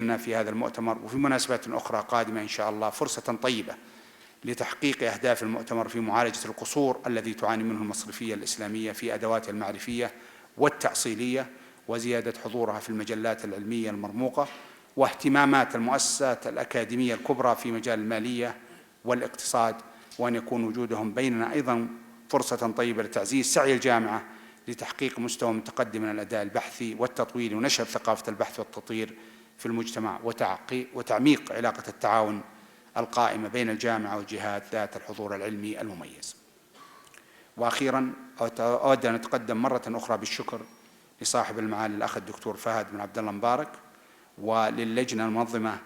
في هذا المؤتمر وفي مناسبات أخرى قادمة إن شاء الله فرصة طيبة لتحقيق أهداف المؤتمر في معالجة القصور الذي تعاني منه المصرفية الإسلامية في أدواتها المعرفية والتأصيلية، وزيادة حضورها في المجلات العلمية المرموقة، واهتمامات المؤسسات الأكاديمية الكبرى في مجال المالية والاقتصاد، وأن يكون وجودهم بيننا أيضا فرصة طيبة لتعزيز سعي الجامعة لتحقيق مستوى متقدم من الأداء البحثي والتطويري ونشر ثقافة البحث والتطوير في المجتمع وتعميق علاقة التعاون القائمة بين الجامعة والجهات ذات الحضور العلمي المميز. وأخيرا أود أن أتقدم مرة أخرى بالشكر لصاحب المعالي الأخ الدكتور فهد بن عبد الله مبارك، وللجنة المنظمة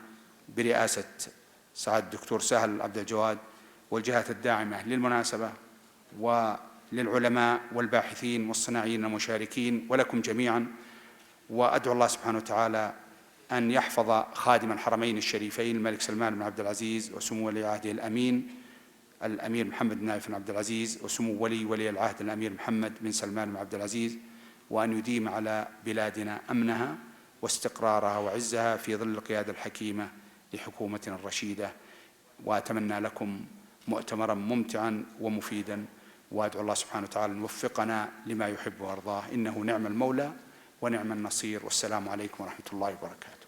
برئاسة سعادة الدكتور سهل عبد الجواد، والجهات الداعمة للمناسبة، وللعلماء والباحثين والصناعيين المشاركين، ولكم جميعا. وأدعو الله سبحانه وتعالى أن يحفظ خادم الحرمين الشريفين الملك سلمان بن عبد العزيز وسمو ولي عهده الأمير محمد بن نايف بن عبد العزيز، وسمو ولي العهد الأمير محمد بن سلمان بن عبد العزيز، وأن يديم على بلادنا أمنها واستقرارها وعزها في ظل القيادة الحكيمة لحكومتنا الرشيدة. وأتمنى لكم مؤتمرا ممتعا ومفيدا، وأدعو الله سبحانه وتعالى أن يوفقنا لما يحب ويرضاه، إنه نعم المولى ونعم النصير. والسلام عليكم ورحمة الله وبركاته.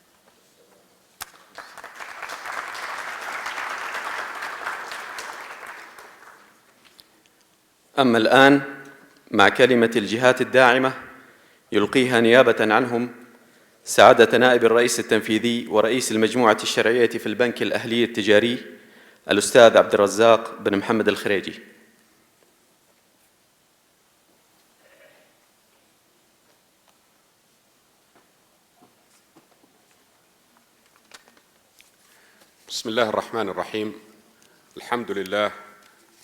أما الآن مع كلمة الجهات الداعمة يلقيها نيابة عنهم سعادة نائب الرئيس التنفيذي ورئيس المجموعة الشرعية في البنك الأهلي التجاري الأستاذ عبد الرزاق بن محمد الخريجي. بسم الله الرحمن الرحيم. الحمد لله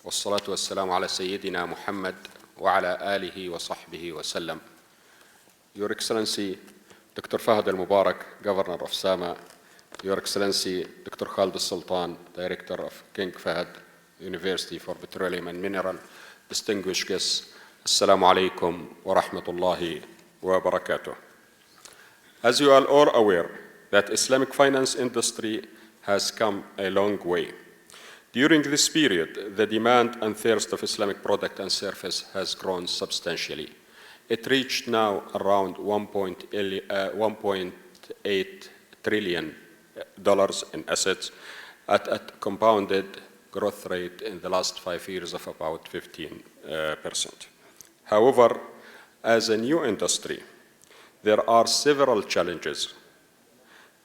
والصلاة والسلام على سيدنا محمد وعلى آله وصحبه وسلم. Your Excellency Dr. Fahad Al-Mubarak, Governor of Sama, Your Excellency Dr. Khalid Al-Sultan, Director of King Fahad University for Petroleum and Mineral, distinguished guests, Assalamu alaikum wa rahmatullahi wa barakatuh. As you are all aware, that Islamic finance industry has come a long way. During this period, the demand and thirst of Islamic product and service has grown substantially. It reached now around $1.8 trillion in assets at a compounded growth rate in the last 5 years of about 15%. However, as a new industry, there are several challenges.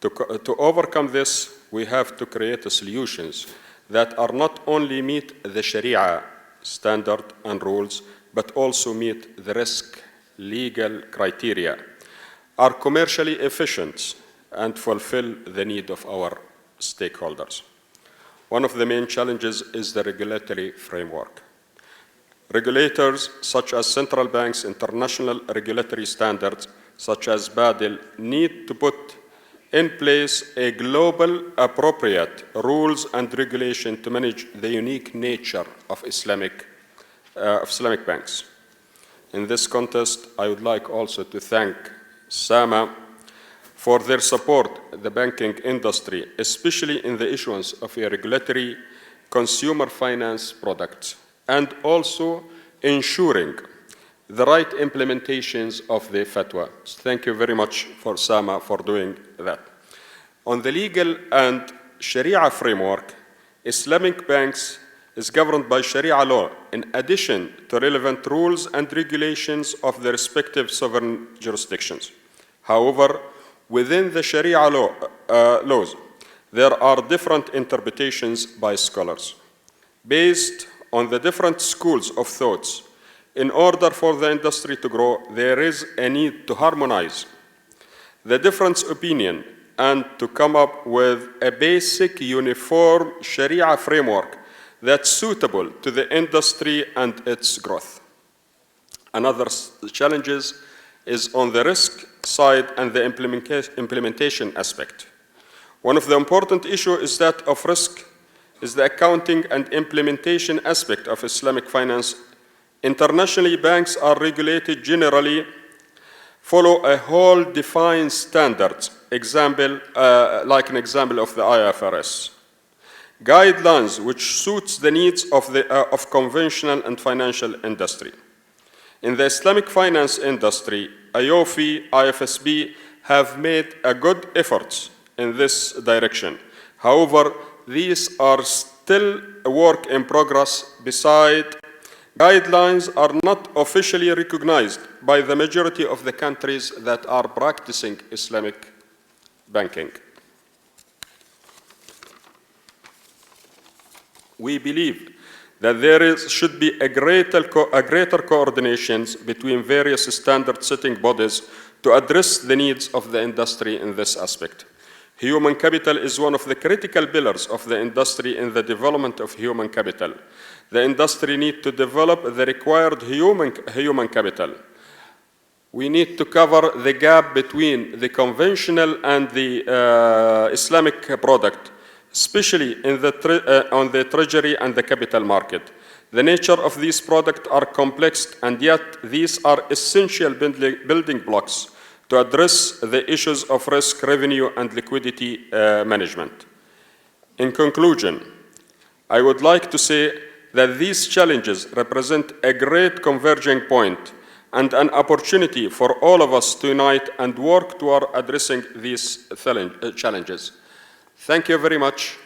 To overcome this, we have to create solutions that are not only meet the Sharia standard and rules, but also meet the risk legal criteria, are commercially efficient, and fulfill the need of our stakeholders. One of the main challenges is the regulatory framework. Regulators such as central banks, international regulatory standards such as Basel need to put in place a global appropriate rules and regulation to manage the unique nature of Islamic banks. In this context, I would like also to thank Sama for their support the banking industry, especially in the issuance of a regulatory consumer finance product, and also ensuring the right implementations of the fatwa. Thank you very much for Sama for doing that. On the legal and Sharia framework, Islamic banks is governed by Sharia law in addition to relevant rules and regulations of the respective sovereign jurisdictions. However, within the Sharia laws, there are different interpretations by scholars. Based on the different schools of thoughts, in order for the industry to grow, there is a need to harmonize the different opinion and to come up with a basic uniform Sharia framework that's suitable to the industry and its growth. Another challenge is on the risk side and the implementation aspect. One of the important issues is that of risk is the accounting and implementation aspect of Islamic finance. Internationally, banks are regulated generally follow a whole defined standards, like an example of the IFRS. Guidelines which suits the needs of conventional and financial industry. In the Islamic finance industry, IOFI, IFSB have made a good efforts in this direction. However, these are still a work in progress. Besides, guidelines are not officially recognized by the majority of the countries that are practicing Islamic banking. We believe that there should be a greater coordination between various standard-setting bodies to address the needs of the industry in this aspect. Human capital is one of the critical pillars of the industry in the development of human capital. The industry needs to develop the required human capital. We need to cover the gap between the conventional and the Islamic product, especially on the treasury and the capital market. The nature of these products are complex, and yet these are essential building blocks to address the issues of risk, revenue, and liquidity management. In conclusion, I would like to say that these challenges represent a great converging point and an opportunity for all of us to unite and work toward addressing these challenges. Thank you very much.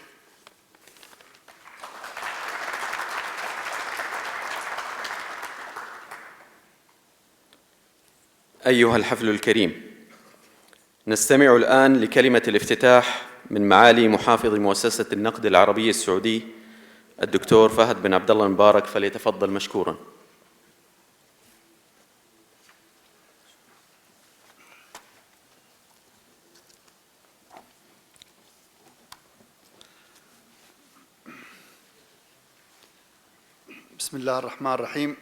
أيها الحفل الكريم، نستمع الآن لكلمة الافتتاح من معالي محافظ مؤسسة النقد العربي السعودي الدكتور فهد بن عبد الله المبارك، فليتفضل مشكورا. بسم الله الرحمن الرحيم،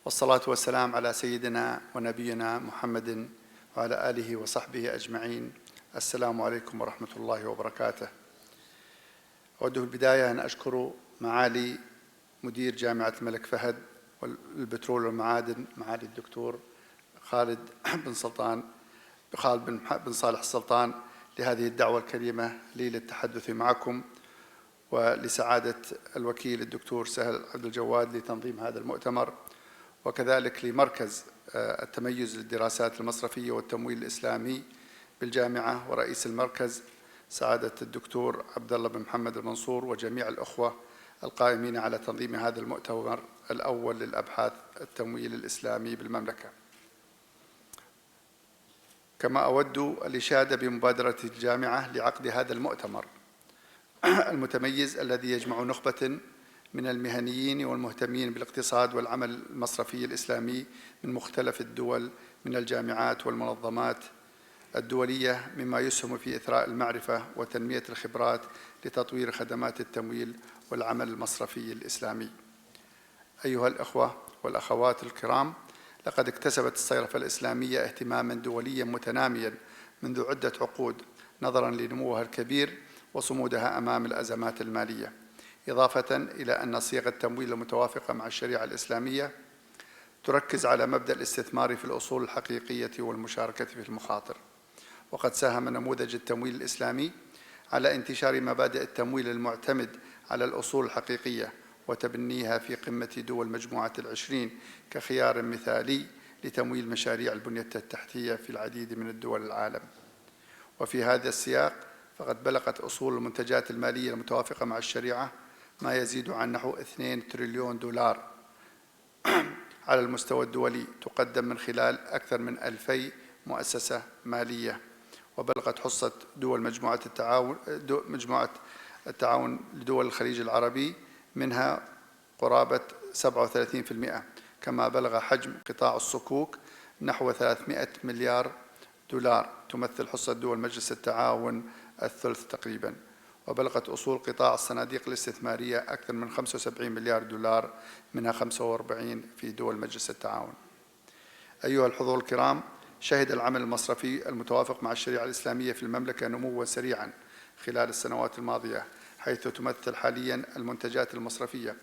والصلاة والسلام على سيدنا ونبينا محمد وعلى آله وصحبه أجمعين. السلام عليكم ورحمة الله وبركاته. أود في البداية أن أشكر معالي مدير جامعة الملك فهد والبترول والمعادن معالي الدكتور خالد بن صالح السلطان لهذه الدعوة الكريمة لي للتحدث معكم، ولسعادة الوكيل الدكتور سهل عبد الجواد لتنظيم هذا المؤتمر، وكذلك لمركز التميز للدراسات المصرفية والتمويل الإسلامي بالجامعة ورئيس المركز سعادة الدكتور عبد الله بن محمد المنصور، وجميع الأخوة القائمين على تنظيم هذا المؤتمر الأول للأبحاث التمويل الإسلامي بالمملكة. كما أود الإشادة بمبادرة الجامعة لعقد هذا المؤتمر المتميز الذي يجمع نخبة من المهنيين والمهتمين بالاقتصاد والعمل المصرفي الإسلامي من مختلف الدول من الجامعات والمنظمات الدولية، مما يسهم في إثراء المعرفة وتنمية الخبرات لتطوير خدمات التمويل والعمل المصرفي الإسلامي. أيها الأخوة والأخوات الكرام، لقد اكتسبت الصيرفة الإسلامية اهتماماً دولياً متنامياً منذ عدة عقود نظراً لنموها الكبير وصمودها أمام الأزمات المالية، إضافة إلى أن صيغ التمويل المتوافقة مع الشريعة الإسلامية تركز على مبدأ الاستثمار في الأصول الحقيقية والمشاركة في المخاطر. وقد ساهم نموذج التمويل الإسلامي على انتشار مبادئ التمويل المعتمد على الأصول الحقيقية وتبنيها في قمة دول مجموعة ال20 كخيار مثالي لتمويل مشاريع البنية التحتية في العديد من الدول العالم. وفي هذا السياق فقد بلغت أصول المنتجات المالية المتوافقة مع الشريعة ما يزيد عن نحو 2 تريليون دولار على المستوى الدولي، تقدم من خلال أكثر من 2000 مؤسسة مالية. وبلغت حصة دول مجموعة التعاون لدول الخليج العربي منها قرابة 37%، كما بلغ حجم قطاع الصكوك نحو 300 مليار دولار، تمثل حصة دول مجلس التعاون الثلث تقريباً. وبلغت أصول قطاع الصناديق الاستثمارية أكثر من 75 مليار دولار، منها 45 في دول مجلس التعاون. أيها الحضور الكرام، شهد العمل المصرفي المتوافق مع الشريعة الإسلامية في المملكة نمواً سريعاً خلال السنوات الماضية، حيث تمثل حالياً المنتجات المصرفية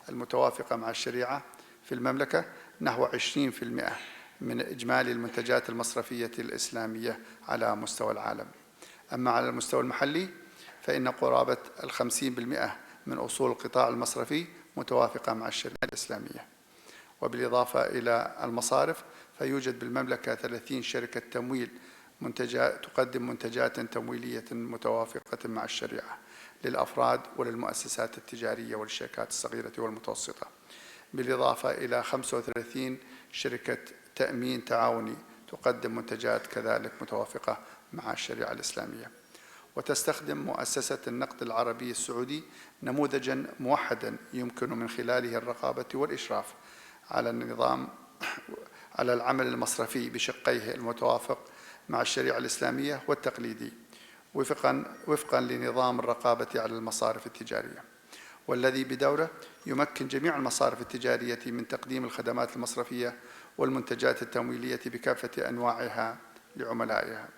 المتوافقة مع الشريعة في المملكة نحو 20% من إجمالي المنتجات المصرفية الإسلامية على مستوى العالم. أما على المستوى المحلي فإن قرابة 50% من أصول القطاع المصرفي متوافقة مع الشريعة الإسلامية. وبالإضافة إلى المصارف فيوجد بالمملكة 30 شركة تمويل تقدم منتجات تمويلية متوافقة مع الشريعة للأفراد وللمؤسسات التجارية والشركات الصغيرة والمتوسطة، بالإضافة إلى 35 شركة تأمين تعاوني تقدم منتجات كذلك متوافقة مع الشريعة الإسلامية. وتستخدم مؤسسة النقد العربي السعودي نموذجاً موحداً يمكن من خلاله الرقابة والإشراف على العمل المصرفي بشقيه المتوافق مع الشريعة الإسلامية والتقليدي وفقاً لنظام الرقابة على المصارف التجارية، والذي بدوره يمكن جميع المصارف التجارية من تقديم الخدمات المصرفية والمنتجات التمويلية بكافة أنواعها لعملائها.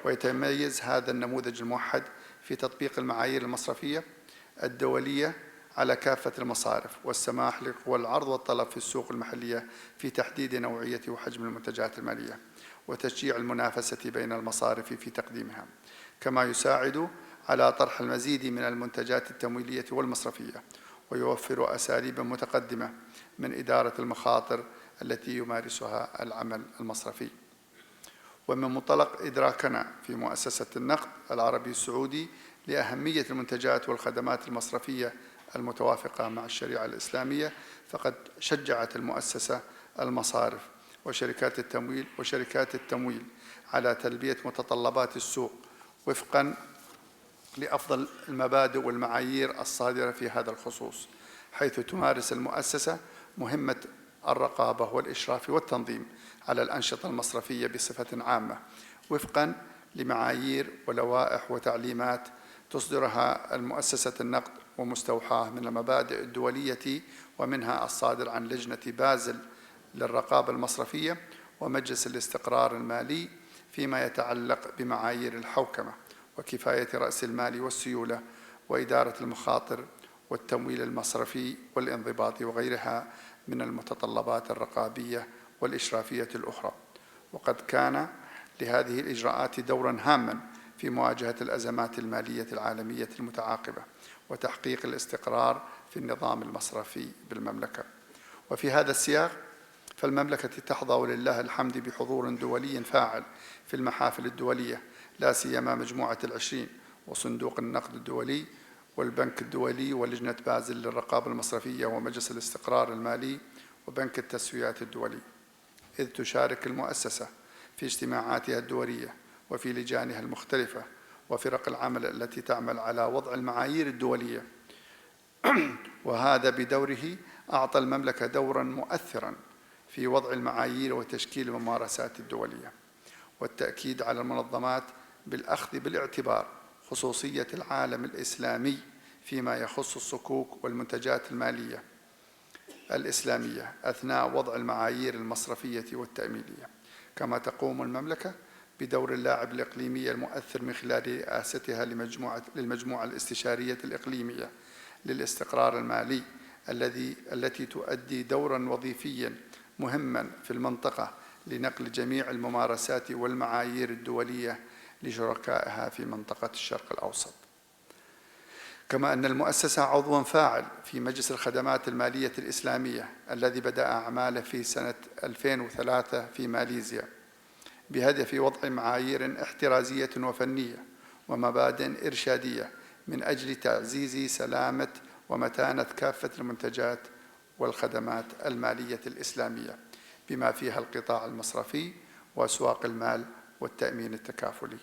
ويتميز هذا النموذج الموحد في تطبيق المعايير المصرفية الدولية على كافة المصارف، والسماح لقوى العرض والطلب في السوق المحلية في تحديد نوعية وحجم المنتجات المالية وتشجيع المنافسة بين المصارف في تقديمها، كما يساعد على طرح المزيد من المنتجات التمويلية والمصرفية، ويوفر أساليب متقدمة من إدارة المخاطر التي يمارسها العمل المصرفي. ومن منطلق إدراكنا في مؤسسة النقد العربي السعودي لأهمية المنتجات والخدمات المصرفية المتوافقة مع الشريعة الإسلامية، فقد شجعت المؤسسة المصارف وشركات التمويل على تلبية متطلبات السوق وفقاً لأفضل المبادئ والمعايير الصادرة في هذا الخصوص، حيث تمارس المؤسسة مهمة الرقابة والإشراف والتنظيم على الأنشطة المصرفية بصفة عامة وفقاً لمعايير ولوائح وتعليمات تصدرها المؤسسة النقد ومستوحاة من المبادئ الدولية، ومنها الصادر عن لجنة بازل للرقابة المصرفية ومجلس الاستقرار المالي فيما يتعلق بمعايير الحوكمة وكفاية رأس المال والسيولة وإدارة المخاطر والتمويل المصرفي والانضباط وغيرها من المتطلبات الرقابية والإشرافية الأخرى. وقد كان لهذه الإجراءات دورا هاما في مواجهة الأزمات المالية العالمية المتعاقبة وتحقيق الاستقرار في النظام المصرفي بالمملكة. وفي هذا السياق فالمملكة تحظى ولله الحمد بحضور دولي فاعل في المحافل الدولية، لا سيما مجموعة ال20 وصندوق النقد الدولي والبنك الدولي ولجنة بازل للرقابة المصرفية ومجلس الاستقرار المالي وبنك التسويات الدولي، إذ تشارك المؤسسة في اجتماعاتها الدورية وفي لجانها المختلفة وفرق العمل التي تعمل على وضع المعايير الدولية. وهذا بدوره أعطى المملكة دورا مؤثرا في وضع المعايير وتشكيل الممارسات الدولية، والتأكيد على المنظمات بالأخذ بالاعتبار خصوصية العالم الإسلامي فيما يخص الصكوك والمنتجات المالية الإسلامية أثناء وضع المعايير المصرفية والتأمينية. كما تقوم المملكة بدور اللاعب الإقليمي المؤثر من خلال رئاستها للمجموعة الاستشارية الإقليمية للاستقرار المالي التي تؤدي دورا وظيفيا مهما في المنطقة لنقل جميع الممارسات والمعايير الدولية لشركائها في منطقة الشرق الأوسط. كما أن المؤسسة عضو فاعل في مجلس الخدمات المالية الإسلامية الذي بدأ أعماله في سنة 2003 في ماليزيا بهدف وضع معايير احترازية وفنية ومبادئ إرشادية من أجل تعزيز سلامة ومتانة كافة المنتجات والخدمات المالية الإسلامية بما فيها القطاع المصرفي وأسواق المال والتأمين التكافلي.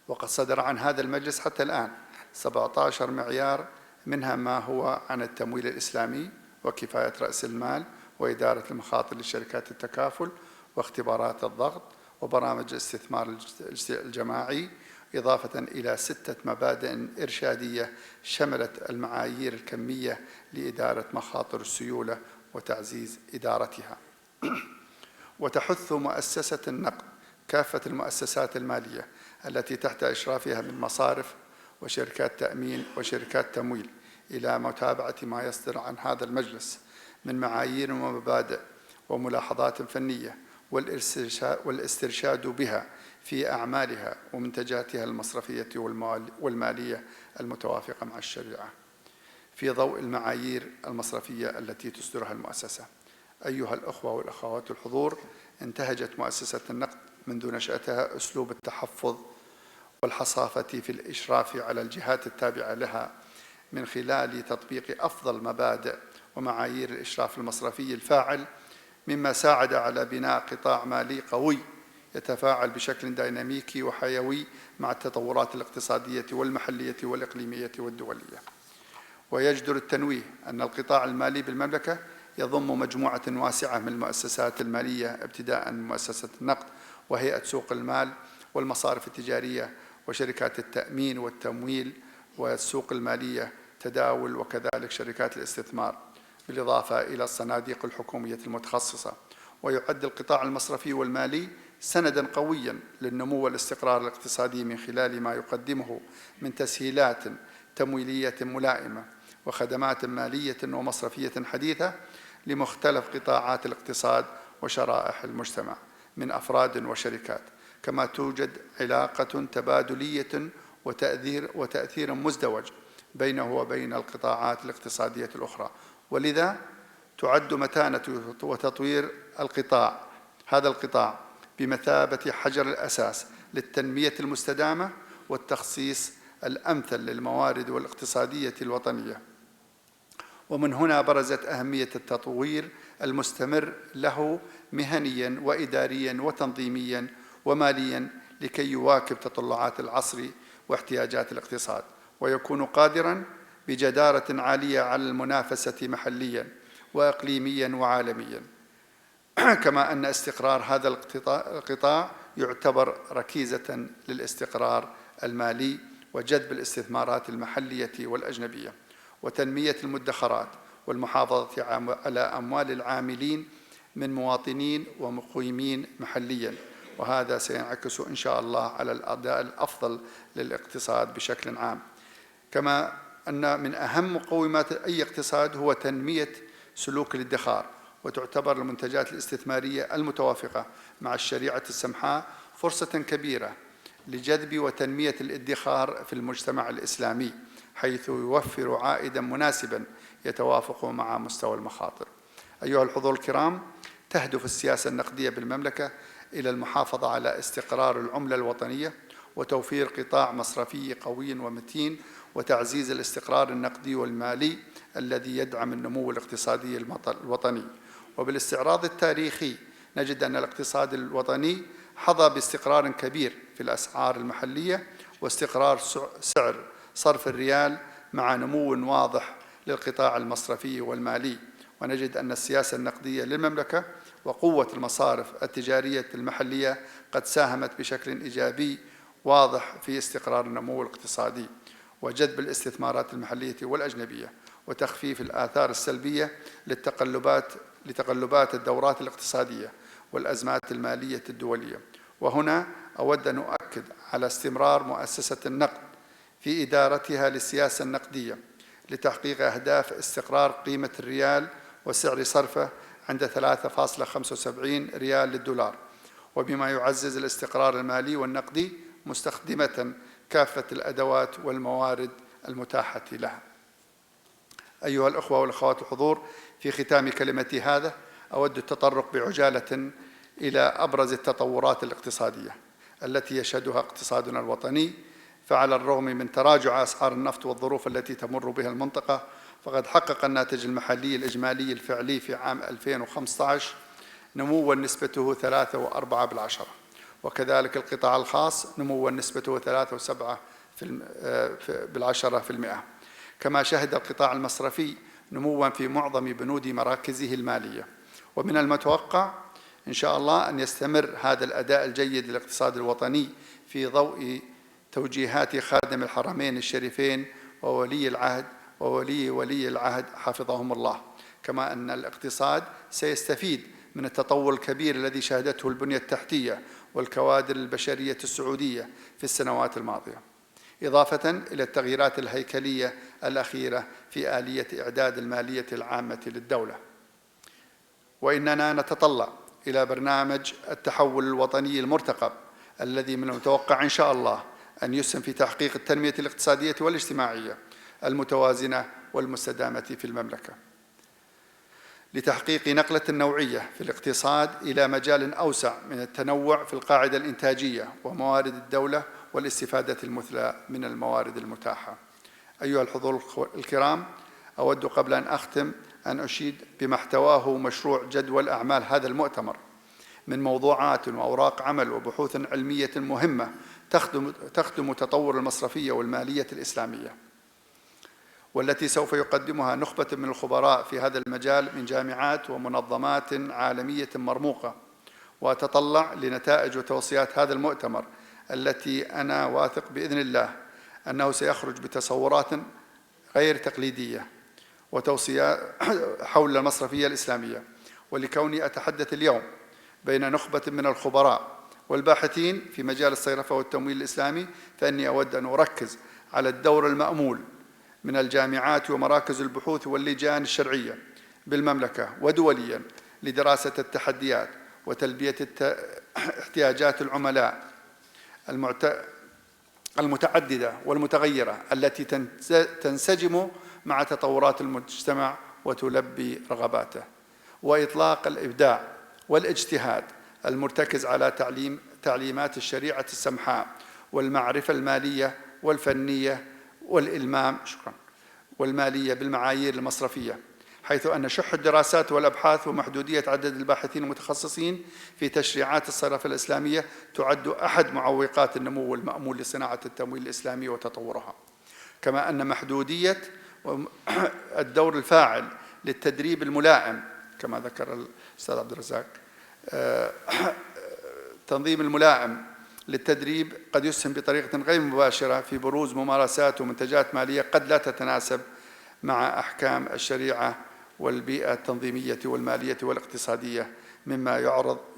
وقد صدر عن هذا المجلس حتى الآن 17 معيار، منها ما هو عن التمويل الإسلامي وكفاية رأس المال وإدارة المخاطر لشركات التكافل واختبارات الضغط وبرامج الاستثمار الجماعي، إضافة إلى 6 مبادئ إرشادية شملت المعايير الكمية لإدارة مخاطر السيولة وتعزيز إدارتها. وتحث مؤسسة النقد كافة المؤسسات المالية التي تحت إشرافها من مصارف وشركات تأمين وشركات تمويل إلى متابعة ما يصدر عن هذا المجلس من معايير ومبادئ وملاحظات فنية والاسترشاد بها في أعمالها ومنتجاتها المصرفية والمالية المتوافقة مع الشريعة في ضوء المعايير المصرفية التي تصدرها المؤسسة. أيها الأخوة والأخوات الحضور، انتهجت مؤسسة النقد منذ نشأتها أسلوب التحفظ والحصافة في الإشراف على الجهات التابعة لها من خلال تطبيق أفضل مبادئ ومعايير الإشراف المصرفي الفاعل، مما ساعد على بناء قطاع مالي قوي يتفاعل بشكل ديناميكي وحيوي مع التطورات الاقتصادية والمحلية والإقليمية والدولية. ويجدر التنويه أن القطاع المالي بالمملكة يضم مجموعة واسعة من المؤسسات المالية، ابتداء من مؤسسة النقد وهيئة سوق المال والمصارف التجارية وشركات التأمين والتمويل والسوق المالية تداول، وكذلك شركات الاستثمار، بالإضافة إلى الصناديق الحكومية المتخصصة. ويعد القطاع المصرفي والمالي سنداً قوياً للنمو والاستقرار الاقتصادي من خلال ما يقدمه من تسهيلات تمويلية ملائمة وخدمات مالية ومصرفية حديثة لمختلف قطاعات الاقتصاد وشرائح المجتمع من أفراد وشركات، كما توجد علاقة تبادلية وتأثير مزدوج بينه وبين القطاعات الاقتصادية الأخرى. ولذا تعد متانة وتطوير هذا القطاع بمثابة حجر الأساس للتنمية المستدامة والتخصيص الأمثل للموارد والاقتصادية الوطنية. ومن هنا برزت أهمية التطوير المستمر له مهنياً وإدارياً وتنظيمياً ومالياً لكي يواكب تطلعات العصر واحتياجات الاقتصاد، ويكون قادراً بجدارة عالية على المنافسة محلياً وإقليمياً وعالمياً. كما أن استقرار هذا القطاع يعتبر ركيزة للاستقرار المالي وجذب الاستثمارات المحلية والأجنبية وتنمية المدخرات والمحافظة على أموال العاملين من مواطنين ومقيمين محلياً، وهذا سينعكس إن شاء الله على الأداء الأفضل للاقتصاد بشكل عام. كما أن من أهم مقومات أي اقتصاد هو تنمية سلوك الادخار، وتعتبر المنتجات الاستثمارية المتوافقة مع الشريعة السمحاء فرصة كبيرة لجذب وتنمية الادخار في المجتمع الإسلامي، حيث يوفر عائداً مناسباً يتوافق مع مستوى المخاطر. أيها الحضور الكرام، تهدف السياسة النقدية بالمملكة إلى المحافظة على استقرار العملة الوطنية وتوفير قطاع مصرفي قوي ومتين وتعزيز الاستقرار النقدي والمالي الذي يدعم النمو الاقتصادي الوطني. وبالاستعراض التاريخي نجد أن الاقتصاد الوطني حظى باستقرار كبير في الأسعار المحلية واستقرار سعر صرف الريال مع نمو واضح للقطاع المصرفي والمالي. ونجد أن السياسة النقدية للمملكة وقوة المصارف التجارية المحلية قد ساهمت بشكل إيجابي واضح في استقرار النمو الاقتصادي وجذب الاستثمارات المحلية والأجنبية وتخفيف الآثار السلبية لتقلبات الدورات الاقتصادية والأزمات المالية الدولية. وهنا أود أن أؤكد على استمرار مؤسسة النقد في إدارتها للسياسة النقدية لتحقيق أهداف استقرار قيمة الريال وسعر صرفه عند 3.75 ريال للدولار، وبما يعزز الاستقرار المالي والنقدي مستخدمة كافة الأدوات والموارد المتاحة لها. أيها الأخوة والأخوات الحضور، في ختام كلمتي هذا أود التطرق بعجالة إلى أبرز التطورات الاقتصادية التي يشهدها اقتصادنا الوطني. فعلى الرغم من تراجع أسعار النفط والظروف التي تمر بها المنطقة، فقد حقق الناتج المحلي الإجمالي الفعلي في عام 2015 نمواً نسبته 3.4%، وكذلك القطاع الخاص نمواً نسبته 3.7%. كما شهد القطاع المصرفي نمواً في معظم بنود مراكزه المالية. ومن المتوقع إن شاء الله أن يستمر هذا الأداء الجيد للاقتصاد الوطني في ضوء توجيهات خادم الحرمين الشريفين وولي العهد حفظهم الله. كما أن الاقتصاد سيستفيد من التطور الكبير الذي شهدته البنية التحتية والكوادر البشرية السعودية في السنوات الماضية، إضافة إلى التغييرات الهيكلية الأخيرة في آلية إعداد المالية العامة للدولة. وإننا نتطلع إلى برنامج التحول الوطني المرتقب الذي من المتوقع إن شاء الله أن يسهم في تحقيق التنمية الاقتصادية والاجتماعية المتوازنة والمستدامة في المملكة، لتحقيق نقلة نوعية في الاقتصاد إلى مجال أوسع من التنوع في القاعدة الإنتاجية وموارد الدولة والاستفادة المثلى من الموارد المتاحة. أيها الحضور الكرام، أود قبل أن أختم أن أشيد بما احتواه مشروع جدول أعمال هذا المؤتمر من موضوعات وأوراق عمل وبحوث علمية مهمة تخدم تطور المصرفية والمالية الإسلامية، والتي سوف يقدمها نخبة من الخبراء في هذا المجال من جامعات ومنظمات عالمية مرموقة. وأتطلع لنتائج وتوصيات هذا المؤتمر التي أنا واثق بإذن الله أنه سيخرج بتصورات غير تقليدية وتوصيات حول المصرفية الإسلامية. ولكوني أتحدث اليوم بين نخبة من الخبراء والباحثين في مجال الصرافة والتمويل الإسلامي، فإني أود أن أركز على الدور المأمول من الجامعات ومراكز البحوث واللجان الشرعية بالمملكة ودوليا لدراسة التحديات وتلبية احتياجات العملاء المتعددة والمتغيرة التي تنسجم مع تطورات المجتمع وتلبي رغباته، وإطلاق الإبداع والاجتهاد المرتكز على تعليمات الشريعة السمحاء والمعرفة المالية والفنية والإلمام والمالية بالمعايير المصرفية، حيث أن شح الدراسات والأبحاث ومحدودية عدد الباحثين المتخصصين في تشريعات الصرافة الإسلامية تعد أحد معوقات النمو المأمول لصناعة التمويل الإسلامي وتطورها، كما أن محدودية الدور الفاعل للتدريب الملائم كما ذكر الأستاذ عبد الرزاق، تنظيم الملائم للتدريب قد يسهم بطريقة غير مباشرة في بروز ممارسات ومنتجات مالية قد لا تتناسب مع أحكام الشريعة والبيئة التنظيمية والمالية والاقتصادية، مما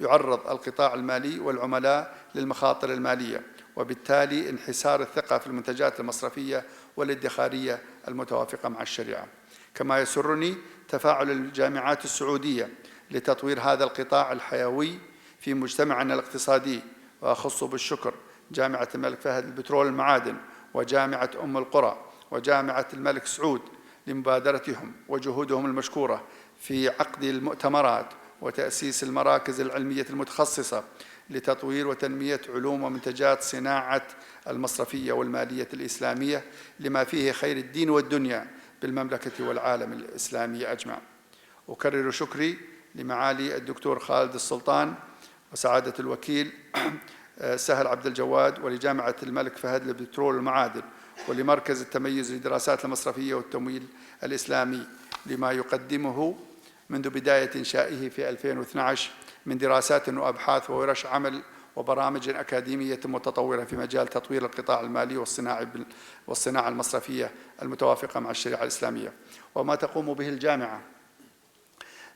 يعرض القطاع المالي والعملاء للمخاطر المالية، وبالتالي انحسار الثقة في المنتجات المصرفية والادخارية المتوافقة مع الشريعة. كما يسرني تفاعل الجامعات السعودية لتطوير هذا القطاع الحيوي في مجتمعنا الاقتصادي، وأخص بالشكر جامعة الملك فهد للبترول والمعادن وجامعة أم القرى وجامعة الملك سعود لمبادرتهم وجهودهم المشكورة في عقد المؤتمرات وتأسيس المراكز العلمية المتخصصة لتطوير وتنمية علوم ومنتجات صناعة المصرفية والمالية الإسلامية لما فيه خير الدين والدنيا بالمملكة والعالم الإسلامي أجمع. أكرر شكري لمعالي الدكتور خالد السلطان وسعادة الوكيل سهل عبد الجواد ولجامعة الملك فهد للبترول والمعادن ولمركز التميز للدراسات المصرفية والتمويل الإسلامي لما يقدمه منذ بداية إنشائه في 2012 من دراسات وأبحاث وورش عمل وبرامج أكاديمية متطورة في مجال تطوير القطاع المالي والصناعة المصرفية المتوافقة مع الشريعة الإسلامية، وما تقوم به الجامعة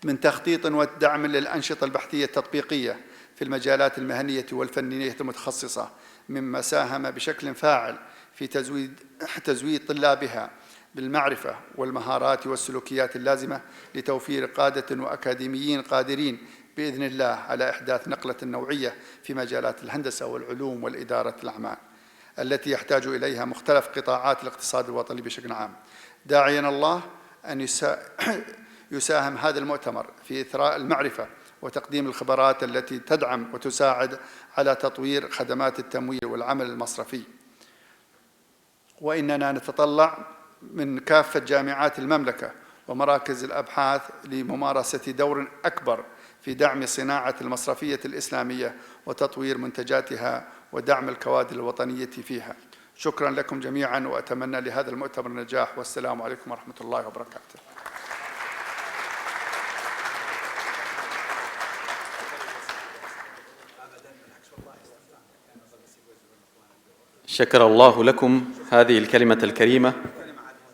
من تخطيط ودعم للأنشطة البحثية التطبيقية في المجالات المهنية والفنية المتخصصة، مما ساهم بشكل فاعل في تزويد طلابها بالمعرفة والمهارات والسلوكيات اللازمة لتوفير قادة وأكاديميين قادرين بإذن الله على إحداث نقلة نوعية في مجالات الهندسة والعلوم والإدارة الأعمال التي يحتاج إليها مختلف قطاعات الاقتصاد الوطني بشكل عام، داعيا الله أن يساهم هذا المؤتمر في إثراء المعرفة وتقديم الخبرات التي تدعم وتساعد على تطوير خدمات التمويل والعمل المصرفي. وإننا نتطلع من كافة جامعات المملكة ومراكز الأبحاث لممارسة دور أكبر في دعم صناعة المصرفية الإسلامية وتطوير منتجاتها ودعم الكوادر الوطنية فيها. شكرا لكم جميعا، وأتمنى لهذا المؤتمر النجاح، والسلام عليكم ورحمة الله وبركاته. شكر الله لكم هذه الكلمة الكريمة،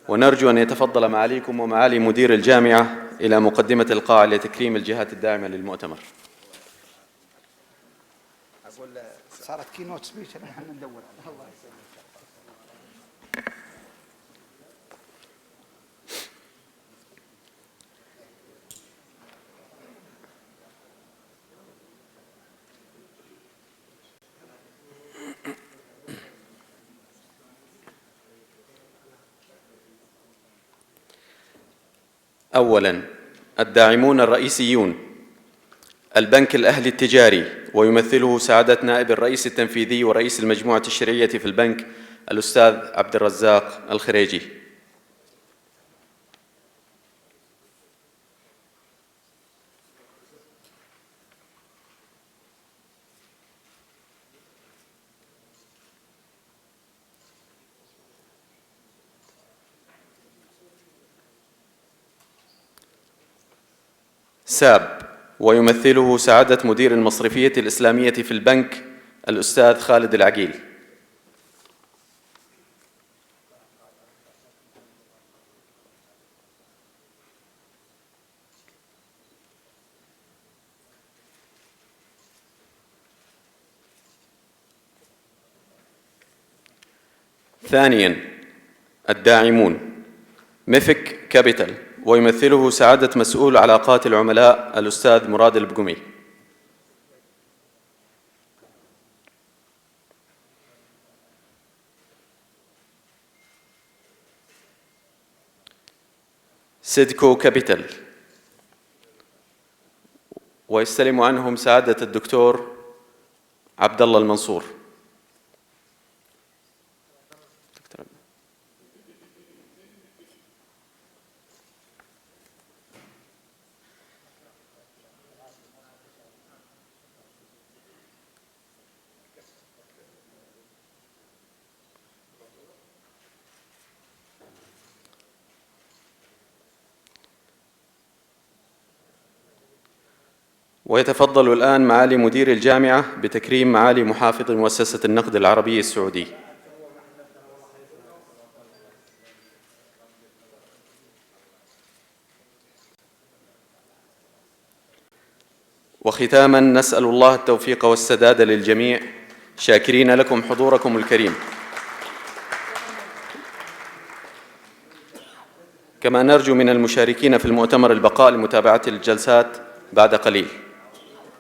ونرجو أن يتفضل معاليكم ومعالي مدير الجامعة إلى مقدمة القاعة لتكريم الجهات الداعمة للمؤتمر. أقول صارت كينوت سبيتش احنا ندور الله يسلمك. أولاً، الداعمون الرئيسيون: البنك الأهلي التجاري، ويمثله سعادة نائب الرئيس التنفيذي ورئيس المجموعة الشرعية في البنك الأستاذ عبد الرزاق الخريجي. ساب، ويمثله سعادة مدير المصرفية الإسلامية في البنك الأستاذ خالد العقيل. ثانياً، الداعمون: ميفك كابيتال، ويمثله سعادة مسؤول علاقات العملاء الأستاذ مراد البقمي. سيدكو كابيتال، ويستلم عنهم سعادة الدكتور عبد الله المنصور. ويتفضل الآن معالي مدير الجامعة بتكريم معالي محافظ مؤسسة النقد العربي السعودي. وختاماً، نسأل الله التوفيق والسداد للجميع، شاكرين لكم حضوركم الكريم. كما نرجو من المشاركين في المؤتمر البقاء لمتابعة الجلسات بعد قليل.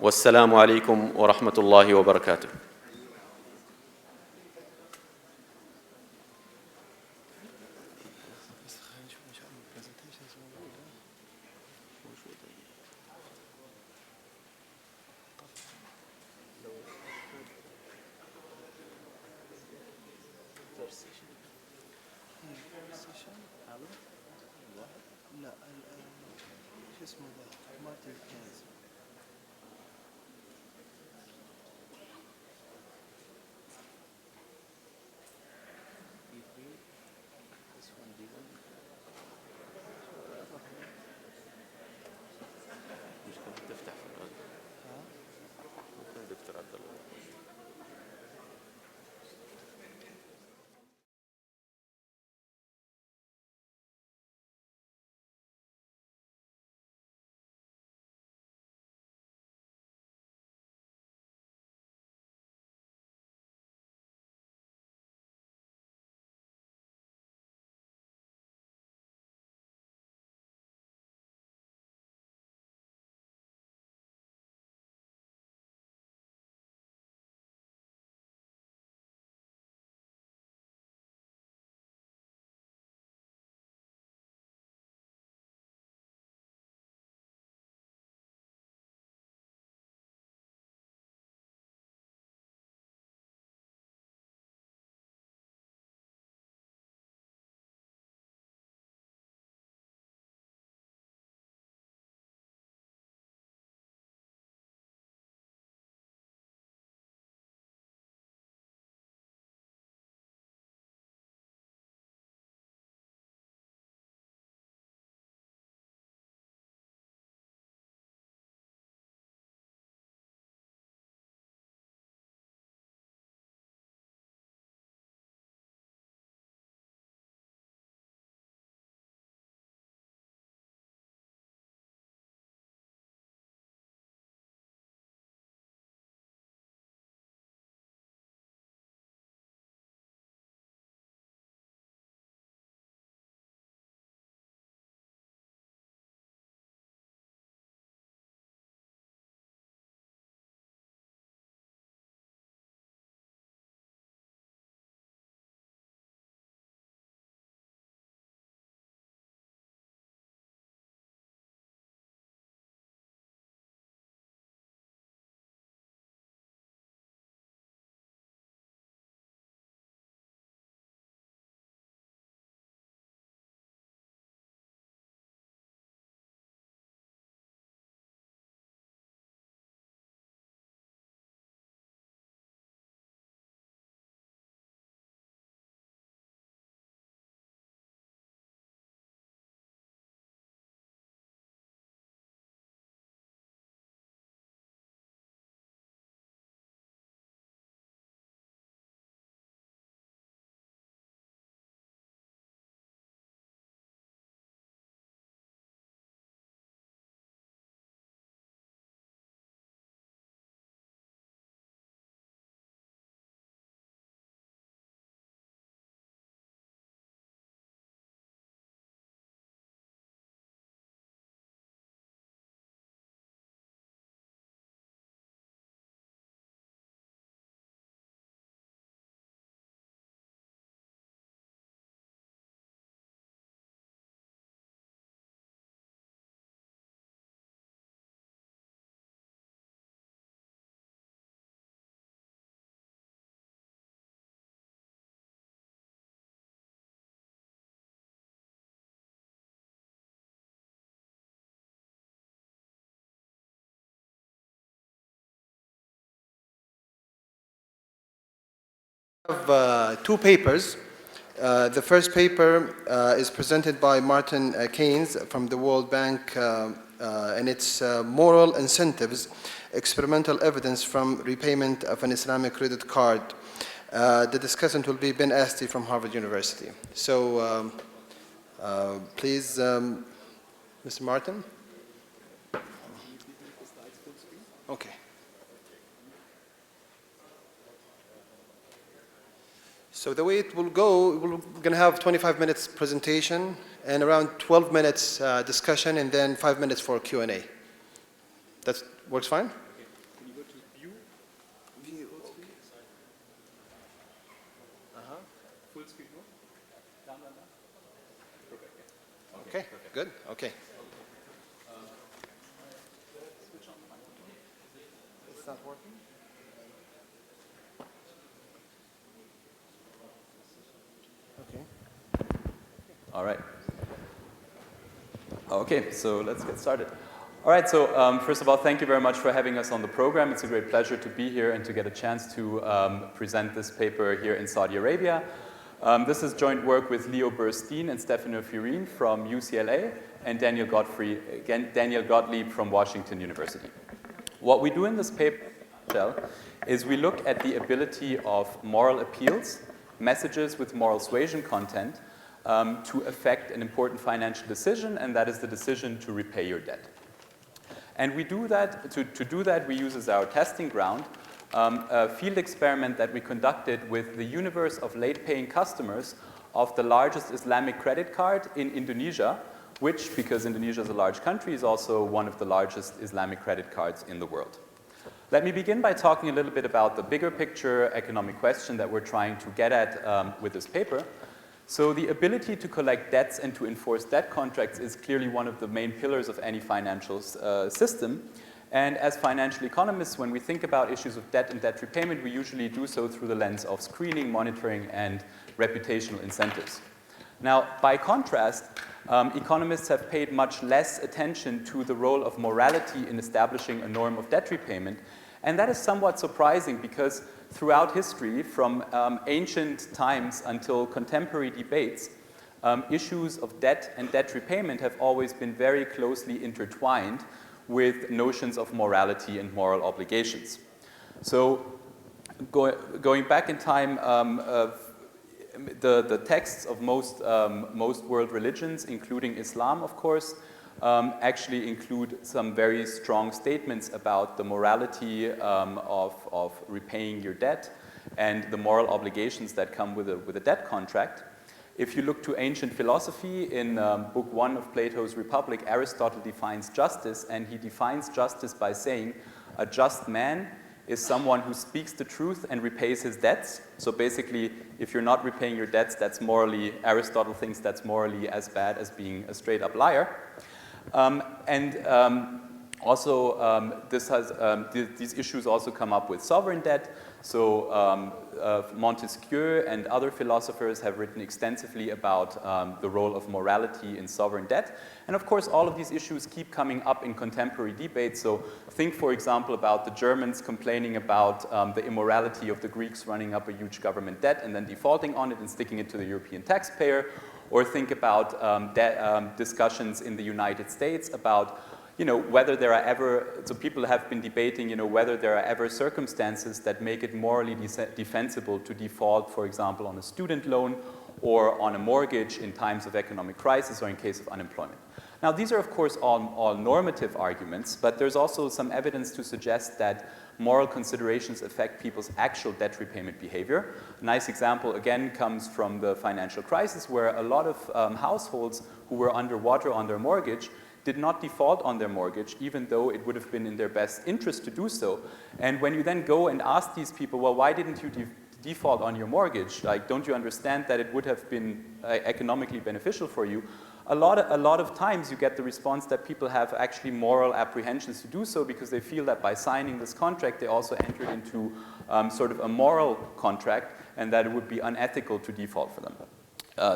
والسلام عليكم ورحمة الله وبركاته. two papers. The first paper is presented by Martin Keynes from the World Bank, and it's Moral Incentives, Experimental Evidence from Repayment of an Islamic Credit Card. The discussant will be Ben Asti from Harvard University. So please, Mr. Martin. Okay. So the way it will go, we're going to have 25 minutes presentation and around 12 minutes discussion and then 5 minutes for Q&A. That works fine? Okay. Can you go to view? View, okay. Full screen mode? Down. Okay, good, okay. Switch on the microphone. It's not working? All right. Okay, so let's get started. All right, so first of all, thank you very much for having us on the program. It's a great pleasure to be here and to get a chance to present this paper here in Saudi Arabia. This is joint work with Leo Burstein and Stefano Fiorin from UCLA and Daniel Gottlieb from Washington University. What we do in this paper is we look at the ability of moral appeals, messages with moral suasion content, to affect an important financial decision, and that is the decision to repay your debt. And we do that, to do that, we use as our testing ground a field experiment that we conducted with the universe of late-paying customers of the largest Islamic credit card in Indonesia, which, because Indonesia is a large country, is also one of the largest Islamic credit cards in the world. Let me begin by talking a little bit about the bigger picture economic question that we're trying to get at with this paper. So the ability to collect debts and to enforce debt contracts is clearly one of the main pillars of any financial system. And as financial economists, when we think about issues of debt and debt repayment, we usually do so through the lens of screening, monitoring, and reputational incentives. Now, by contrast, economists have paid much less attention to the role of morality in establishing a norm of debt repayment. And that is somewhat surprising because throughout history, from ancient times until contemporary debates, issues of debt and debt repayment have always been very closely intertwined with notions of morality and moral obligations. So going back in time, the texts of most world religions, including Islam, of course, actually include some very strong statements about the morality of repaying your debt and the moral obligations that come with a debt contract. If you look to ancient philosophy, in Book 1 of Plato's Republic, Aristotle defines justice, and he defines justice by saying, a just man is someone who speaks the truth and repays his debts. So basically, if you're not repaying your debts, that's morally, Aristotle thinks that's morally as bad as being a straight-up liar. These issues also come up with sovereign debt. So Montesquieu and other philosophers have written extensively about the role of morality in sovereign debt. And of course, all of these issues keep coming up in contemporary debates. So think, for example, about the Germans complaining about the immorality of the Greeks running up a huge government debt and then defaulting on it and sticking it to the European taxpayer. Or think about discussions in the United States about whether there are ever, so people have been debating, whether there are ever circumstances that make it morally defensible to default, for example, on a student loan or on a mortgage in times of economic crisis or in case of unemployment. Now, these are, of course, all normative arguments, but there's also some evidence to suggest that moral considerations affect people's actual debt repayment behavior. A nice example, again, comes from the financial crisis, where a lot of households who were underwater on their mortgage did not default on their mortgage, even though it would have been in their best interest to do so. And when you then go and ask these people, well, why didn't you default on your mortgage? Like, don't you understand that it would have been economically beneficial for you? A lot of times you get the response that people have actually moral apprehensions to do so because they feel that by signing this contract, they also entered into sort of a moral contract and that it would be unethical to default for them.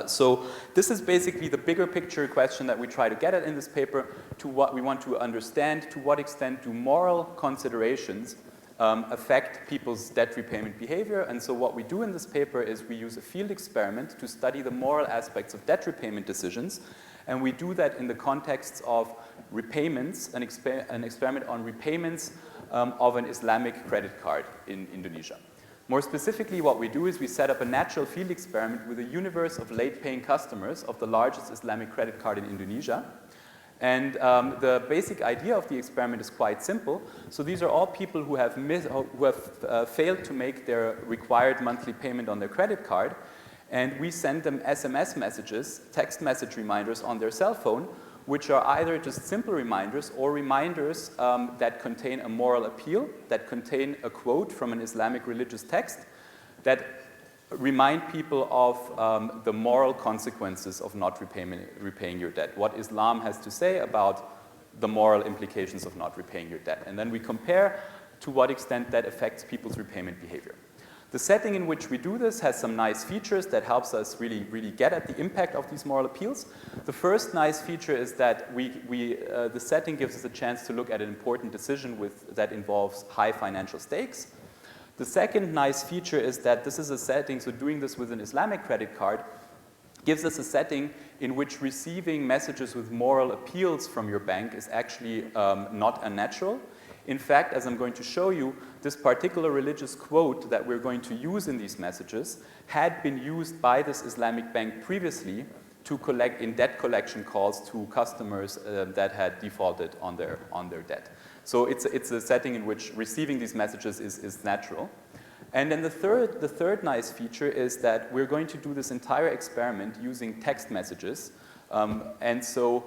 So this is basically the bigger picture question that we try to get at in this paper, to what we want to understand, to what extent do moral considerations affect people's debt repayment behavior. And so what we do in this paper is we use a field experiment to study the moral aspects of debt repayment decisions. And we do that in the context of repayments, an experiment on repayments of an Islamic credit card in Indonesia. More specifically, what we do is we set up a natural field experiment with a universe of late-paying customers of the largest Islamic credit card in Indonesia. And the basic idea of the experiment is quite simple. So these are all people who have failed to make their required monthly payment on their credit card. And we send them SMS messages, text message reminders on their cell phone, which are either just simple reminders or reminders that contain a moral appeal, that contain a quote from an Islamic religious text, that remind people of the moral consequences of not repaying your debt, what Islam has to say about the moral implications of not repaying your debt. And then we compare to what extent that affects people's repayment behavior. The setting in which we do this has some nice features that helps us really get at the impact of these moral appeals. The first nice feature is that the setting gives us a chance to look at an important decision that involves high financial stakes. The second nice feature is that this is a setting, so doing this with an Islamic credit card gives us a setting in which receiving messages with moral appeals from your bank is actually not unnatural. In fact, as I'm going to show you, this particular religious quote that we're going to use in these messages had been used by this Islamic bank previously to collect in debt collection calls to customers that had defaulted on their debt. So it's a setting in which receiving these messages is natural. And then the third nice feature is that we're going to do this entire experiment using text messages. And so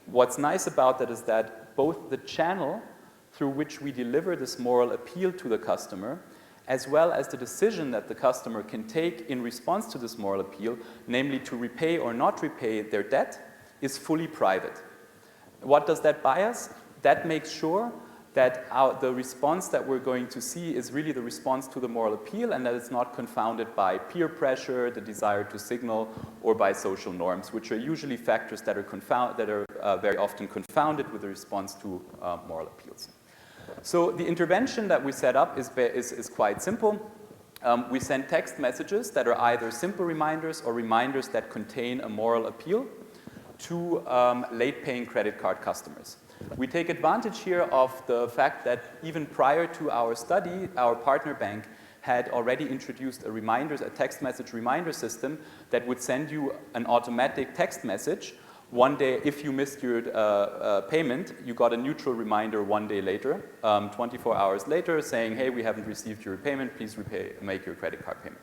what's nice about that is that both the channel through which we deliver this moral appeal to the customer, as well as the decision that the customer can take in response to this moral appeal, namely to repay or not repay their debt, is fully private. What does that buy us? That makes sure that the response that we're going to see is really the response to the moral appeal, and that it's not confounded by peer pressure, the desire to signal, or by social norms, which are usually factors that are very often confounded with the response to moral appeals. So the intervention that we set up is quite simple. We send text messages that are either simple reminders or reminders that contain a moral appeal to late-paying credit card customers. We take advantage here of the fact that even prior to our study, our partner bank had already introduced a text message reminder system that would send you an automatic text message. One day, if you missed your payment, you got a neutral reminder one day later, 24 hours later, saying, hey, we haven't received your repayment, please make your credit card payment.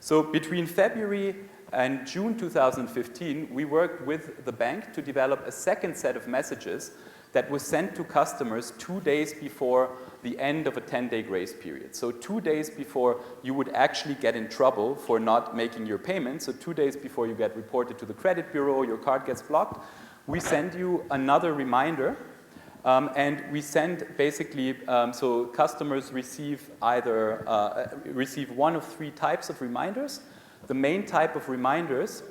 So between February and June 2015, we worked with the bank to develop a second set of messages that was sent to customers 2 days before the end of a 10-day grace period. So 2 days before you would actually get in trouble for not making your payment, so 2 days before you get reported to the credit bureau, your card gets blocked, we send you another reminder. And we send basically, so customers receive receive one of 3 types of reminders. The main type of reminders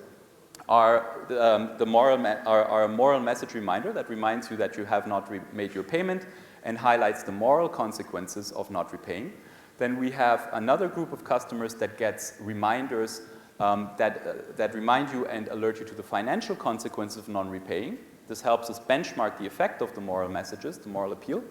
are a moral message reminder that reminds you that you have not made your payment and highlights the moral consequences of not repaying. Then we have another group of customers that gets reminders that remind you and alert you to the financial consequences of non-repaying. This helps us benchmark the effect of the moral messages, the moral appeal.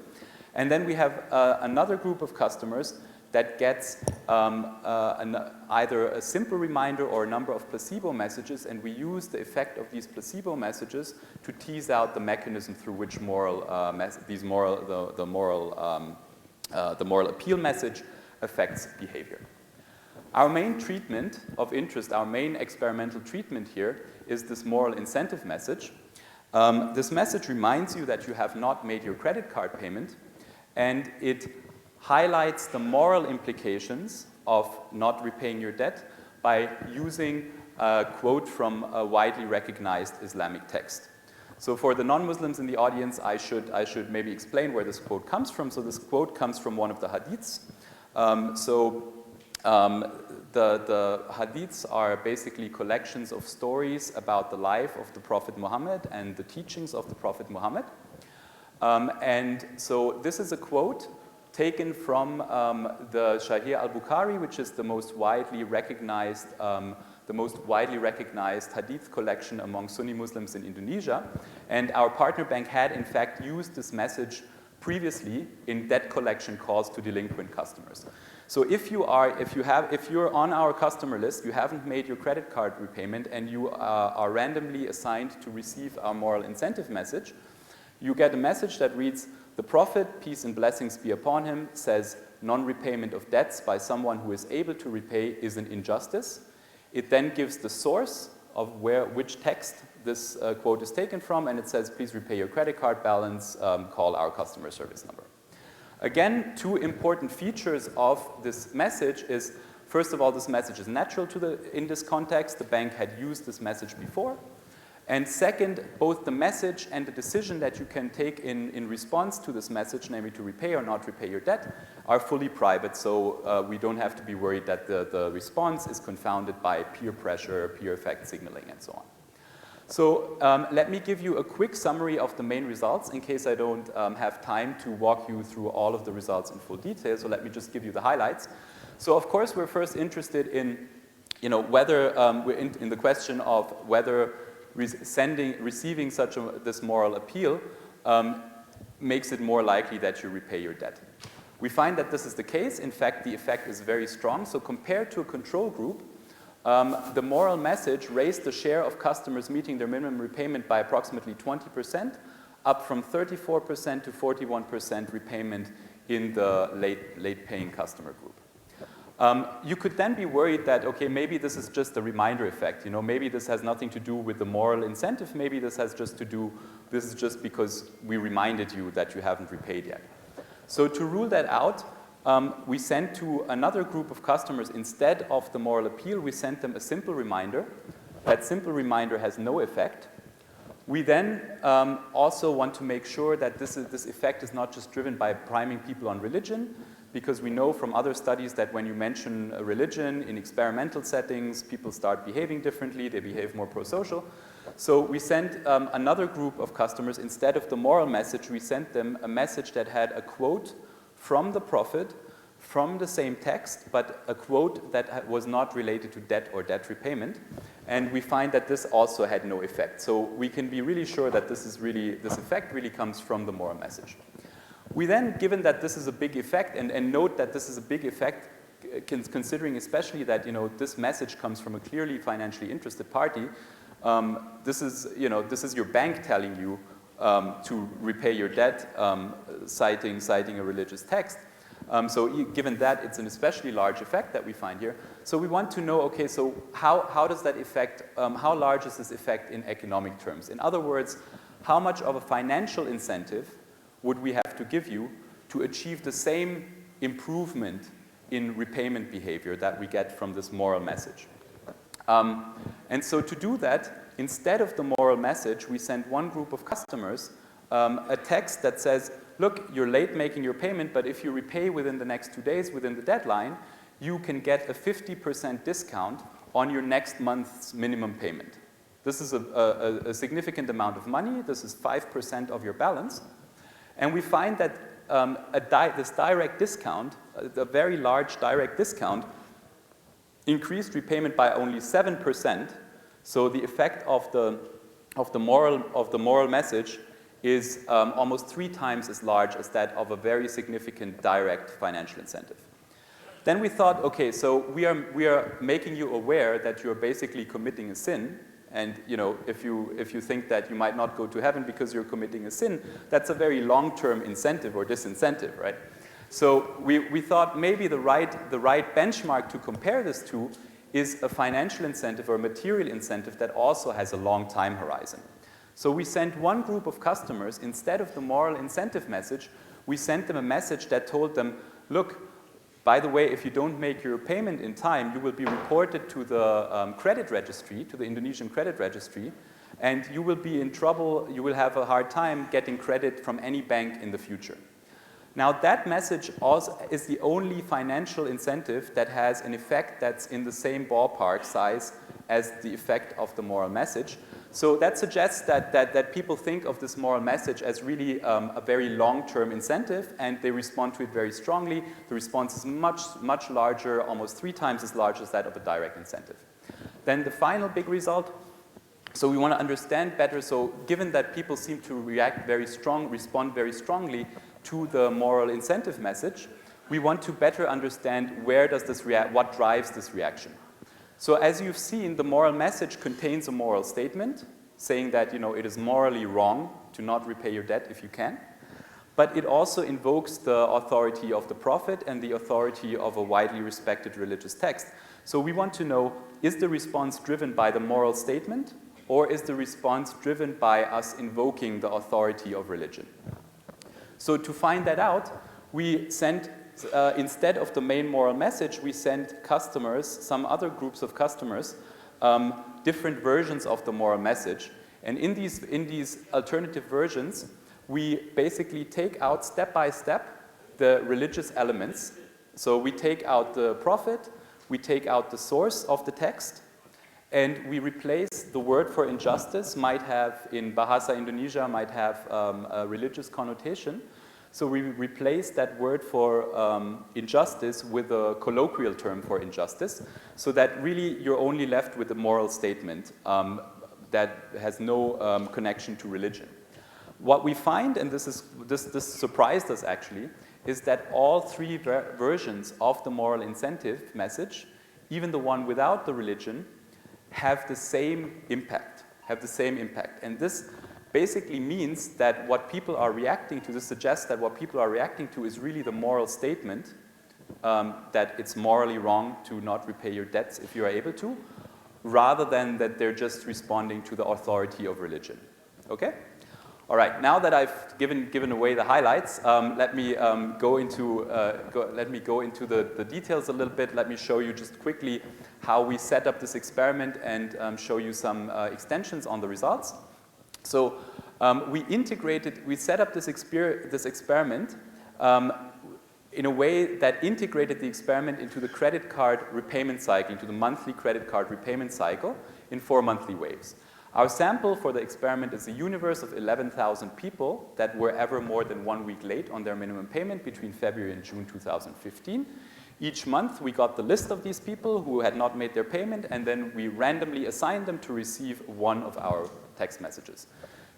And then we have another group of customers that gets either a simple reminder or a number of placebo messages, and we use the effect of these placebo messages to tease out the mechanism through which the moral appeal message affects behavior. Our main treatment of interest, our main experimental treatment here is this moral incentive message. This message reminds you that you have not made your credit card payment, and it highlights the moral implications of not repaying your debt by using a quote from a widely recognized Islamic text. So for the non-Muslims in the audience, I should maybe explain where this quote comes from. So this quote comes from one of the hadiths. The hadiths are basically collections of stories about the life of the Prophet Muhammad and the teachings of the Prophet Muhammad. And so this is a quote taken from the Shahir al-Bukhari, which is the most widely recognized hadith collection among Sunni Muslims in Indonesia. And our partner bank had in fact used this message previously in debt collection calls to delinquent customers. So if you're on our customer list, you haven't made your credit card repayment, and you are randomly assigned to receive our moral incentive message, you get a message that reads, "The Prophet, peace and blessings be upon him, says non-repayment of debts by someone who is able to repay is an injustice." It then gives the source of which text this quote is taken from, and it says, "Please repay your credit card balance, call our customer service number." Again, two important features of this message is, first of all, this message is natural in this context. The bank had used this message before. And second, both the message and the decision that you can take in response to this message, namely to repay or not repay your debt, are fully private. So we don't have to be worried that the response is confounded by peer pressure, peer effect signaling, and so on. So let me give you a quick summary of the main results in case I don't have time to walk you through all of the results in full detail. So let me just give you the highlights. So of course, we're first interested in, whether we're in the question of whether receiving this moral appeal makes it more likely that you repay your debt. We find that this is the case. In fact, the effect is very strong. So compared to a control group, the moral message raised the share of customers meeting their minimum repayment by approximately 20%, up from 34% to 41% repayment in the late paying customer group. You could then be worried that, okay, maybe this is just a reminder effect. Maybe this has nothing to do with the moral incentive. Maybe this is just because we reminded you that you haven't repaid yet. So to rule that out, we sent to another group of customers, instead of the moral appeal, we sent them a simple reminder. That simple reminder has no effect. We then also want to make sure that this effect is not just driven by priming people on religion, because we know from other studies that when you mention a religion in experimental settings, people start behaving differently, they behave more pro-social. So we sent another group of customers, instead of the moral message, we sent them a message that had a quote from the Prophet, from the same text, but a quote that was not related to debt or debt repayment. And we find that this also had no effect. So we can be really sure that this effect really comes from the moral message. We then, given that this is a big effect, and note that this is a big effect, considering especially that this message comes from a clearly financially interested party. This is your bank telling you to repay your debt, citing a religious text. So given that, it's an especially large effect that we find here. So we want to know, okay, so how does that effect? How large is this effect in economic terms? In other words, how much of a financial incentive would we have to give you to achieve the same improvement in repayment behavior that we get from this moral message? And so to do that, instead of the moral message, we send one group of customers a text that says, look, you're late making your payment, but if you repay within the next 2 days, within the deadline, you can get a 50% discount on your next month's minimum payment. This is a significant amount of money. This is 5% of your balance. And we find that this direct discount, the very large direct discount, increased repayment by only 7%. So the effect of the moral message is almost 3 times as large as that of a very significant direct financial incentive. Then we thought, okay, so we are making you aware that you're basically committing a sin. And if you think that you might not go to heaven because you're committing a sin, that's a very long-term incentive or disincentive, right? So we thought maybe the right benchmark to compare this to is a financial incentive or a material incentive that also has a long time horizon. So we sent one group of customers, instead of the moral incentive message, we sent them a message that told them, look, by the way, if you don't make your payment in time, you will be reported to the credit registry, to the Indonesian credit registry, and you will be in trouble, you will have a hard time getting credit from any bank in the future. Now that message also is the only financial incentive that has an effect that's in the same ballpark size as the effect of the moral message. So that suggests that people think of this moral message as really a very long-term incentive, and they respond to it very strongly. The response is much larger, almost 3 times as large as that of a direct incentive. Then the final big result, so we want to understand better, so given that people seem to respond very strongly to the moral incentive message, we want to better understand what drives this reaction. So as you've seen, the moral message contains a moral statement saying that, it is morally wrong to not repay your debt if you can. But it also invokes the authority of the prophet and the authority of a widely respected religious text. So we want to know, is the response driven by the moral statement, or is the response driven by us invoking the authority of religion? So to find that out, we sent instead of the main moral message, we sent customers, some other groups of customers, different versions of the moral message. And in these alternative versions, we basically take out step by step the religious elements. So we take out the prophet, we take out the source of the text, and we replace the word for injustice, might have, in Bahasa Indonesia, might have a religious connotation. So we replace that word for injustice with a colloquial term for injustice, so that really you're only left with a moral statement that has no connection to religion. What we find, and this surprised us actually, is that all 3 versions of the moral incentive message, even the one without the religion, have the same impact, And this basically means that what people are reacting to, this suggests that what people are reacting to is really the moral statement that it's morally wrong to not repay your debts if you are able to, rather than that they're just responding to the authority of religion. Okay? All right, now that I've given away the highlights, let me go into the details a little bit. Let me show you just quickly how we set up this experiment and show you some extensions on the results. So we set up this experiment in a way that integrated the experiment into the credit card repayment cycle, into the monthly credit card repayment cycle in 4 monthly waves. Our sample for the experiment is a universe of 11,000 people that were ever more than 1 week late on their minimum payment between February and June 2015. Each month, we got the list of these people who had not made their payment, and then we randomly assigned them to receive one of our text messages.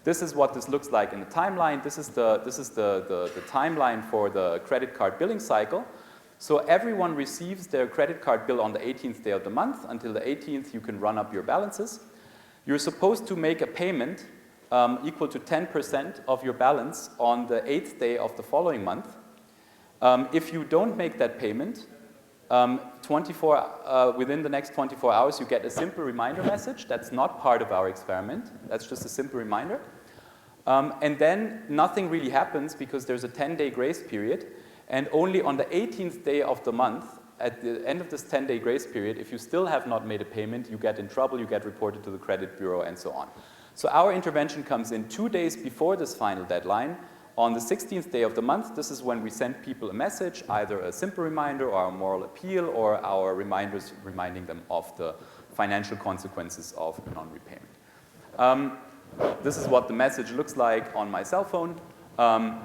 This is what this looks like in the timeline. This is the timeline for the credit card billing cycle. So everyone receives their credit card bill on the 18th day of the month. Until the 18th, you can run up your balances. You're supposed to make a payment equal to 10% of your balance on the 8th day of the following month. If you don't make that payment, within the next 24 hours, you get a simple reminder message. That's not part of our experiment. That's just a simple reminder. And then nothing really happens because there's a 10-day grace period. And only on the 18th day of the month, at the end of this 10-day grace period, if you still have not made a payment, you get in trouble, you get reported to the credit bureau, and so on. So our intervention comes in 2 days before this final deadline. On the 16th day of the month, this is when we send people a message, either a simple reminder or a moral appeal, or our reminders reminding them of the financial consequences of non-repayment. This is what the message looks like on my cell phone. In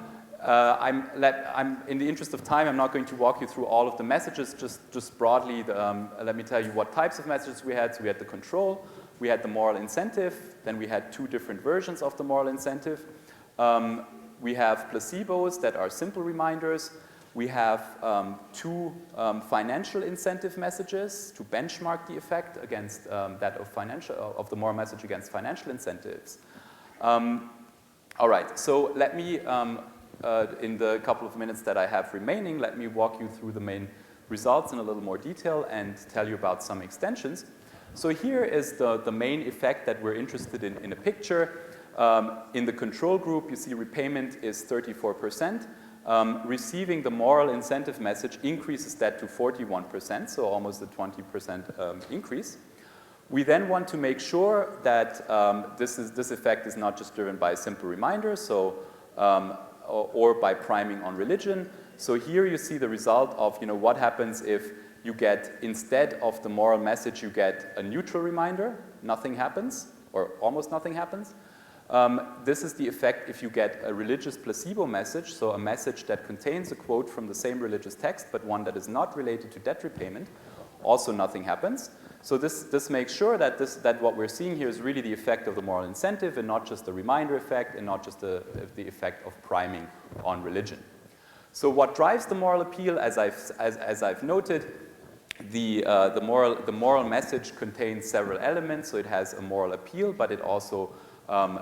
the interest of time, I'm not going to walk you through all of the messages, just broadly, let me tell you what types of messages we had. So we had the control, we had the moral incentive, then we had 2 different versions of the moral incentive. We have placebos that are simple reminders. We have 2 financial incentive messages to benchmark the effect against that of the moral message against financial incentives. All right, so let me, in the couple of minutes that I have remaining, let me walk you through the main results in a little more detail and tell you about some extensions. So here is the main effect that we're interested in a picture. In the control group, you see repayment is 34%. Receiving the moral incentive message increases that to 41%, so almost a 20% increase. We then want to make sure that this effect is not just driven by a simple reminder, so, or by priming on religion. So here you see the result of what happens if you get, instead of the moral message, you get a neutral reminder, nothing happens. or almost nothing happens. This is the effect if you get a religious placebo message, so a message that contains a quote from the same religious text, but one that is not related to debt repayment. Also nothing happens. So this makes sure that what we're seeing here is really the effect of the moral incentive and not just the reminder effect and not just the effect of priming on religion. So what drives the moral appeal, as I've noted, the moral message contains several elements. So it has a moral appeal, but it also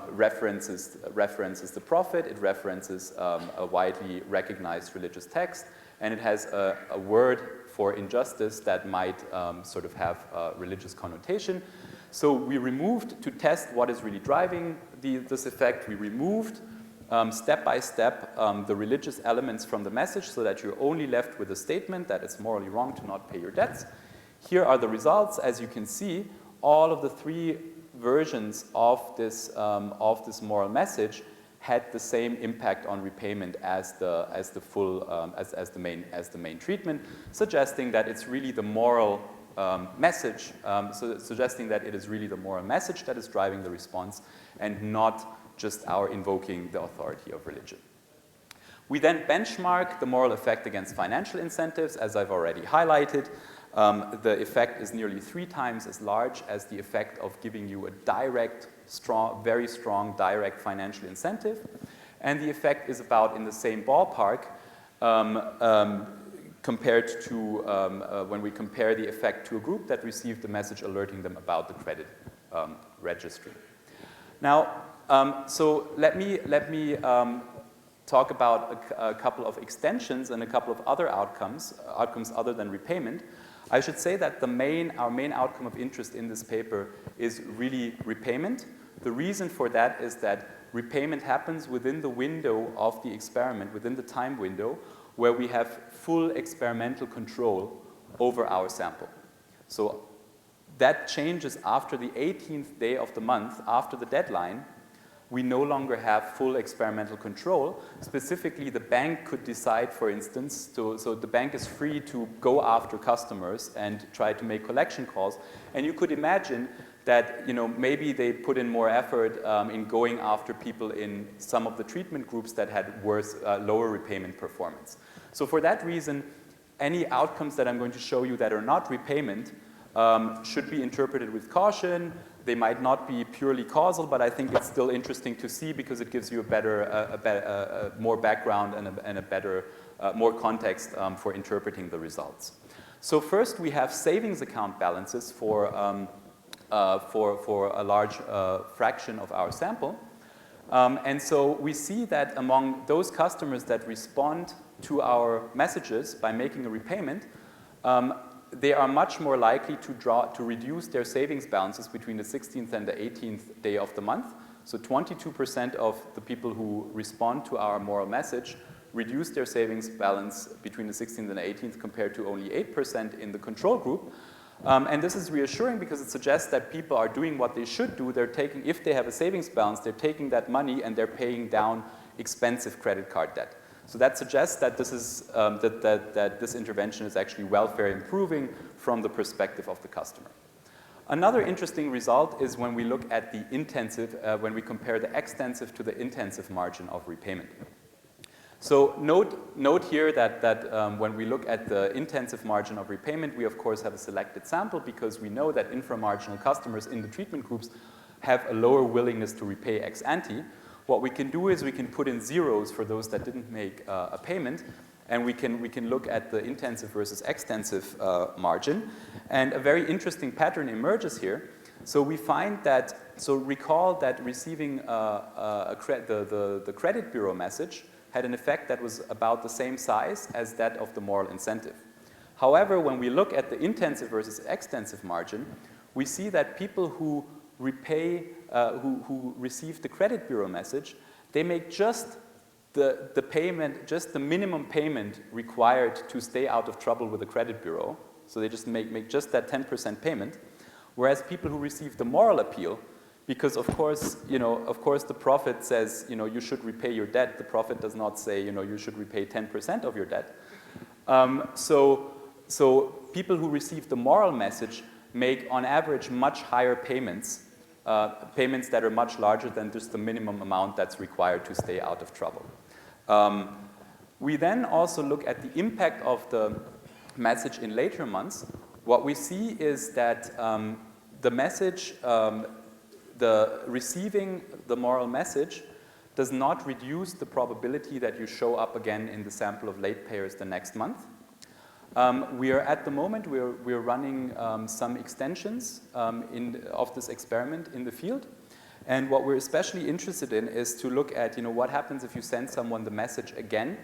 references the prophet, it references a widely recognized religious text, and it has a word for injustice that might sort of have a religious connotation. So we removed, to test what is really driving this effect, we removed step by step the religious elements from the message so that you're only left with a statement that it's morally wrong to not pay your debts. Here are the results. As you can see, all of the three versions of this moral message had the same impact on repayment as the main treatment, suggesting that it's really the moral message, suggesting that it is really the moral message that is driving the response and not just our invoking the authority of religion. We then benchmark the moral effect against financial incentives, as I've already highlighted. The effect is nearly 3 times as large as the effect of giving you a direct, very strong direct financial incentive. And the effect is about in the same ballpark compared to when we compare the effect to a group that received the message alerting them about the credit registry. Now, so let me talk about a couple of extensions and a couple of other outcomes other than repayment. I should say that our main outcome of interest in this paper is really repayment. The reason for that is that repayment happens within the window of the experiment, within the time window, where we have full experimental control over our sample. So that changes after the 18th day of the month, after the deadline. We no longer have full experimental control. Specifically, the bank could decide, for instance, so the bank is free to go after customers and try to make collection calls. And you could imagine that maybe they put in more effort in going after people in some of the treatment groups that had lower repayment performance. So for that reason, any outcomes that I'm going to show you that are not repayment should be interpreted with caution. They might not be purely causal, but I think it's still interesting to see because it gives you more background and a better, more context for interpreting the results. So first, we have savings account balances for a large fraction of our sample. And so we see that among those customers that respond to our messages by making a repayment, they are much more likely to reduce their savings balances between the 16th and the 18th day of the month. So 22% of the people who respond to our moral message reduce their savings balance between the 16th and the 18th compared to only 8% in the control group. And this is reassuring because it suggests that people are doing what they should do. They're taking, if they have a savings balance, they're taking that money and they're paying down expensive credit card debt. So that suggests that this is that this intervention is actually welfare improving from the perspective of the customer. Another interesting result is when we look at the intensive, when we compare the extensive to the intensive margin of repayment. So note here that when we look at the intensive margin of repayment, we of course have a selected sample because we know that inframarginal customers in the treatment groups have a lower willingness to repay ex ante. What we can do is we can put in zeros for those that didn't make a payment, and we can look at the intensive versus extensive margin. And a very interesting pattern emerges here. So we find that, so recall that receiving the credit bureau message had an effect that was about the same size as that of the moral incentive. However, when we look at the intensive versus extensive margin, we see that people who repay, who receive the credit bureau message, they make just the payment, just the minimum payment required to stay out of trouble with the credit bureau. So they just make just that 10% payment. Whereas people who receive the moral appeal, because of course the prophet says, you should repay your debt. The prophet does not say, you should repay 10% of your debt. So people who receive the moral message make on average much higher payments payments that are much larger than just the minimum amount that's required to stay out of trouble. We then also look at the impact of the message in later months. What we see is that the message, the receiving the moral message does not reduce the probability that you show up again in the sample of late payers the next month. We are at the moment, we're running some extensions of this experiment in the field. And what we're especially interested in is to look at, what happens if you send someone the message again,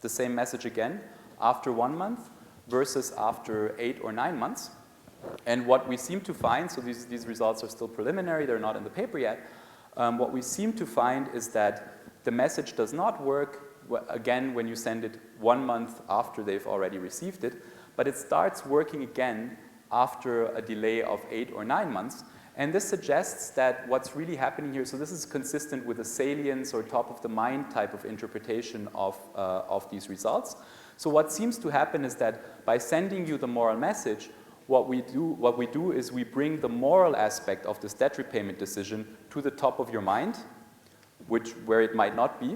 the same message again, after 1 month versus after 8 or 9 months. And what we seem to find, so these results are still preliminary, they're not in the paper yet. What we seem to find is that the message does not work again when you send it 1 month after they've already received it, but it starts working again after a delay of 8 or 9 months. And this suggests that what's really happening here, so this is consistent with a salience or top-of-the-mind type of interpretation of these results. So what seems to happen is that by sending you the moral message, what we do is we bring the moral aspect of this debt repayment decision to the top of your mind, where it might not be.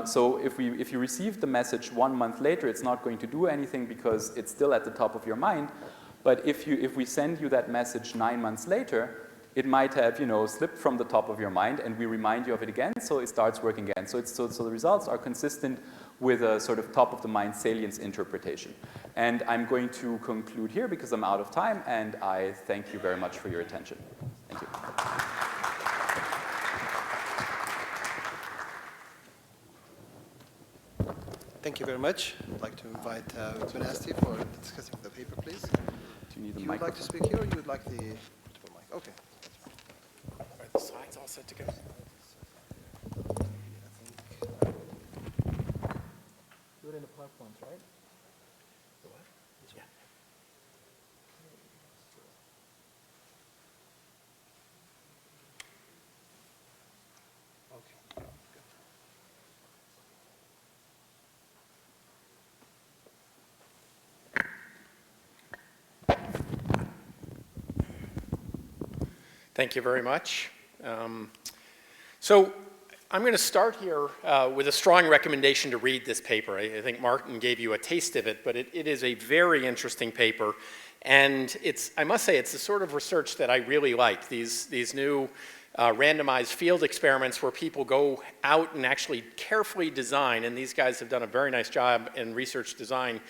So if you receive the message 1 month later, it's not going to do anything because it's still at the top of your mind. But if we send you that message 9 months later, it might have slipped from the top of your mind, and we remind you of it again, so it starts working again. So the results are consistent with a sort of top-of-the-mind salience interpretation. And I'm going to conclude here because I'm out of time, and I thank you very much for your attention. Thank you. Thank you very much. I'd like to invite Benasti for discussing the paper, please. Do you need a You would like to speak here, or you would like the portable mic? Okay. Are the slides all set to go? Do it in the platforms, right? The what? Yeah. Okay. Thank you very much. So I'm going to start here with a strong recommendation to read this paper. I think Martin gave you a taste of it, but it is a very interesting paper. And I must say, it's the sort of research that I really like. These new randomized field experiments where people go out and actually carefully design, and these guys have done a very nice job in research design,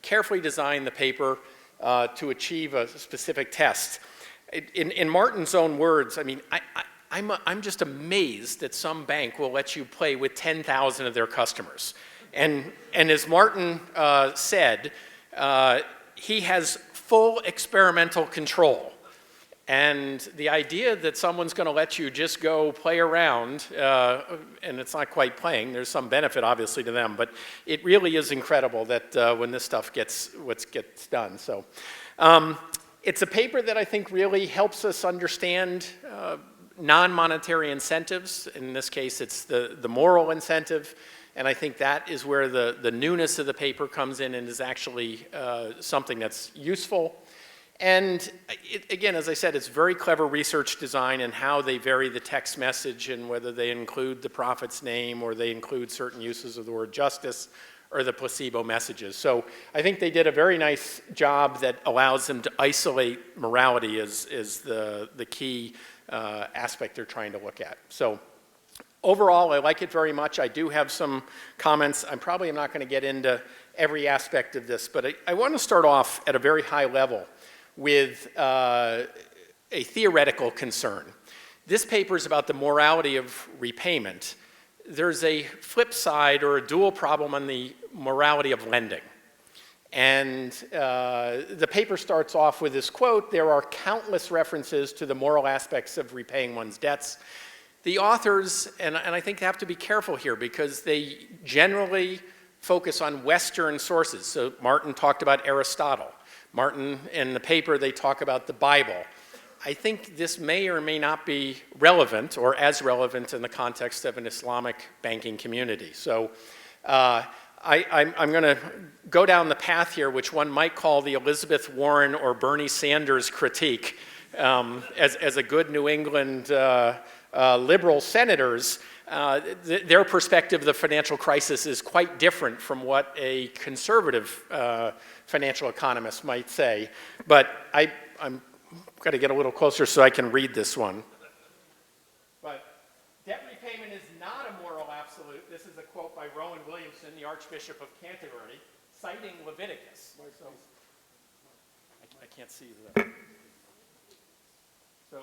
carefully design the paper to achieve a specific test. In Martin's own words, I mean, I'm just amazed that some bank will let you play with 10,000 of their customers. And as Martin said, he has full experimental control. And the idea that someone's going to let you just go play around, and it's not quite playing, there's some benefit obviously to them, but it really is incredible that when this stuff gets done. So it's a paper that I think really helps us understand non-monetary incentives. In this case, it's the moral incentive. And I think that is where the newness of the paper comes in and is actually something that's useful. And again, as I said, it's very clever research design and how they vary the text message and whether they include the prophet's name or they include certain uses of the word justice or the placebo messages. So I think they did a very nice job that allows them to isolate morality as the key aspect they're trying to look at. So overall, I like it very much. I do have some comments. I'm probably not going to get into every aspect of this, but I want to start off at a very high level with a theoretical concern. This paper is about the morality of repayment. There's a flip side or a dual problem on the morality of lending. And the paper starts off with this quote: "There are countless references to the moral aspects of repaying one's debts." The authors, and I think they have to be careful here because they generally focus on Western sources. So Martin talked about Aristotle. Martin, in the paper, they talk about the Bible. I think this may or may not be relevant or as relevant in the context of an Islamic banking community. So I'm going to go down the path here, which one might call the Elizabeth Warren or Bernie Sanders critique, as a good New England liberal senators, their perspective of the financial crisis is quite different from what a conservative financial economist might say. But I'm got to get a little closer so I can read this one. But debt repayment is not a moral absolute. This is a quote by Rowan Williamson, the Archbishop of Canterbury, citing Leviticus. So, I can't see that. So,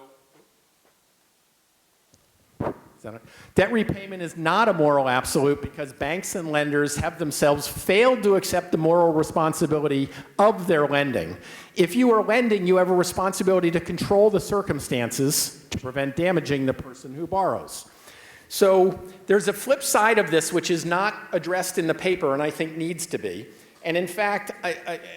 debt repayment is not a moral absolute because banks and lenders have themselves failed to accept the moral responsibility of their lending. If you are lending, you have a responsibility to control the circumstances to prevent damaging the person who borrows. So there's a flip side of this which is not addressed in the paper and I think needs to be. And in fact,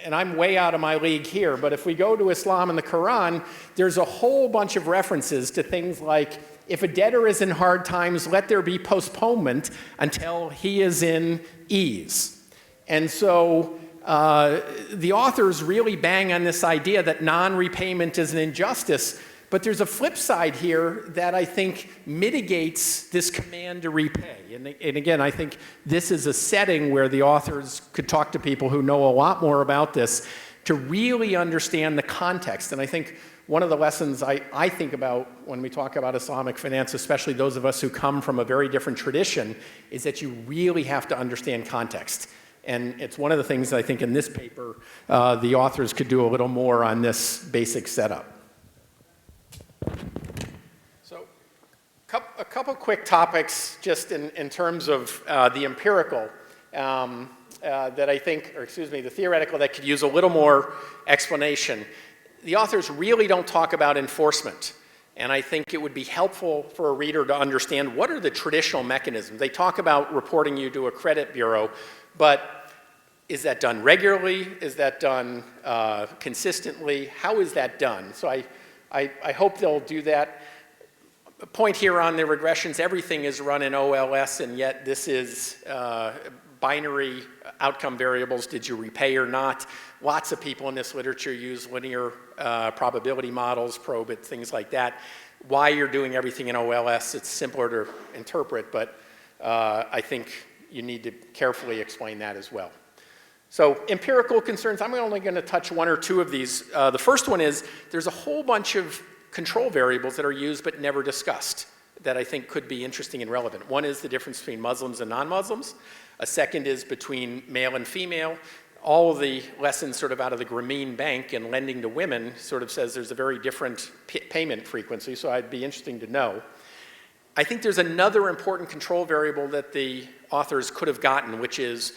and I'm way out of my league here, but if we go to Islam and the Quran, there's a whole bunch of references to things like, if a debtor is in hard times, let there be postponement until he is in ease. And so the authors really bang on this idea that non-repayment is an injustice, but there's a flip side here that I think mitigates this command to repay. And again, I think this is a setting where the authors could talk to people who know a lot more about this to really understand the context. And I think one of the lessons I think about when we talk about Islamic finance, especially those of us who come from a very different tradition, is that you really have to understand context. And it's one of the things that I think in this paper, the authors could do a little more on this basic setup. So a couple quick topics just in terms of the empirical that I think, or excuse me, the theoretical that could use a little more explanation. The authors really don't talk about enforcement. And I think it would be helpful for a reader to understand what are the traditional mechanisms. They talk about reporting you to a credit bureau, but is that done regularly? Is that done consistently? How is that done? So I hope they'll do that. A point here on the regressions, everything is run in OLS, and yet this is binary outcome variables. Did you repay or not? Lots of people in this literature use linear probability models, probe it, things like that. Why you're doing everything in OLS, it's simpler to interpret, but I think you need to carefully explain that as well. So empirical concerns, I'm only going to touch one or two of these. The first one is there's a whole bunch of control variables that are used but never discussed that I think could be interesting and relevant. One is the difference between Muslims and non-Muslims. A second is between male and female. All of the lessons sort of out of the Grameen Bank and lending to women sort of says there's a very different payment frequency, so I'd be interesting to know. I think there's another important control variable that the authors could have gotten, which is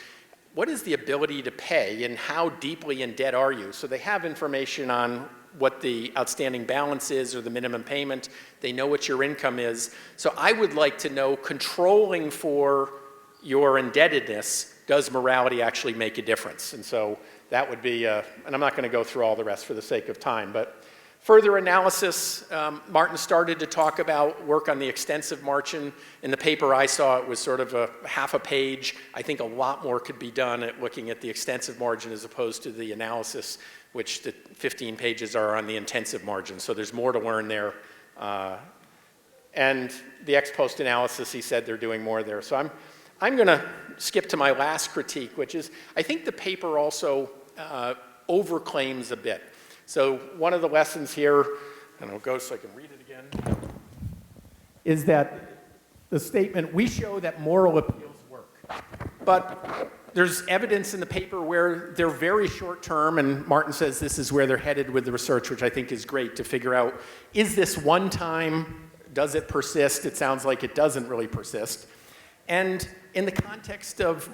what is the ability to pay and how deeply in debt are you? So they have information on what the outstanding balance is or the minimum payment. They know what your income is. So I would like to know, controlling for your indebtedness, does morality actually make a difference? And so that would be, and I'm not going to go through all the rest for the sake of time, but further analysis, Martin started to talk about work on the extensive margin. In the paper I saw, it was sort of a half a page. I think a lot more could be done at looking at the extensive margin as opposed to the analysis, which the 15 pages are on the intensive margin. So there's more to learn there. And the ex post analysis, he said they're doing more there. So I'm going to skip to my last critique, which is I think the paper also overclaims a bit. So one of the lessons here, and I'll go so I can read it again, is that the statement, we show that moral appeals work. But there's evidence in the paper where they're very short term, and Martin says this is where they're headed with the research, which I think is great to figure out, is this one time, does it persist? It sounds like it doesn't really persist. And in the context of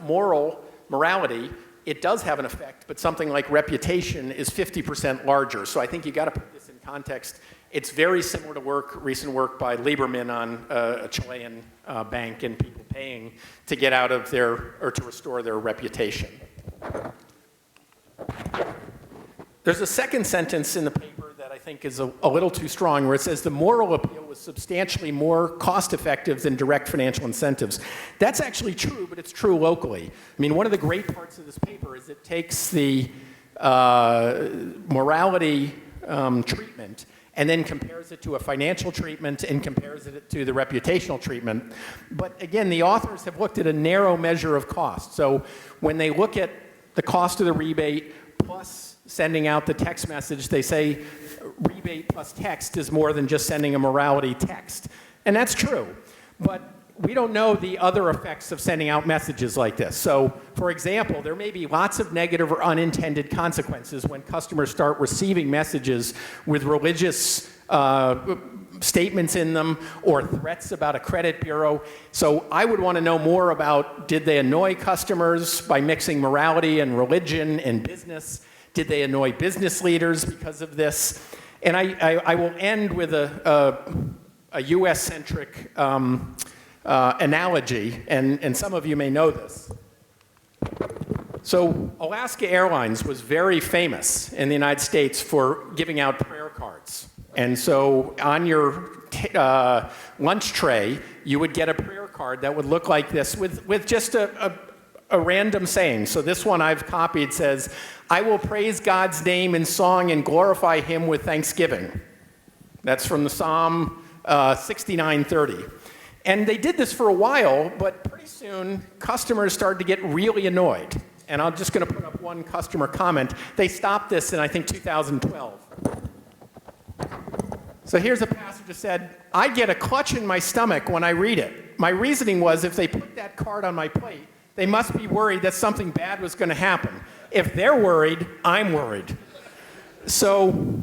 morality, it does have an effect, but something like reputation is 50% larger. So I think you got to put this in context. It's very similar to recent work by Lieberman on a Chilean bank and people paying to get out of their, or to restore their reputation. There's a second sentence in the paper that I think is a little too strong, where it says the moral appeal was substantially more cost-effective than direct financial incentives. That's actually true, but it's true locally. I mean, one of the great parts of this paper is it takes the morality treatment and then compares it to a financial treatment and compares it to the reputational treatment. But again, the authors have looked at a narrow measure of cost. So when they look at the cost of the rebate plus sending out the text message, they say rebate plus text is more than just sending a morality text. And that's true. But we don't know the other effects of sending out messages like this. So, for example, there may be lots of negative or unintended consequences when customers start receiving messages with religious statements in them or threats about a credit bureau. So I would want to know more about, did they annoy customers by mixing morality and religion and business? Did they annoy business leaders because of this? And I will end with a US-centric analogy, and some of you may know this. So Alaska Airlines was very famous in the United States for giving out prayer cards. And so on your lunch tray, you would get a prayer card that would look like this with just a random saying. So this one I've copied says, "I will praise God's name in song and glorify him with thanksgiving." That's from the Psalm 69:30. And they did this for a while, but pretty soon customers started to get really annoyed. And I'm just going to put up one customer comment. They stopped this in, I think, 2012. So here's a passage that said, "I get a clutch in my stomach when I read it. My reasoning was if they put that card on my plate, they must be worried that something bad was going to happen. If they're worried, I'm worried." So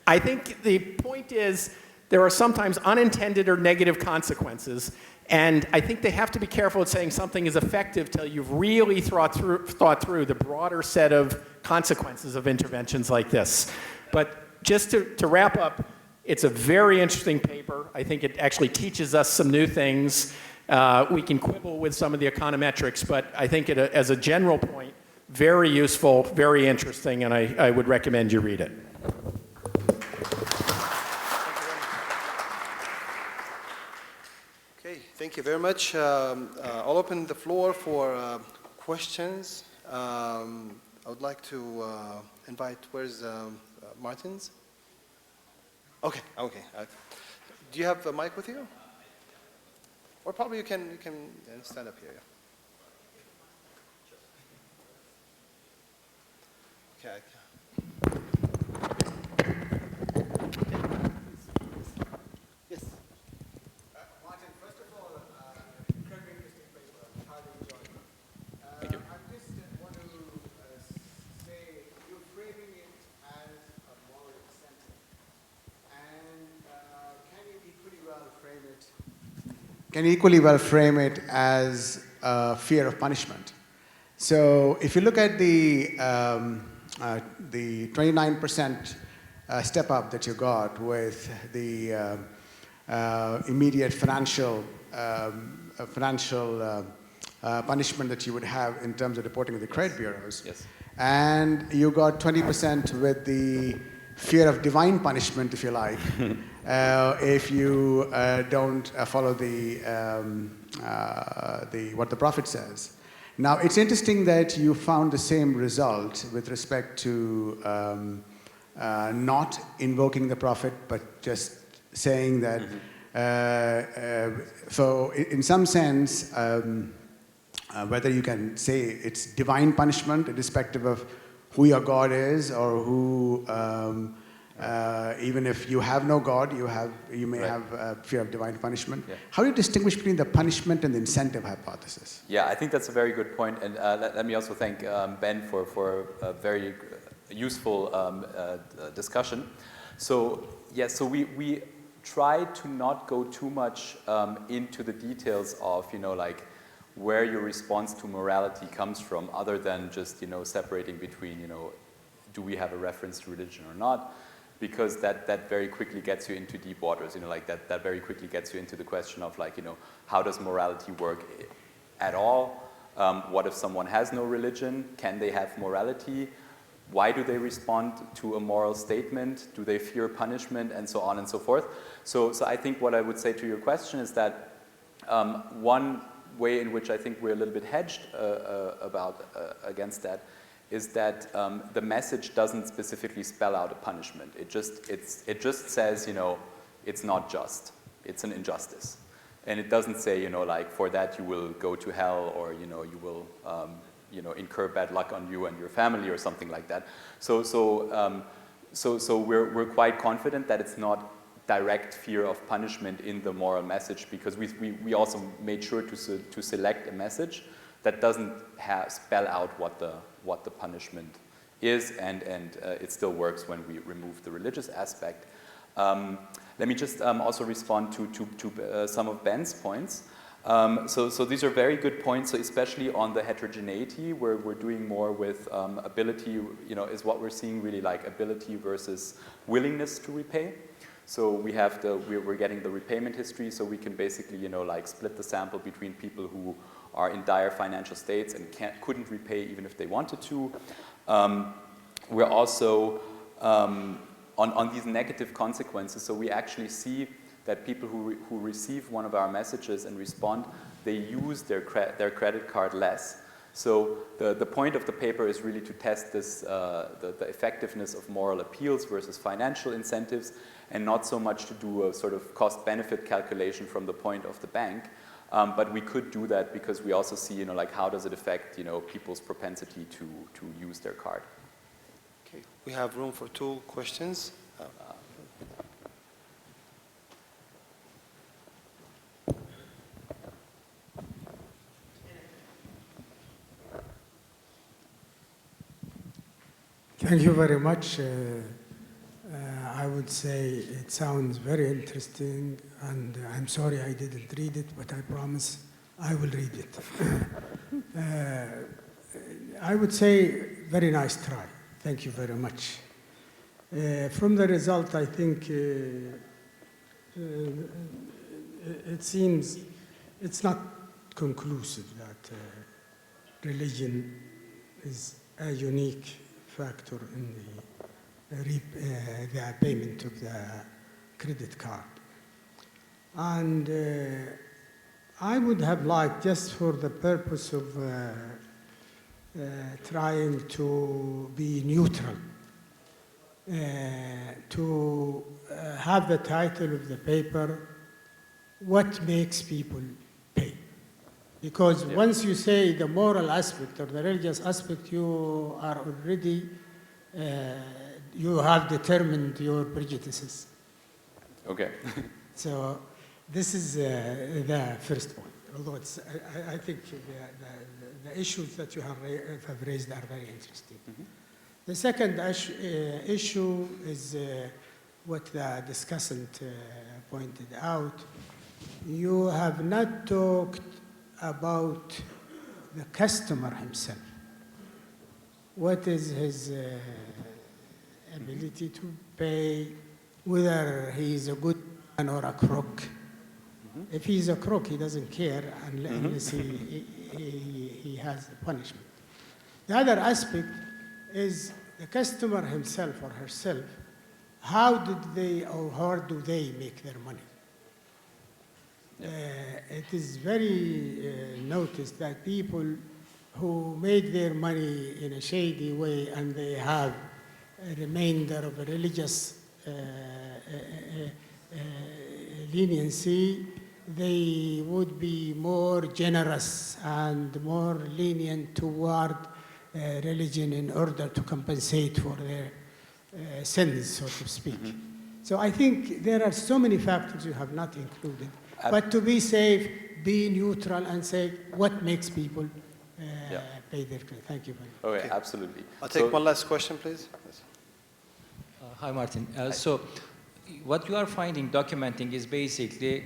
I think the point is there are sometimes unintended or negative consequences, and I think they have to be careful at saying something is effective till you've really thought through the broader set of consequences of interventions like this. But just to wrap up, it's a very interesting paper. I think it actually teaches us some new things. We can quibble with some of the econometrics, but I think as a general point, very useful, very interesting, and I would recommend you read it. Okay, thank you very much. I'll open the floor for questions. I would like to invite, where's Martins? Okay. Do you have a mic with you? Or probably you can stand up here. Yeah. Okay. Yes. Martin, first of all, incredibly interesting paper. Highly enjoyed it. Thank you. I just want to say you're framing it as a moral incentive, and can you equally well frame it as a fear of punishment? So if you look at the 29% step up that you got with the immediate financial punishment that you would have in terms of reporting to the credit bureaus, Yes. and you got 20% with the fear of divine punishment, if you like, if you don't follow what the Prophet says. Now, it's interesting that you found the same result with respect to not invoking the Prophet, but just saying that. So, in some sense, whether you can say it's divine punishment, irrespective of who your God is, or who, even if you have no God, you may have fear of divine punishment. Yeah. How do you distinguish between the punishment and the incentive hypothesis? Yeah, I think that's a very good point, and let me also thank Ben for a very useful discussion. So so we try to not go too much into the details of like where your response to morality comes from, other than just separating between do we have a reference to religion or not, because that very quickly gets you into deep waters. Like that very quickly gets you into the question of how does morality work at all? What if someone has no religion? Can they have morality? Why do they respond to a moral statement? Do they fear punishment? And so on and so forth. So I think what I would say to your question is that one way in which I think we're a little bit hedged against that is that the message doesn't specifically spell out a punishment. It just says, you know, it's not just. It's an injustice. And it doesn't say, you know, like, for that you will go to hell, or, you know, you will, you know, incur bad luck on you and your family, or something like that. So we're quite confident that it's not direct fear of punishment in the moral message, because we also made sure to select a message that doesn't spell out what the punishment is, and it still works when we remove the religious aspect. Let me just also respond to some of Ben's points. So these are very good points, so especially on the heterogeneity, where we're doing more with ability, you know, is what we're seeing really like ability versus willingness to repay. So we have we're getting the repayment history, so we can basically, you know, like split the sample between people who are in dire financial states and couldn't repay even if they wanted to. We're also on these negative consequences, so we actually see that people who receive one of our messages and respond, they use their credit card less. So the point of the paper is really to test this, the effectiveness of moral appeals versus financial incentives, and not so much to do a sort of cost-benefit calculation from the point of the bank. But we could do that because we also see, you know, like, how does it affect, you know, people's propensity to use their card. Okay, we have room for 2 questions. Thank you very much. I would say it sounds very interesting, and I'm sorry I didn't read it, but I promise I will read it. I would say very nice try. Thank you very much. From the result, I think it seems it's not conclusive that religion is a unique factor in the payment of the credit card. And I would have liked, just for the purpose of trying to be neutral, to have the title of the paper, What Makes People Pay? Because once you say the moral aspect or the religious aspect, you are already, you have determined your prejudices. Okay. So this is the first point. Although it's, I think the issues that you have raised are very interesting. Mm-hmm. The second issue is what the discussant pointed out. You have not talked about the customer himself. What is his ability to pay, whether he is a good man or a crook. Mm-hmm. If he's a crook, he doesn't care unless he has the punishment. The other aspect is the customer himself or herself. How did they or how do they make their money? It is very noticed that people who made their money in a shady way and they have a remainder of a religious leniency, they would be more generous and more lenient toward religion in order to compensate for their sins, so to speak. Mm-hmm. So I think there are so many factors you have not included. But to be safe, be neutral and say what makes people pay their credit. Thank you very much. Okay, absolutely. I'll take one last question, please. Yes. Hi, Martin. So what you are finding, documenting, is basically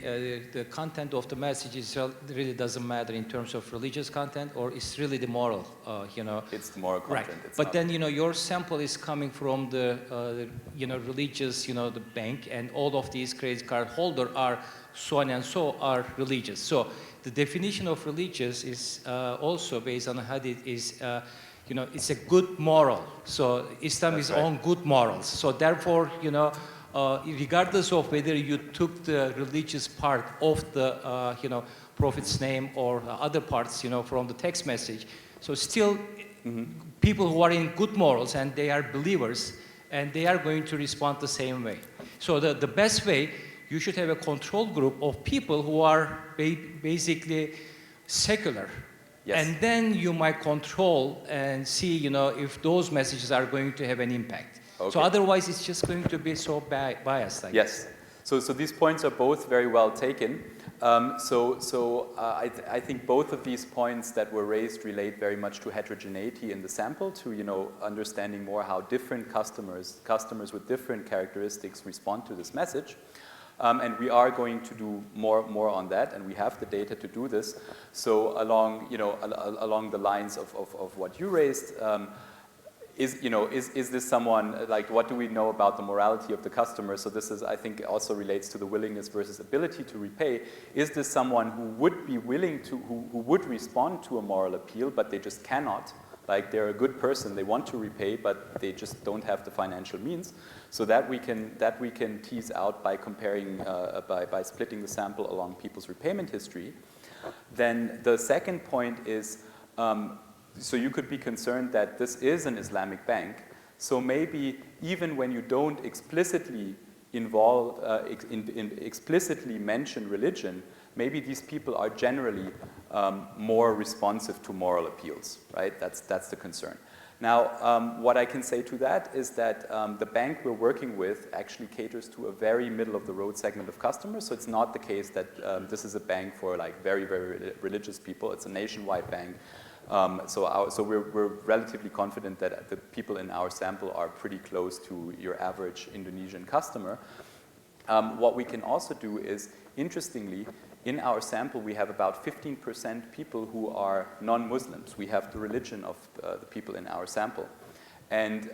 the content of the messages really doesn't matter in terms of religious content, or it's really the moral, you know. It's the moral content. Right. But then, you know, your sample is coming from the you know, religious, you know, the bank, and all of these credit card holders are so on and so are religious. So the definition of religious is also based on hadith is, you know, it's a good moral. So Islam is on good morals. So therefore, you know, regardless of whether you took the religious part of the, you know, Prophet's name or other parts, you know, from the text message, so still people who are in good morals and they are believers, and they are going to respond the same way. So the best way, you should have a control group of people who are basically secular. Yes. And then you might control and see, if those messages are going to have an impact. Okay. So otherwise, it's just going to be so biased. Yes. So these points are both very well taken. I think both of these points that were raised relate very much to heterogeneity in the sample, to understanding more how different customers with different characteristics respond to this message. And we are going to do more on that, and we have the data to do this. So along the lines of what you raised, is this someone, like, what do we know about the morality of the customer? So this is, I think, also relates to the willingness versus ability to repay. Is this someone who would be willing to, who would respond to a moral appeal, but they just cannot? Like, they're a good person, they want to repay, but they just don't have the financial means. So that we can tease out by comparing, by splitting the sample along people's repayment history. Then the second point is, so you could be concerned that this is an Islamic bank. So maybe even when you don't explicitly explicitly mention religion, maybe these people are generally more responsive to moral appeals, right? That's the concern. Now, what I can say to that is that the bank we're working with actually caters to a very middle-of-the-road segment of customers. So it's not the case that this is a bank for like very, very religious people. It's a nationwide bank. So we're relatively confident that the people in our sample are pretty close to your average Indonesian customer. What we can also do is, interestingly, in our sample we have about 15% people who are non-Muslims. We have the religion of the people in our sample. And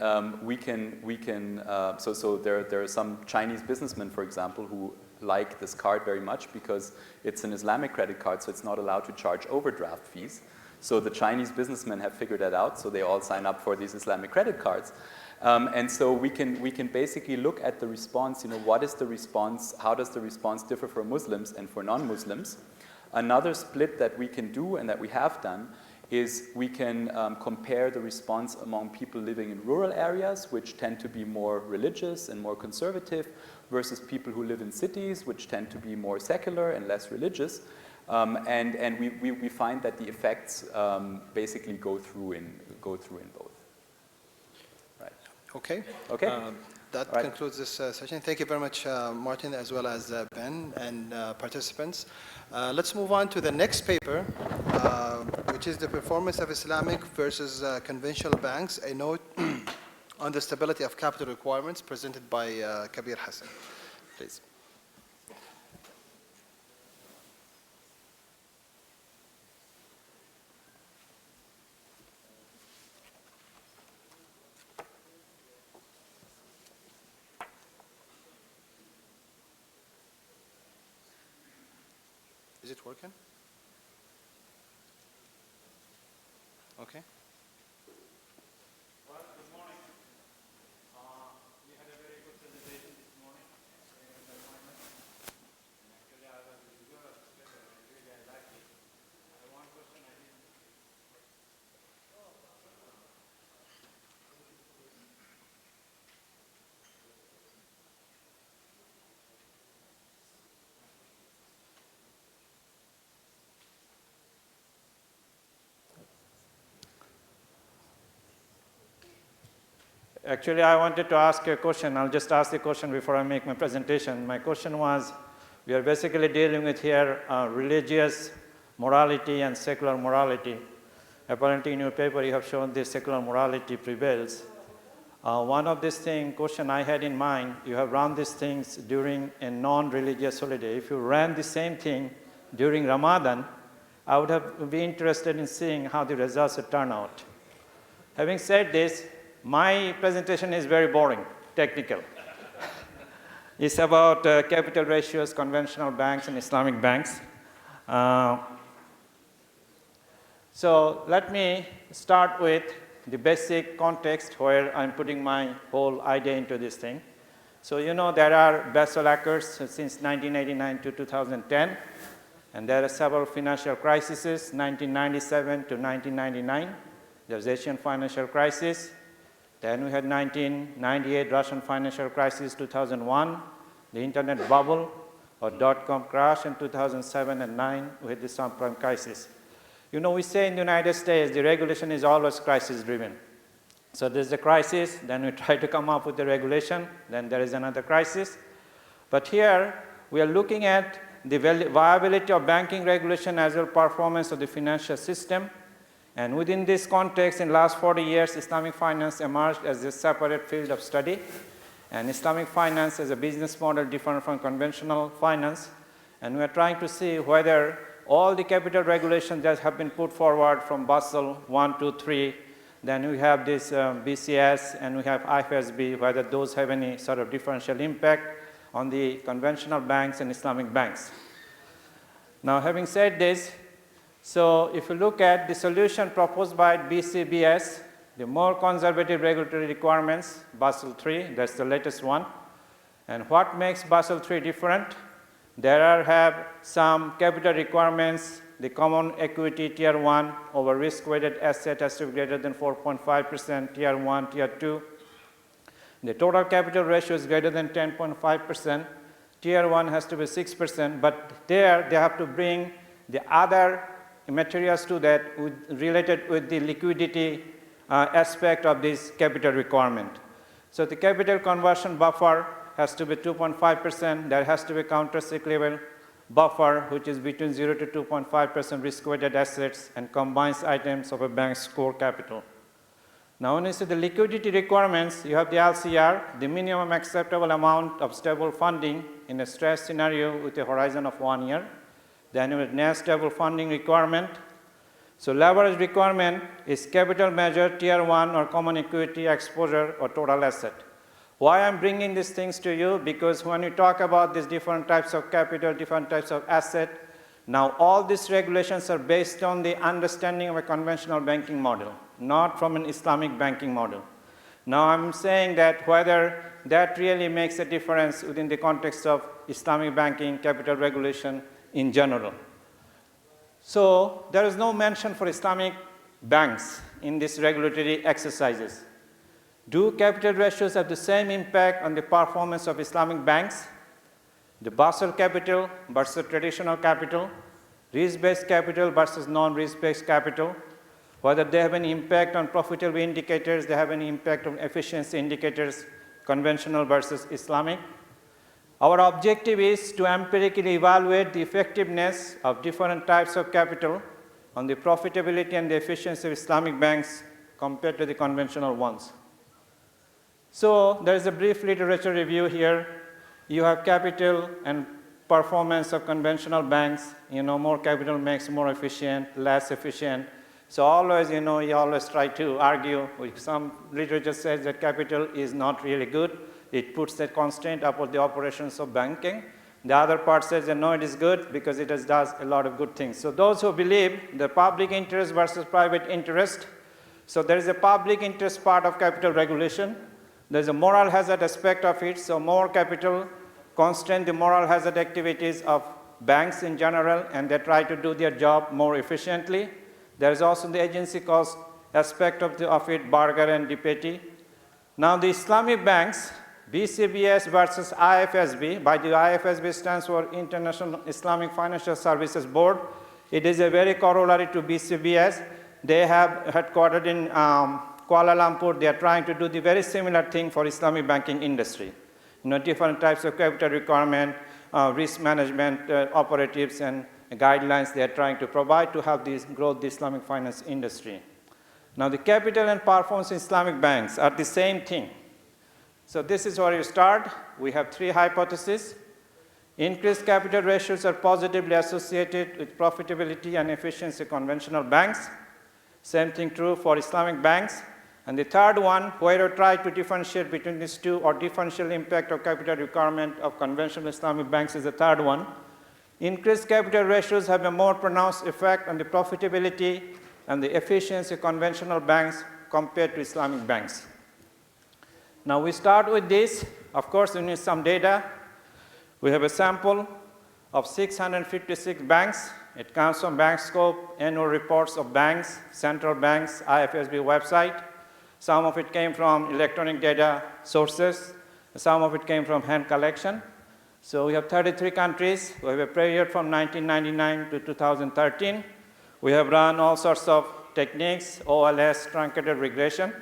so there are some Chinese businessmen, for example, who like this card very much because it's an Islamic credit card, so it's not allowed to charge overdraft fees. So the Chinese businessmen have figured that out, so they all sign up for these Islamic credit cards. And so we can basically look at the response, what is the response, how does the response differ for Muslims and for non-Muslims? Another split that we can do and that we have done is we can compare the response among people living in rural areas, which tend to be more religious and more conservative, versus people who live in cities, which tend to be more secular and less religious. And we find that the effects basically go through in both. Right. Okay. Okay. That concludes this session. Thank you very much, Martin, as well as Ben and participants. Let's move on to the next paper, which is the performance of Islamic versus conventional banks, a note on the stability of capital requirements, presented by Kabir Hassan. Please. Is it working? Okay. Well, good morning. We had a very good presentation this morning. Actually, I was a reviewer of this paper, and really I liked it. I have one question I didn't. Actually, I wanted to ask a question. I'll just ask the question before I make my presentation. My question was, we are basically dealing with here religious morality and secular morality. Apparently in your paper you have shown this secular morality prevails. One of these question I had in mind, you have run these things during a non-religious holiday. If you ran the same thing during Ramadan, I would be interested in seeing how the results would turn out. Having said this, my presentation is very boring, technical. It's about capital ratios, conventional banks, and Islamic banks. So let me start with the basic context where I'm putting my whole idea into this thing. So there are Basel Accords since 1989 to 2010, and there are several financial crises, 1997 to 1999. There's Asian financial crisis. Then we had 1998 Russian financial crisis, 2001, the internet bubble or dot-com crash in 2007 and 9, we had the subprime crisis. You know, we say in the United States, the regulation is always crisis-driven. So there's a crisis, then we try to come up with the regulation, then there is another crisis. But here, we are looking at the viability of banking regulation as well as performance of the financial system. And within this context, in the last 40 years, Islamic finance emerged as a separate field of study. And Islamic finance is a business model different from conventional finance. And we are trying to see whether all the capital regulations that have been put forward from Basel 1, 2, 3, then we have this BCS and we have IFSB, whether those have any sort of differential impact on the conventional banks and Islamic banks. Now, having said this, so if you look at the solution proposed by BCBS, the more conservative regulatory requirements, Basel III, that's the latest one. And what makes Basel III different? There have some capital requirements. The common equity tier 1 over risk-weighted asset has to be greater than 4.5%, tier 1, tier 2. The total capital ratio is greater than 10.5%. Tier 1 has to be 6%, but there they have to bring the other materials to that related with the liquidity aspect of this capital requirement. So the capital conversion buffer has to be 2.5%. There has to be countercyclical buffer, which is between 0 to 2.5% risk-weighted assets and combines items of a bank's core capital. Now, when you see the liquidity requirements, you have the LCR, the minimum acceptable amount of stable funding in a stress scenario with a horizon of 1 year. Then you have net stable funding requirement. So leverage requirement is capital measure, tier 1 or common equity exposure or total asset. Why I'm bringing these things to you? Because when you talk about these different types of capital, different types of asset, now all these regulations are based on the understanding of a conventional banking model, not from an Islamic banking model. Now I'm saying that whether that really makes a difference within the context of Islamic banking, capital regulation in general. So there is no mention for Islamic banks in these regulatory exercises. Do capital ratios have the same impact on the performance of Islamic banks? The Basel capital versus traditional capital, risk-based capital versus non-risk-based capital, whether they have any impact on profitability indicators, they have any impact on efficiency indicators, conventional versus Islamic. Our objective is to empirically evaluate the effectiveness of different types of capital on the profitability and the efficiency of Islamic banks compared to the conventional ones. So there is a brief literature review here. You have capital and performance of conventional banks. You know, more capital makes more efficient, less efficient. So always, you know, you always try to argue. Some literature says that capital is not really good. It puts that constraint upon the operations of banking. The other part says that no, it is good because it does a lot of good things. So those who believe the public interest versus private interest, so there is a public interest part of capital regulation. There's a moral hazard aspect of it, so more capital constrain the moral hazard activities of banks in general, and they try to do their job more efficiently. There is also the agency cost aspect of it, Barger and DiPetti. Now the Islamic banks, BCBS versus IFSB, by the IFSB stands for International Islamic Financial Services Board. It is a very corollary to BCBS. They have headquartered in Kuala Lumpur. They are trying to do the very similar thing for Islamic banking industry. You know, different types of capital requirement, risk management operatives and guidelines they are trying to provide to help grow the Islamic finance industry. Now the capital and performance in Islamic banks are the same thing. So this is where you start. We have three hypotheses. Increased capital ratios are positively associated with profitability and efficiency of conventional banks. Same thing true for Islamic banks. And the third one, where you try to differentiate between these two or differential impact of capital requirement of conventional Islamic banks is the third one. Increased capital ratios have a more pronounced effect on the profitability and the efficiency of conventional banks compared to Islamic banks. Now we start with this. Of course, we need some data. We have a sample. of 656 banks. It comes from BankScope, annual reports of banks, central banks, IFSB website. Some of it came from electronic data sources. Some of it came from hand collection. So we have 33 countries. We have a period from 1999 to 2013. We have run all sorts of techniques, OLS, truncated regression.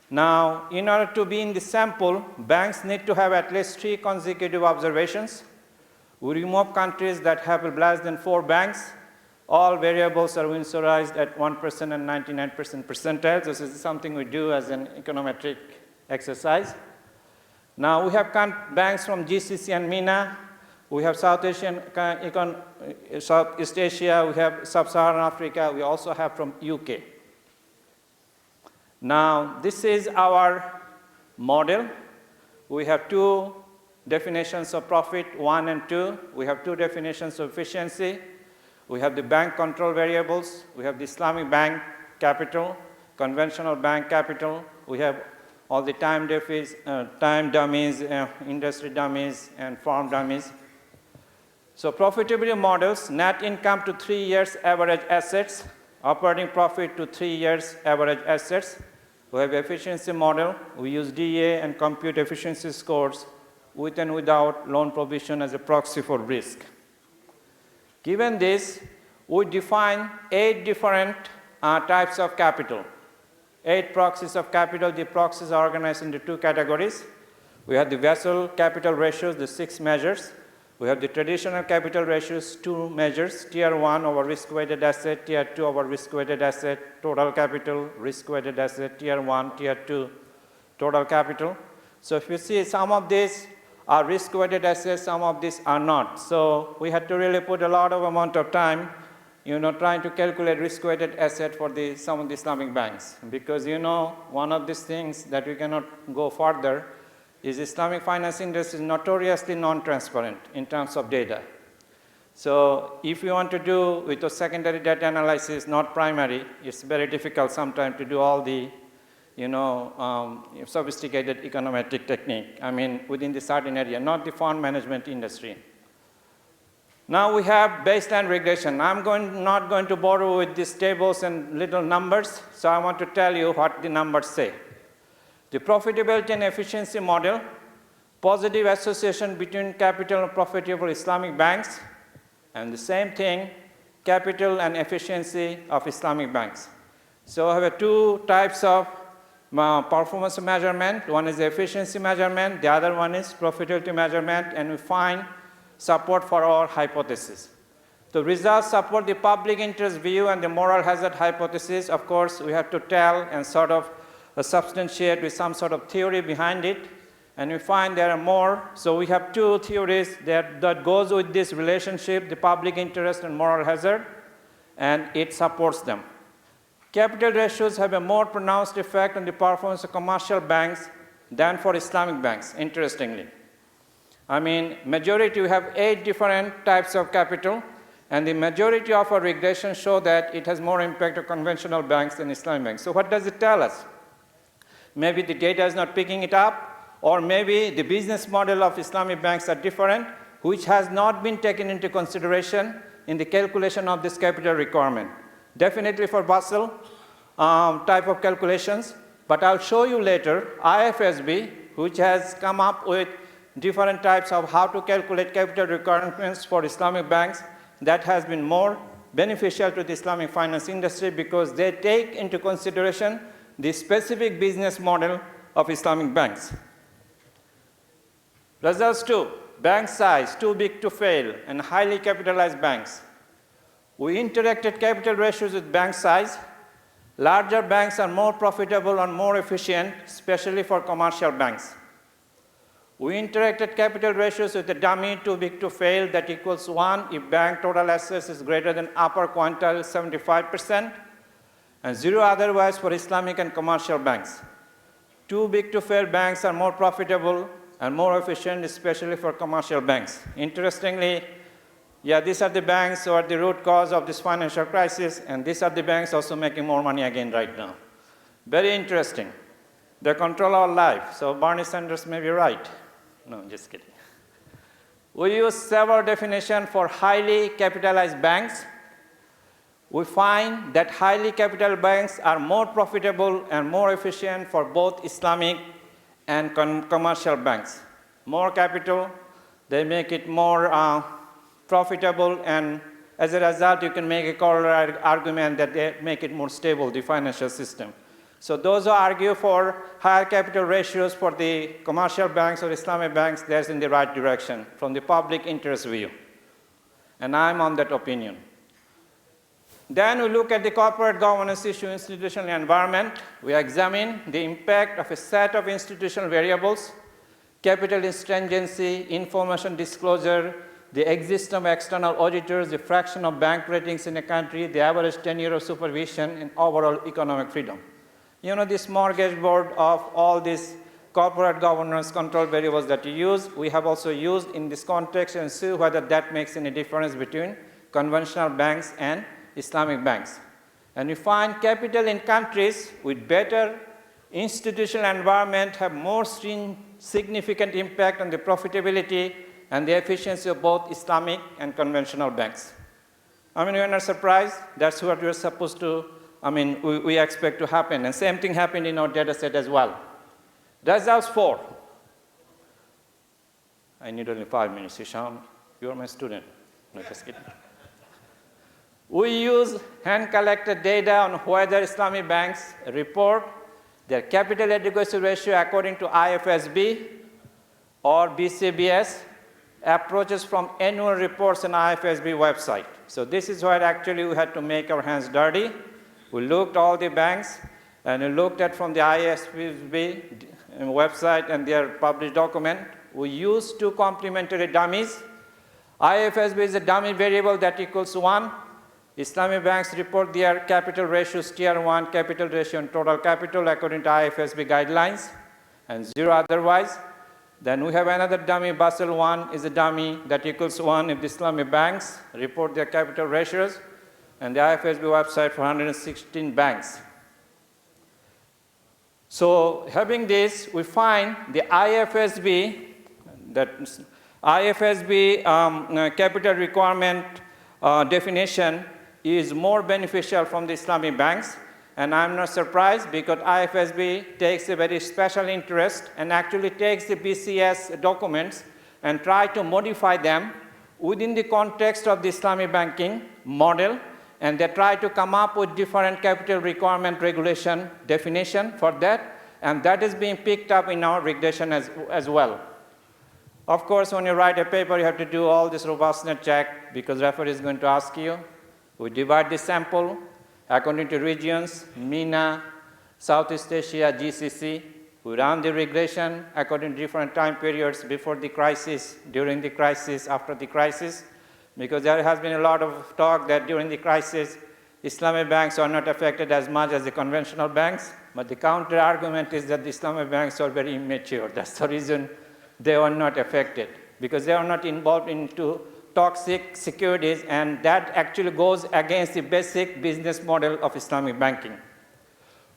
Now, in order to be in the sample, banks need to have at least 3 consecutive observations. We remove countries that have less than 4 banks. All variables are winsorized at 1% and 99% percentile. This is something we do as an econometric exercise. Now, we have banks from GCC and MENA. We have Southeast Asia. We have Sub-Saharan Africa. We also have from UK. Now, this is our model. We have 2 definitions of profit, 1 and 2. We have 2 definitions of efficiency. We have the bank control variables. We have the Islamic bank capital, conventional bank capital. We have all the time dummies, industry dummies, and farm dummies. So profitability models, net income to 3 years average assets, operating profit to 3 years average assets. We have efficiency model. We use DA and compute efficiency scores with and without loan provision as a proxy for risk. Given this, we define 8 different types of capital. 8 proxies of capital. The proxies are organized into 2 categories. We have the vessel capital ratios, the 6 measures. We have the traditional capital ratios, 2 measures, Tier 1 over risk-weighted asset, Tier 2 over risk-weighted asset, total capital, risk-weighted asset, Tier 1, Tier 2, total capital. So if you see, some of these are risk-weighted assets, some of these are not. So we had to really put a lot of amount of time, trying to calculate risk-weighted asset for some of the Islamic banks. Because, one of these things that we cannot go further is Islamic finance industry is notoriously non-transparent in terms of data. So if you want to do with a secondary data analysis, not primary, it's very difficult sometimes to do all the sophisticated econometric technique, within the certain area, not the fund management industry. Now we have baseline regression. I'm not going to bother with these tables and little numbers, so I want to tell you what the numbers say. The profitability and efficiency model, positive association between capital and profitable Islamic banks, and the same thing, capital and efficiency of Islamic banks. So I have 2 types of performance measurement. One is the efficiency measurement, the other one is profitability measurement, and we find support for our hypothesis. The results support the public interest view and the moral hazard hypothesis. Of course, we have to tell and sort of substantiate with some sort of theory behind it, and we find there are more. So we have 2 theories that goes with this relationship, the public interest and moral hazard, and it supports them. Capital ratios have a more pronounced effect on the performance of commercial banks than for Islamic banks, interestingly. Majority, we have 8 different types of capital, and the majority of our regression show that it has more impact on conventional banks than Islamic banks. So what does it tell us? Maybe the data is not picking it up, or maybe the business model of Islamic banks are different, which has not been taken into consideration in the calculation of this capital requirement. Definitely for Basel type of calculations, but I'll show you later IFSB, which has come up with different types of how to calculate capital requirements for Islamic banks that has been more beneficial to the Islamic finance industry because they take into consideration the specific business model of Islamic banks. Results 2, bank size, too big to fail, and highly capitalized banks. We interacted capital ratios with bank size. Larger banks are more profitable and more efficient, especially for commercial banks. We interacted capital ratios with a dummy too big to fail that equals 1 if bank total assets is greater than upper quintile 75%, and 0 otherwise for Islamic and commercial banks. Too big to fail banks are more profitable and more efficient, especially for commercial banks. Interestingly, these are the banks who are the root cause of this financial crisis, and these are the banks also making more money again right now. Very interesting. They control our life, so Bernie Sanders may be right. No, just kidding. We use several definitions for highly capitalized banks. We find that highly capitalized banks are more profitable and more efficient for both Islamic and commercial banks. More capital, they make it more profitable, and as a result, you can make a corollary argument that they make it more stable, the financial system. So those who argue for higher capital ratios for the commercial banks or Islamic banks, that's in the right direction from the public interest view. And I'm on that opinion. Then we look at the corporate governance issue, institutional environment. We examine the impact of a set of institutional variables, capital stringency, information disclosure, the existence of external auditors, the fraction of bank ratings in a country, the average tenure of supervision, and overall economic freedom. You know, this smorgasbord of all these corporate governance control variables that you use, we have also used in this context and see whether that makes any difference between conventional banks and Islamic banks. And we find capital in countries with better institutional environment have more significant impact on the profitability and the efficiency of both Islamic and conventional banks. I mean, you're not surprised. That's what we're supposed to, we expect to happen. And same thing happened in our data set as well. Results 4. I need only 5 minutes, Hisham. You're my student. No, just kidding. We use hand-collected data on whether Islamic banks report their capital adequacy ratio according to IFSB or BCBS approaches from annual reports on IFSB website. So this is where actually we had to make our hands dirty. We looked all the banks and we looked at from the IFSB website and their published document. We used 2 complementary dummies. IFSB is a dummy variable that equals 1. Islamic banks report their capital ratios, Tier 1 capital ratio and total capital according to IFSB guidelines, and 0 otherwise. Then we have another dummy, Basel 1 is a dummy that equals 1 if the Islamic banks report their capital ratios, and the IFSB website for 116 banks. So having this, we find the IFSB, capital requirement definition is more beneficial from the Islamic banks, and I'm not surprised because IFSB takes a very special interest and actually takes the BCS documents and try to modify them within the context of the Islamic banking model, and they try to come up with different capital requirement regulation definition for that, and that is being picked up in our regulation as well. Of course, when you write a paper, you have to do all this robustness check because referee is going to ask you. We divide the sample according to regions, MENA, Southeast Asia, GCC. We run the regression according to different time periods before the crisis, during the crisis, after the crisis, because there has been a lot of talk that during the crisis, Islamic banks are not affected as much as the conventional banks, but the counter argument is that the Islamic banks are very immature. That's the reason they are not affected, because they are not involved into toxic securities, and that actually goes against the basic business model of Islamic banking.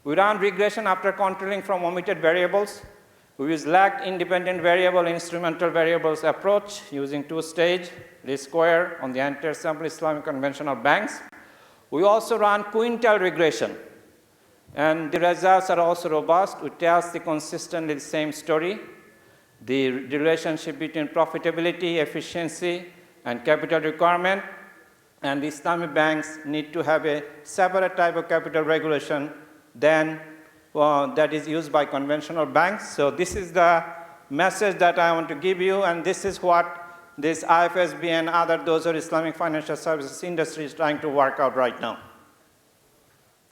We run regression after controlling from omitted variables. We use lagged independent variable instrumental variables approach using 2-stage least square on the entire sample Islamic conventional banks. We also run quintile regression, and the results are also robust. We tell the consistently the same story. The relationship between profitability, efficiency, and capital requirement, and the Islamic banks need to have a separate type of capital regulation than that is used by conventional banks. So this is the message that I want to give you, and this is what this IFSB and those are Islamic financial services industry is trying to work out right now.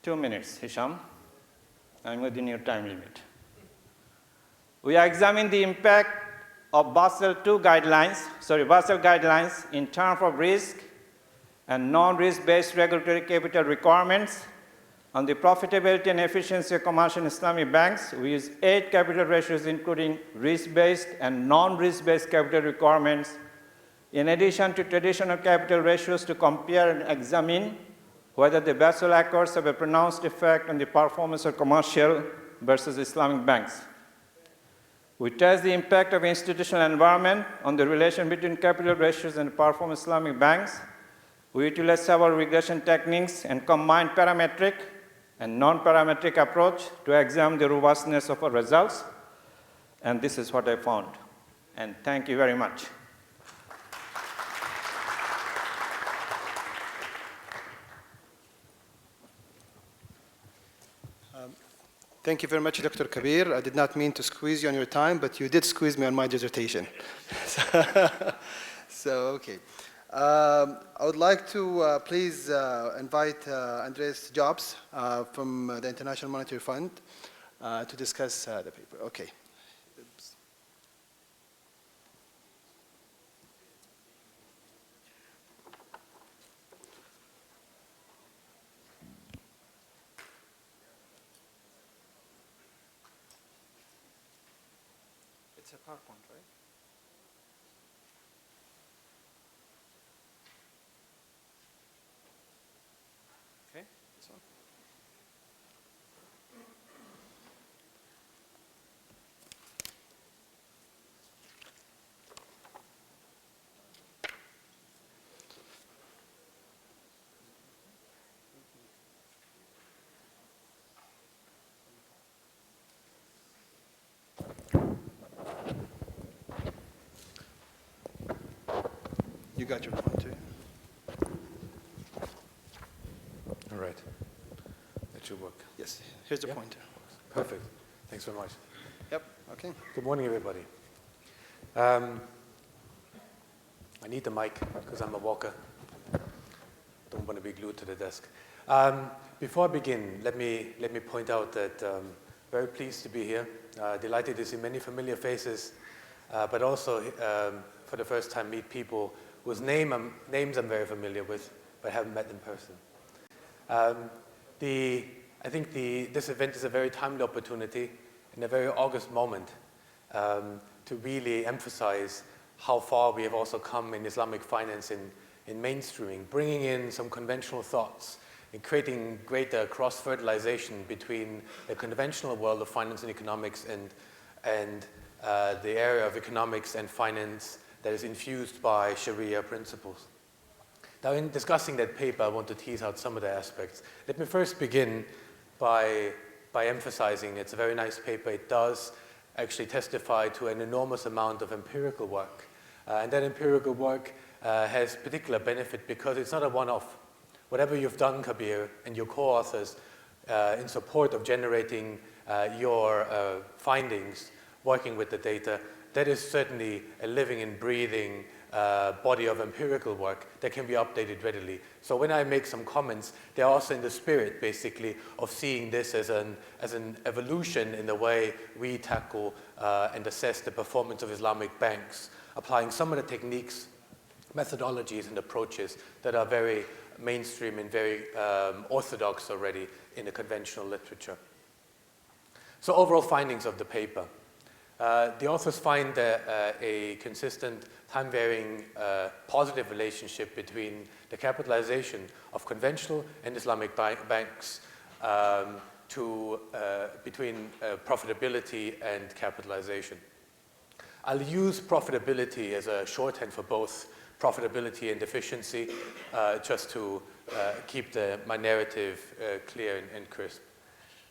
2 minutes, Hisham. I'm within your time limit. We examine the impact of Basel guidelines in terms of risk and non-risk-based regulatory capital requirements on the profitability and efficiency of commercial Islamic banks. We use 8 capital ratios, including risk-based and non-risk-based capital requirements, in addition to traditional capital ratios to compare and examine whether the Basel Accords have a pronounced effect on the performance of commercial versus Islamic banks. We test the impact of institutional environment on the relation between capital ratios and performance Islamic banks. We utilize several regression techniques and combine parametric and non-parametric approach to examine the robustness of our results. And this is what I found. And thank you very much. Thank you very much, Dr. Kabir. I did not mean to squeeze you on your time, but you did squeeze me on my dissertation. Okay. I would like to please invite Andreas Jobs from the International Monetary Fund to discuss the paper. Okay. It's a PowerPoint, right? Okay, this one. You got your pointer. All right. That should work. Yes, here's the Yeah? pointer. Perfect. Thanks very much. Yep, okay. Good morning, everybody. I need the mic because I'm a walker. Don't want to be glued to the desk. Before I begin, let me point out that very pleased to be here. Delighted to see many familiar faces, but also for the first time meet people whose names I'm very familiar with, but haven't met in person. I think this event is a very timely opportunity in a very august moment to really emphasize how far we have also come in Islamic finance in mainstreaming, bringing in some conventional thoughts and creating greater cross-fertilization between the conventional world of finance and economics and the area of economics and finance that is infused by Sharia principles. Now, in discussing that paper, I want to tease out some of the aspects. Let me first begin by emphasizing it's a very nice paper. It does actually testify to an enormous amount of empirical work. And that empirical work has particular benefit because it's not a one-off. Whatever you've done, Kabir, and your co-authors in support of generating your findings, working with the data, that is certainly a living and breathing body of empirical work that can be updated readily. So when I make some comments, they're also in the spirit, basically, of seeing this as an evolution in the way we tackle and assess the performance of Islamic banks, applying some of the techniques, methodologies, and approaches that are very mainstream and very orthodox already in the conventional literature. So overall findings of the paper. The authors find a consistent, time-varying, positive relationship between the capitalization of conventional and Islamic banks between profitability and capitalization. I'll use profitability as a shorthand for both profitability and efficiency, just to keep my narrative clear and crisp.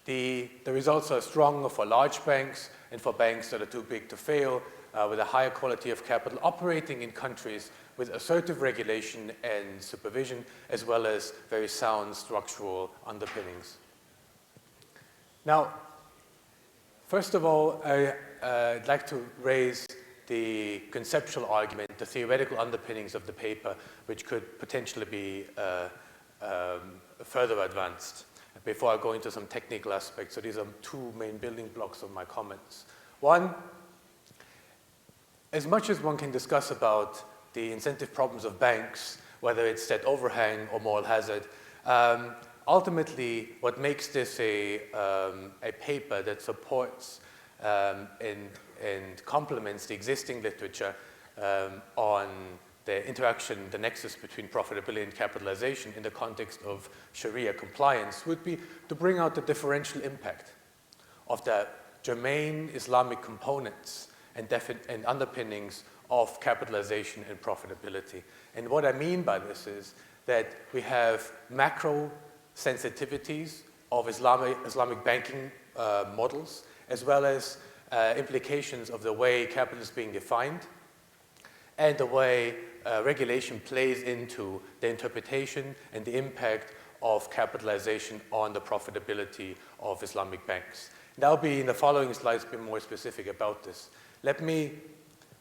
The results are stronger for large banks and for banks that are too big to fail, with a higher quality of capital, operating in countries with assertive regulation and supervision, as well as very sound structural underpinnings. Now, first of all, I'd like to raise the conceptual argument, the theoretical underpinnings of the paper, which could potentially be further advanced before I go into some technical aspects. So these are two main building blocks of my comments. One, as much as one can discuss about the incentive problems of banks, whether it's debt overhang or moral hazard, ultimately what makes this a paper that supports and complements the existing literature on the interaction, the nexus between profitability and capitalization in the context of Sharia compliance would be to bring out the differential impact of the germane Islamic components and underpinnings of capitalization and profitability. And what I mean by this is that we have macro sensitivities of Islamic banking models, as well as implications of the way capital is being defined and the way regulation plays into the interpretation and the impact of capitalization on the profitability of Islamic banks. And I'll be in the following slides a bit more specific about this. Let me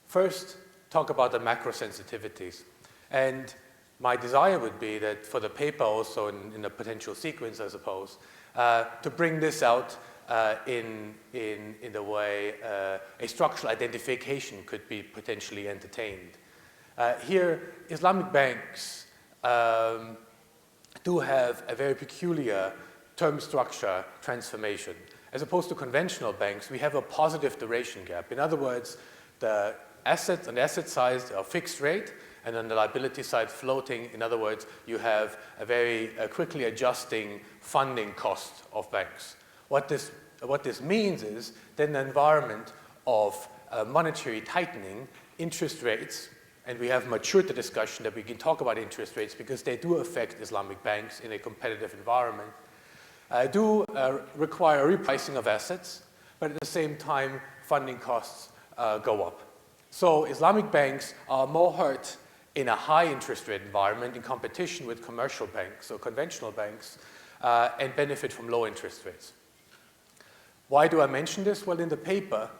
first talk about the macro sensitivities. And my desire would be that for the paper also in a potential sequence, I suppose, to bring this out in the way a structural identification could be potentially entertained. Here, Islamic banks do have a very peculiar term structure transformation. As opposed to conventional banks, we have a positive duration gap. In other words, the assets on the asset side are fixed rate, and on the liability side floating. In other words, you have a very quickly adjusting funding cost of banks. What this means is that in an environment of monetary tightening, interest rates, and we have matured the discussion that we can talk about interest rates because they do affect Islamic banks in a competitive environment, do require a repricing of assets, but at the same time, funding costs go up. So Islamic banks are more hurt in a high interest rate environment in competition with commercial banks or conventional banks and benefit from low interest rates. Why do I mention this? Well, in the paper,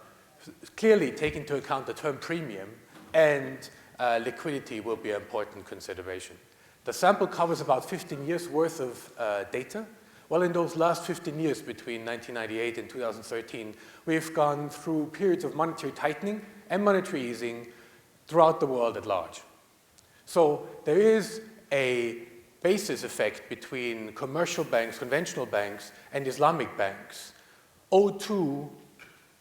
clearly take into account the term premium and liquidity will be an important consideration. The sample covers about 15 years worth of data. Well, in those last 15 years between 1998 and 2013, we've gone through periods of monetary tightening and monetary easing throughout the world at large. So there is a basis effect between commercial banks, conventional banks, and Islamic banks owed to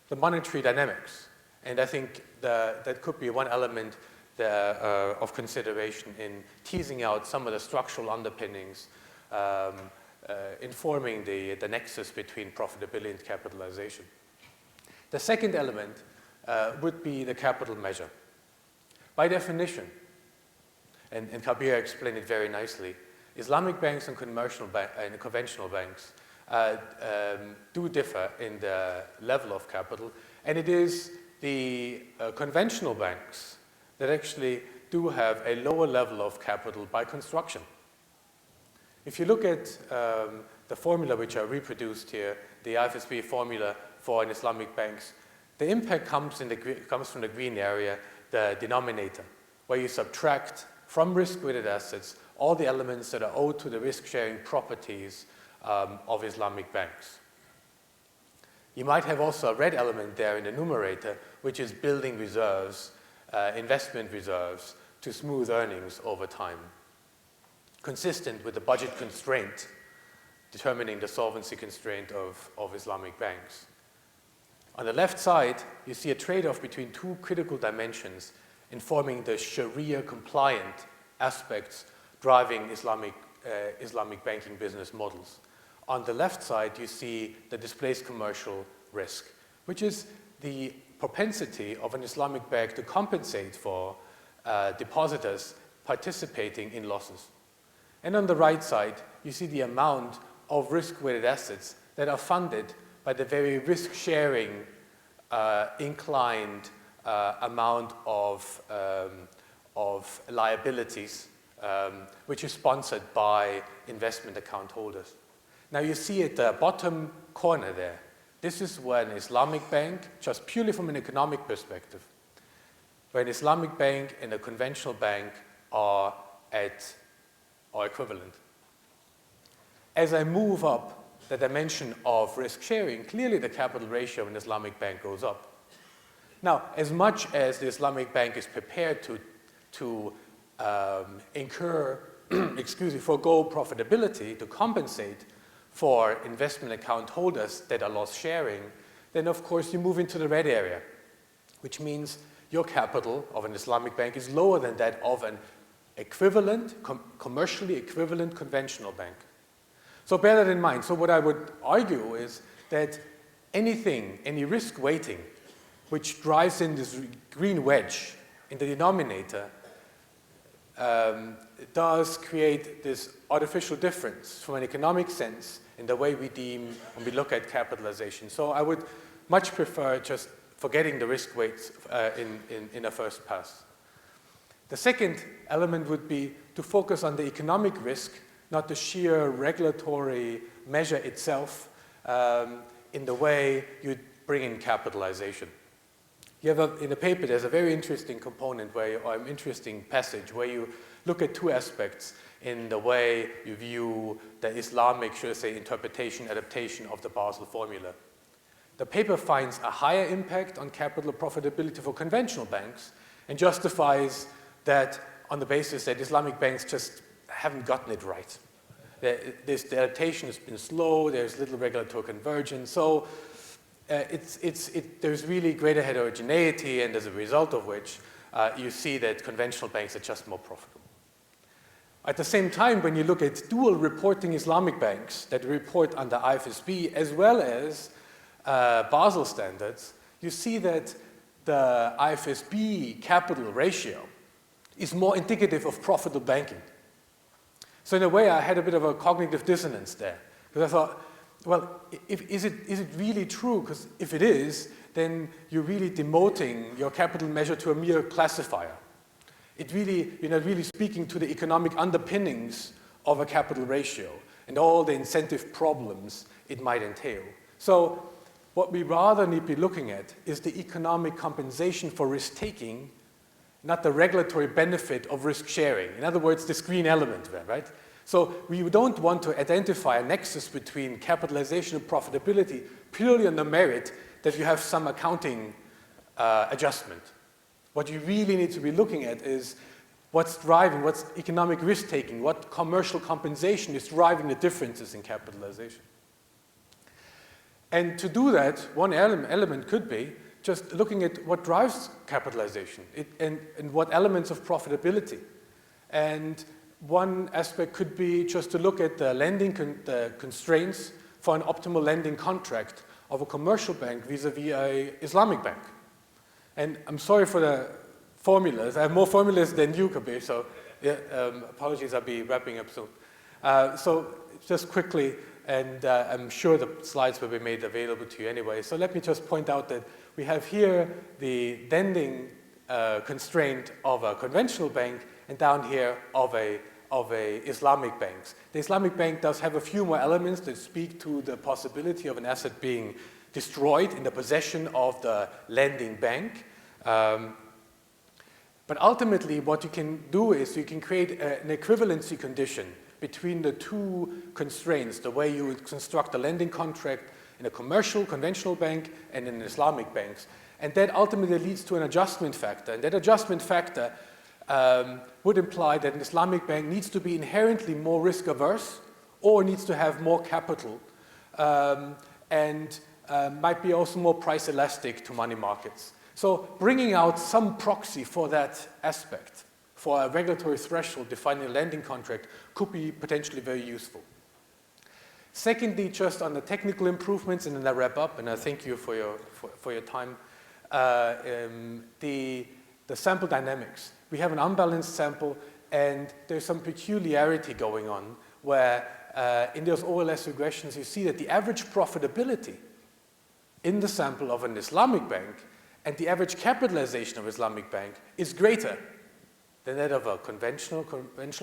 the monetary dynamics. And I think that could be one element of consideration in teasing out some of the structural underpinnings, informing the nexus between profitability and capitalization. The second element would be the capital measure. By definition, and Kabir explained it very nicely, Islamic banks and conventional banks do differ in the level of capital, and it is the conventional banks that actually do have a lower level of capital by construction. If you look at the formula which I reproduced here, the IFSB formula for Islamic banks, the impact comes from the green area, the denominator, where you subtract from risk-weighted assets all the elements that are owed to the risk-sharing properties of Islamic banks. You might have also a red element there in the numerator, which is building reserves, investment reserves, to smooth earnings over time, consistent with the budget constraint determining the solvency constraint of Islamic banks. On the left side, you see a trade-off between two critical dimensions informing the Sharia-compliant aspects driving Islamic banking business models. On the left side, you see the displaced commercial risk, which is the propensity of an Islamic bank to compensate for depositors participating in losses. And on the right side, you see the amount of risk-weighted assets that are funded by the very risk-sharing inclined amount of liabilities, which is sponsored by investment account holders. Now you see at the bottom corner there, this is where an Islamic bank, just purely from an economic perspective, where an Islamic bank and a conventional bank are equivalent. As I move up the dimension of risk sharing, clearly the capital ratio of an Islamic bank goes up. Now, as much as the Islamic bank is prepared to forego profitability to compensate for investment account holders that are loss sharing, then of course you move into the red area, which means your capital of an Islamic bank is lower than that of an equivalent, commercially equivalent conventional bank. So bear that in mind. So what I would argue is that anything, any risk weighting, which drives in this green wedge in the denominator, does create this artificial difference from an economic sense in the way we deem when we look at capitalization. So I would much prefer just forgetting the risk weights in a first pass. The second element would be to focus on the economic risk, not the sheer regulatory measure itself, in the way you bring in capitalization. You have in the paper, there's a very interesting component or an interesting passage where you look at two aspects in the way you view the Islamic, should I say, interpretation, adaptation of the Basel formula. The paper finds a higher impact on capital profitability for conventional banks and justifies that on the basis that Islamic banks just haven't gotten it right. The adaptation has been slow, there's little regulatory convergence, so there's really greater heterogeneity, and as a result of which, you see that conventional banks are just more profitable. At the same time, when you look at dual reporting Islamic banks that report under IFSB as well as Basel standards, you see that the IFSB capital ratio is more indicative of profitable banking. So in a way, I had a bit of a cognitive dissonance there, because I thought, well, is it really true? Because if it is, then you're really demoting your capital measure to a mere classifier. You're not really speaking to the economic underpinnings of a capital ratio and all the incentive problems it might entail. So what we rather need to be looking at is the economic compensation for risk-taking, not the regulatory benefit of risk-sharing. In other words, this green element there, right? So we don't want to identify a nexus between capitalization and profitability purely on the merit that you have some accounting adjustment. What you really need to be looking at is what's economic risk-taking, what commercial compensation is driving the differences in capitalization. And to do that, one element could be just looking at what drives capitalization and what elements of profitability. And one aspect could be just to look at the lending the constraints for an optimal lending contract of a commercial bank vis-a-vis an Islamic bank. And I'm sorry for the formulas. I have more formulas than you, Kabir, so yeah, apologies, I'll be wrapping up soon. So just quickly, and I'm sure the slides will be made available to you anyway. So let me just point out that we have here the lending constraint of a conventional bank, and down here of a Islamic bank. The Islamic bank does have a few more elements that speak to the possibility of an asset being destroyed in the possession of the lending bank. But ultimately, what you can do is you can create an equivalency condition between the two constraints, the way you would construct a lending contract in a commercial, conventional bank and in Islamic banks. And that ultimately leads to an adjustment factor. And that adjustment factor would imply that an Islamic bank needs to be inherently more risk averse or needs to have more capital and might be also more price elastic to money markets. So bringing out some proxy for that aspect, for a regulatory threshold defining a lending contract, could be potentially very useful. Secondly, just on the technical improvements, and then I wrap up, and I thank you for your time, the sample dynamics. We have an unbalanced sample, and there's some peculiarity going on where in those OLS regressions, you see that the average profitability in the sample of an Islamic bank and the average capitalization of Islamic bank is greater than that of a conventional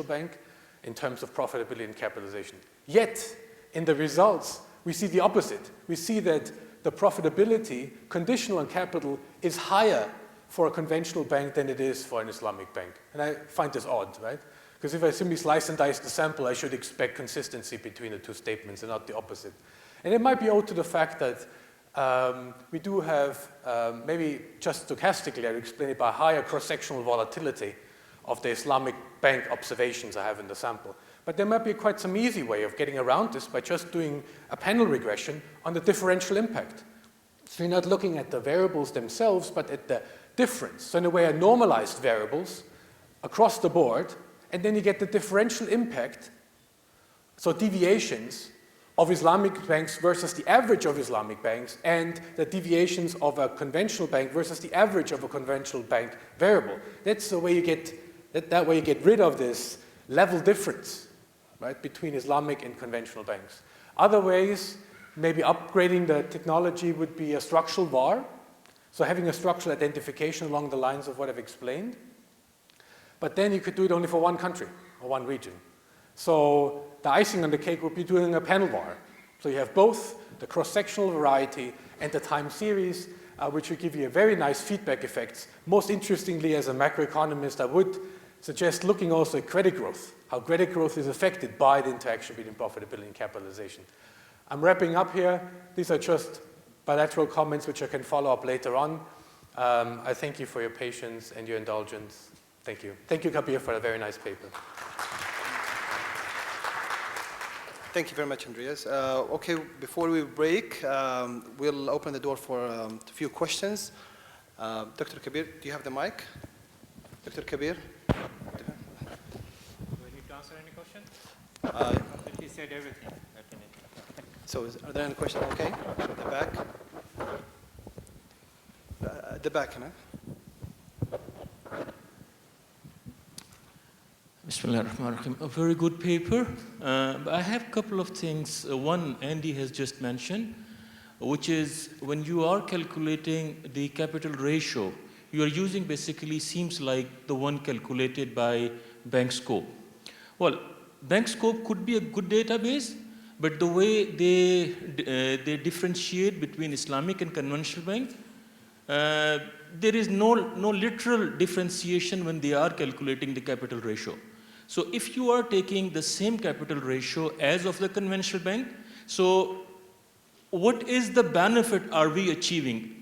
bank in terms of profitability and capitalization. Yet, in the results, we see the opposite. We see that the profitability conditional on capital is higher for a conventional bank than it is for an Islamic bank. And I find this odd, right? Because if I simply slice and dice the sample, I should expect consistency between the two statements and not the opposite. And it might be owed to the fact that we do have, maybe just stochastically, I'll explain it by higher cross-sectional volatility of the Islamic bank observations I have in the sample. But there might be quite some easy way of getting around this by just doing a panel regression on the differential impact. So you're not looking at the variables themselves, but at the difference. So in a way, I normalized variables across the board, and then you get the differential impact, so deviations of Islamic banks versus the average of Islamic banks, and the deviations of a conventional bank versus the average of a conventional bank variable. That's the way you get, that way you get rid of this level difference, right, between Islamic and conventional banks. Other ways, maybe upgrading the technology would be a structural VAR, so having a structural identification along the lines of what I've explained. But then you could do it only for one country or one region. So the icing on the cake would be doing a panel VAR. So you have both the cross-sectional variety and the time series, which will give you a very nice feedback effects. Most interestingly, as a macroeconomist, I would suggest looking also at credit growth, how credit growth is affected by the interaction between profitability and capitalization. I'm wrapping up here. These are just bilateral comments which I can follow up later on. I thank you for your patience and your indulgence. Thank you. Thank you, Kabir, for a very nice paper. Thank you very much, Andreas. Okay, before we break, we'll open the door for a few questions. Dr. Kabir, do you have the mic? Dr. Kabir? Do I need to answer any question? He said everything. So are there any questions? Okay, the back. The back, huh? Bismillahirrahmanirrahim. A very good paper. I have a couple of things. One, Andy has just mentioned, which is when you are calculating the capital ratio, you are using basically seems like the one calculated by BankScope. Well, BankScope could be a good database, but the way they differentiate between Islamic and conventional bank, there is no literal differentiation when they are calculating the capital ratio. So if you are taking the same capital ratio as of the conventional bank, so what is the benefit are we achieving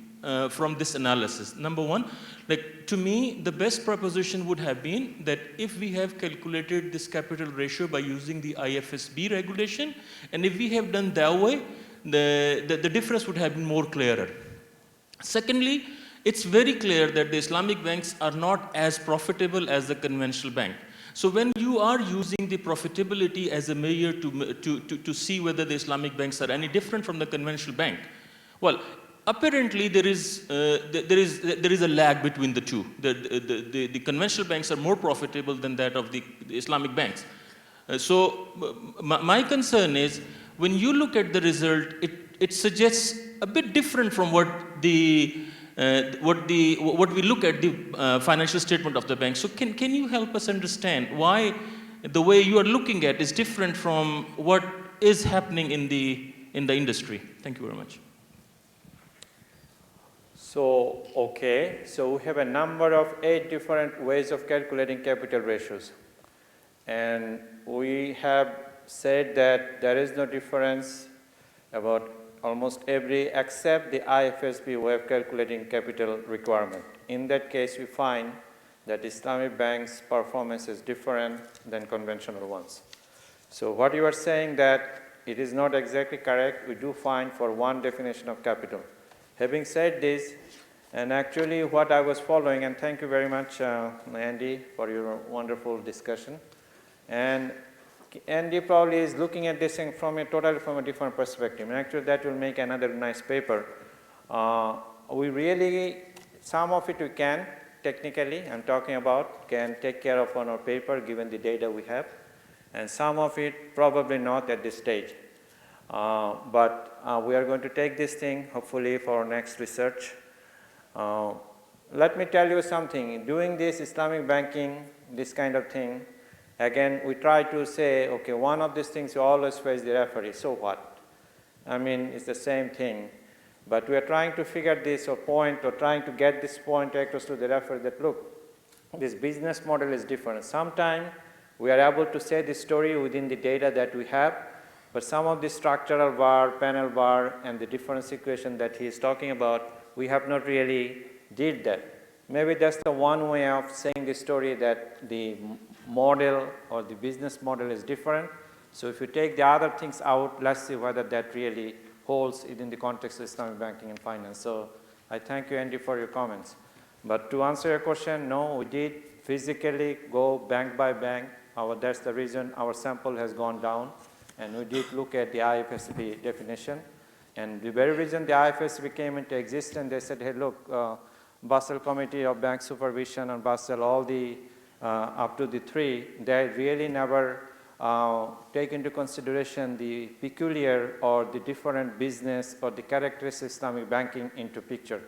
from this analysis? Number one, like to me, the best proposition would have been that if we have calculated this capital ratio by using the IFSB regulation, and if we have done that way, the difference would have been more clearer. Secondly, it's very clear that the Islamic banks are not as profitable as the conventional bank. So when you are using the profitability as a measure to see whether the Islamic banks are any different from the conventional bank, well, apparently there is a lag between the two. The conventional banks are more profitable than that of the Islamic banks. So my concern is when you look at the result, it suggests a bit different from what we look at the financial statement of the bank. So can you help us understand why the way you are looking at is different from what is happening in the industry? Thank you very much. So, okay, so we have a number of 8 different ways of calculating capital ratios. And we have said that there is no difference about almost every except the IFSB way of calculating capital requirement. In that case, we find that Islamic banks' performance is different than conventional ones. So what you are saying that it is not exactly correct, we do find for one definition of capital. Having said this, and actually what I was following, and thank you very much, Andy, for your wonderful discussion. And Andy probably is looking at this thing from a different perspective. And actually that will make another nice paper. We really, some of it we can, technically, I'm talking about, can take care of on our paper given the data we have. And some of it probably not at this stage. But we are going to take this thing, hopefully, for our next research. Let me tell you something. Doing this Islamic banking, this kind of thing, again, we try to say, okay, one of these things you always face the referee, so what? I mean, it's the same thing. But we are trying to figure this or point or trying to get this point across to the referee that, look, this business model is different. Sometimes we are able to say this story within the data that we have, but some of the structural bar, panel bar, and the different equation that he is talking about, we have not really did that. Maybe that's the one way of saying the story that the model or the business model is different. So if you take the other things out, let's see whether that really holds in the context of Islamic banking and finance. So I thank you, Andy, for your comments. But to answer your question, no, we did physically go bank by bank. That's the reason our sample has gone down. And we did look at the IFSB definition. And the very reason the IFSB came into existence, they said, hey, look, Basel Committee of Bank Supervision and Basel, all the up to the 3, they really never take into consideration the peculiar or the different business or the characteristics of Islamic banking into picture.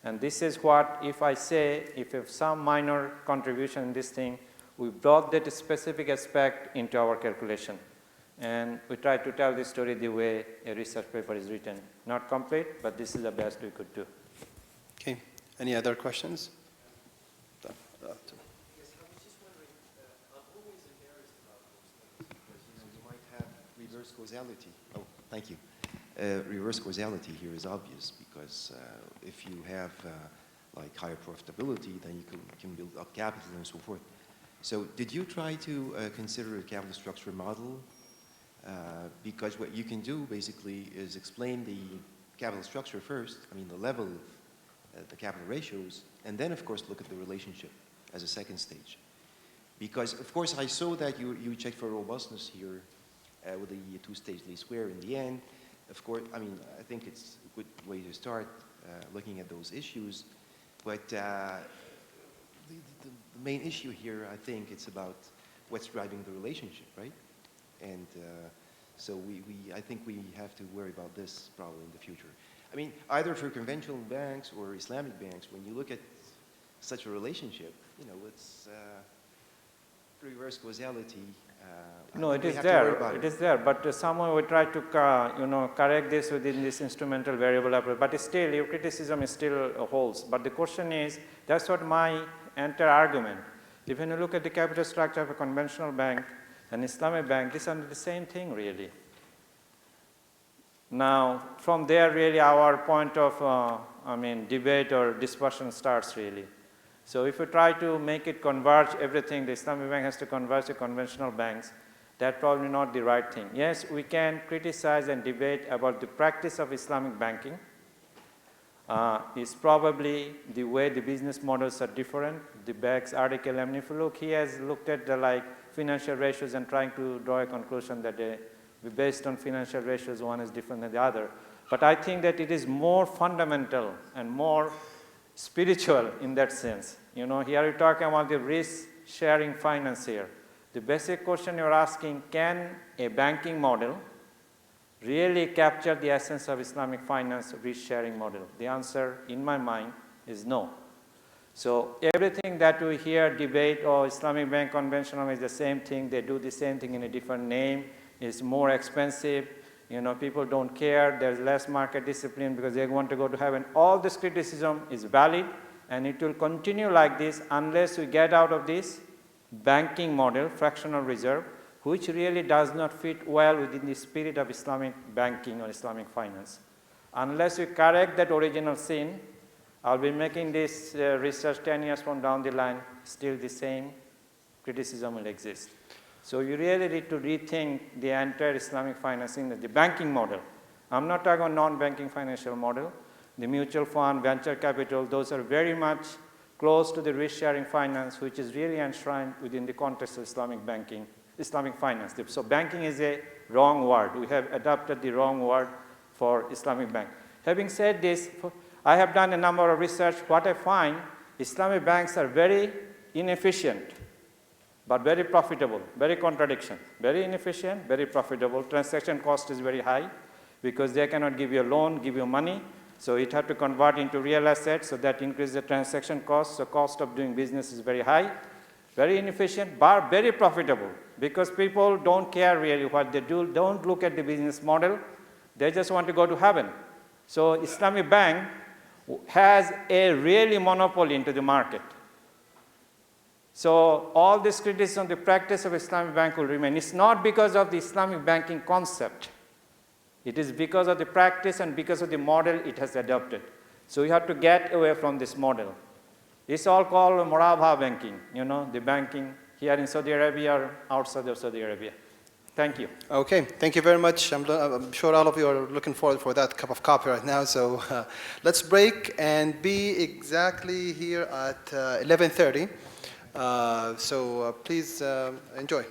And this is what, if I say, if you have some minor contribution in this thing, we brought that specific aspect into our calculation. And we try to tell this story the way a research paper is written. Not complete, but this is the best we could do. Okay. Any other questions? Yes, I was just wondering, I'm always embarrassed about those things because, you might have reverse causality. Oh, thank you. Reverse causality here is obvious because if you have like higher profitability, then you can build up capital and so forth. So did you try to consider a capital structure model? Because what you can do basically is explain the capital structure first, I mean the level, the capital ratios, and then of course look at the relationship as a second stage. Because of course I saw that you checked for robustness here with the two-stage least square in the end. Of course, I mean, I think it's a good way to start looking at those issues, but the main issue here, I think it's about what's driving the relationship, right? And so I think we have to worry about this probably in the future. I mean, either for conventional banks or Islamic banks, when you look at such a relationship, you know, it's reverse causality. No, it is there. It is there, but somehow we try to, correct this within this instrumental variable approach. But still, your criticism still holds. But the question is, that's what my entire argument. If you look at the capital structure of a conventional bank, an Islamic bank, these are the same thing, really. Now, from there, really, our point of, debate or discussion starts, really. So if you try to make it converge everything, the Islamic bank has to converge to conventional banks, that's probably not the right thing. Yes, we can criticize and debate about the practice of Islamic banking. It's probably the way the business models are different. The bank's article, and if you look, he has looked at the financial ratios and trying to draw a conclusion that based on financial ratios, one is different than the other. But I think that it is more fundamental and more spiritual in that sense. Here you're talking about the risk-sharing finance here. The basic question you're asking, can a banking model really capture the essence of Islamic finance risk-sharing model? The answer, in my mind, is no. So everything that we hear debate, Islamic bank conventional is the same thing, they do the same thing in a different name, it's more expensive, people don't care, there's less market discipline because they want to go to heaven. All this criticism is valid and it will continue like this unless we get out of this banking model, fractional reserve, which really does not fit well within the spirit of Islamic banking or Islamic finance. Unless we correct that original sin, I'll be making this research 10 years from down the line, still the same criticism will exist. So you really need to rethink the entire Islamic financing, the banking model. I'm not talking about non-banking financial model. The mutual fund, venture capital, those are very much close to the risk-sharing finance, which is really enshrined within the context of Islamic banking, Islamic finance. So banking is a wrong word. We have adopted the wrong word for Islamic bank. Having said this, I have done a number of research. What I find, Islamic banks are very inefficient, but very profitable, very contradiction. Very inefficient, very profitable. Transaction cost is very high because they cannot give you a loan, give you money. So it had to convert into real assets, so that increases the transaction cost. So cost of doing business is very high, very inefficient, but very profitable because people don't care really what they do, don't look at the business model. They just want to go to heaven. So Islamic bank has a really monopoly into the market. So all this criticism, the practice of Islamic bank will remain. It's not because of the Islamic banking concept. It is because of the practice and because of the model it has adopted. So you have to get away from this model. It's all called Murabha banking, the banking here in Saudi Arabia or outside of Saudi Arabia. Thank you. Okay, thank you very much. I'm sure all of you are looking forward for that cup of coffee right now. So let's break and be exactly here at 11:30. So please enjoy.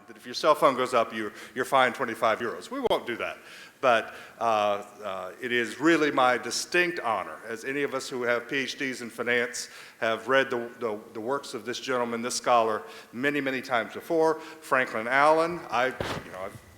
that if your cell phone goes up, you're fined 25 euros. We won't do that. But it is really my distinct honor, as any of us who have PhDs in finance have read the works of this gentleman, this scholar, many, many times before. Franklin Allen, I've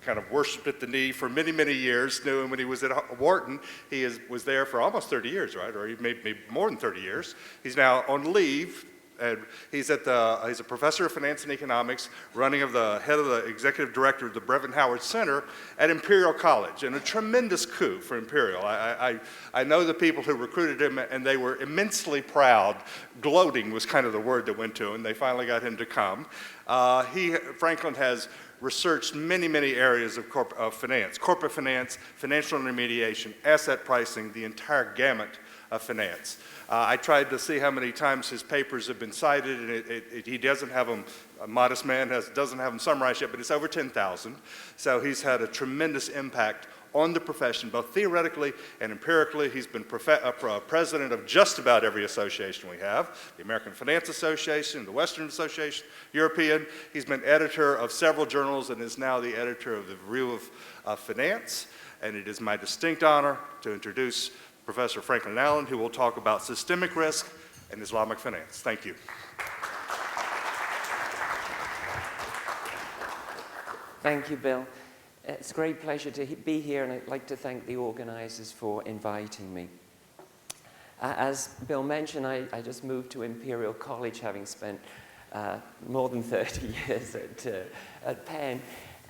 kind of worshipped at the knee for many, many years, knew him when he was at Wharton. He was there for almost 30 years, right? Or maybe more than 30 years. He's now on leave. And he's a professor of finance and economics, head of the executive director of the Brevin Howard Center at Imperial College, and a tremendous coup for Imperial. I know the people who recruited him, and they were immensely proud. Gloating was kind of the word that went to him. They finally got him to come. Franklin has researched many, many areas of finance, corporate finance, financial intermediation, asset pricing, the entire gamut of finance. I tried to see how many times his papers have been cited, and he doesn't have them, a modest man doesn't have them summarized yet, but it's over 10,000. So he's had a tremendous impact on the profession, both theoretically and empirically. He's been president of just about every association we have, the American Finance Association, the Western Association, European. He's been editor of several journals and is now the editor of the Review of Finance. And it is my distinct honor to introduce Professor Franklin Allen, who will talk about systemic risk and Islamic finance. Thank you. Thank you, Bill. It's a great pleasure to be here, and I'd like to thank the organizers for inviting me. As Bill mentioned, I just moved to Imperial College, having spent more than 30 years at Penn.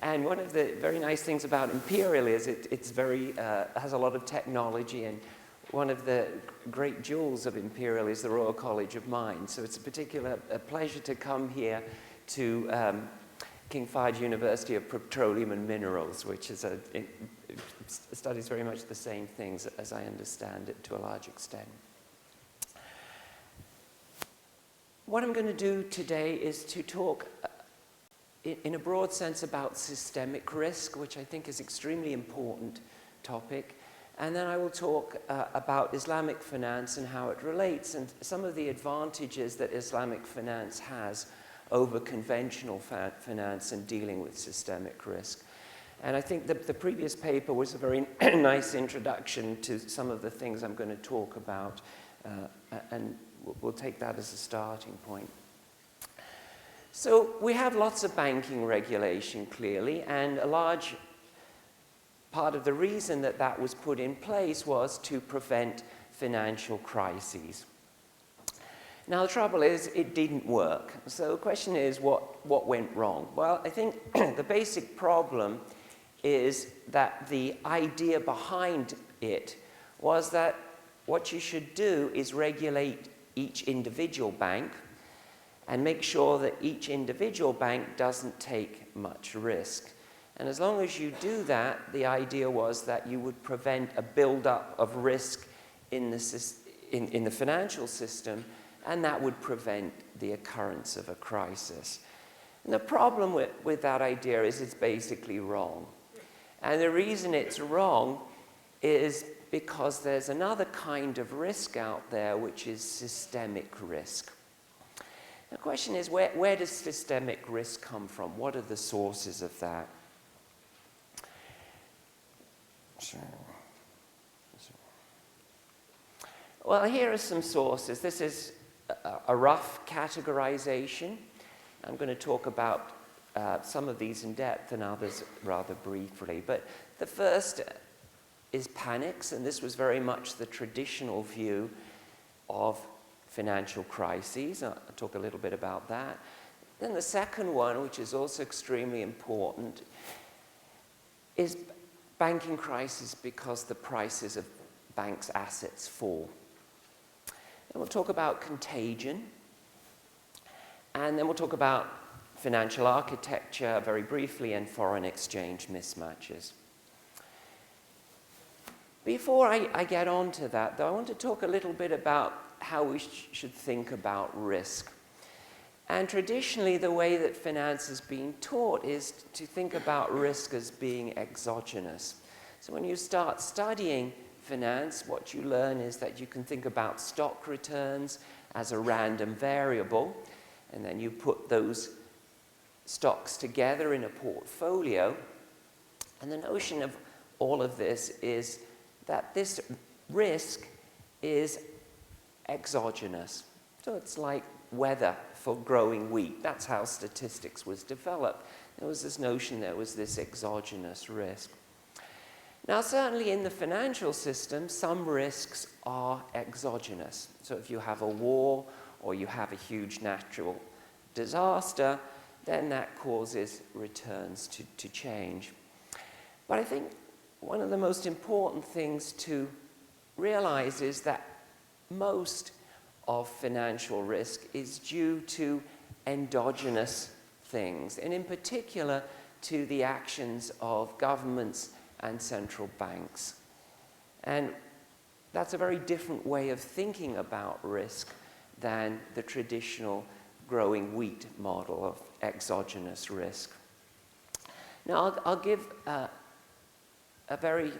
And one of the very nice things about Imperial is it's has a lot of technology, and one of the great jewels of Imperial is the Royal College of Mines. So it's a pleasure to come here to King Fahd University of Petroleum and Minerals, which is studies very much the same things, as I understand it, to a large extent. What I'm going to do today is to talk in a broad sense about systemic risk, which I think is an extremely important topic. And then I will talk about Islamic finance and how it relates, and some of the advantages that Islamic finance has over conventional finance and dealing with systemic risk. And I think the previous paper was a very nice introduction to some of the things I'm going to talk about, and we'll take that as a starting point. So we have lots of banking regulation, clearly, and a large part of the reason that that was put in place was to prevent financial crises. Now, the trouble is, it didn't work. So the question is, what went wrong? Well, I think the basic problem is that the idea behind it was that what you should do is regulate each individual bank and make sure that each individual bank doesn't take much risk. And as long as you do that, the idea was that you would prevent a buildup of risk in the financial system, and that would prevent the occurrence of a crisis. And the problem with that idea is it's basically wrong. And the reason it's wrong is because there's another kind of risk out there, which is systemic risk. The question is, where does systemic risk come from? What are the sources of that? Well, here are some sources. This is a rough categorization. I'm going to talk about some of these in depth and others rather briefly. But the first is panics, and this was very much the traditional view of financial crises. I'll talk a little bit about that. Then the second one, which is also extremely important, is banking crisis because the prices of banks' assets fall. Then we'll talk about contagion, and then we'll talk about financial architecture very briefly and foreign exchange mismatches. Before I get on to that, though, I want to talk a little bit about how we should think about risk. And traditionally, the way that finance has been taught is to think about risk as being exogenous. So when you start studying finance, what you learn is that you can think about stock returns as a random variable, and then you put those stocks together in a portfolio. And the notion of all of this is that this risk is exogenous. So it's like weather for growing wheat. That's how statistics was developed. There was this notion there was this exogenous risk. Now, certainly in the financial system, some risks are exogenous. So if you have a war or you have a huge natural disaster, then that causes returns to change. But I think one of the most important things to realize is that most of financial risk is due to endogenous things, and in particular to the actions of governments and central banks. And that's a very different way of thinking about risk than the traditional growing wheat model of exogenous risk. Now, I'll give a very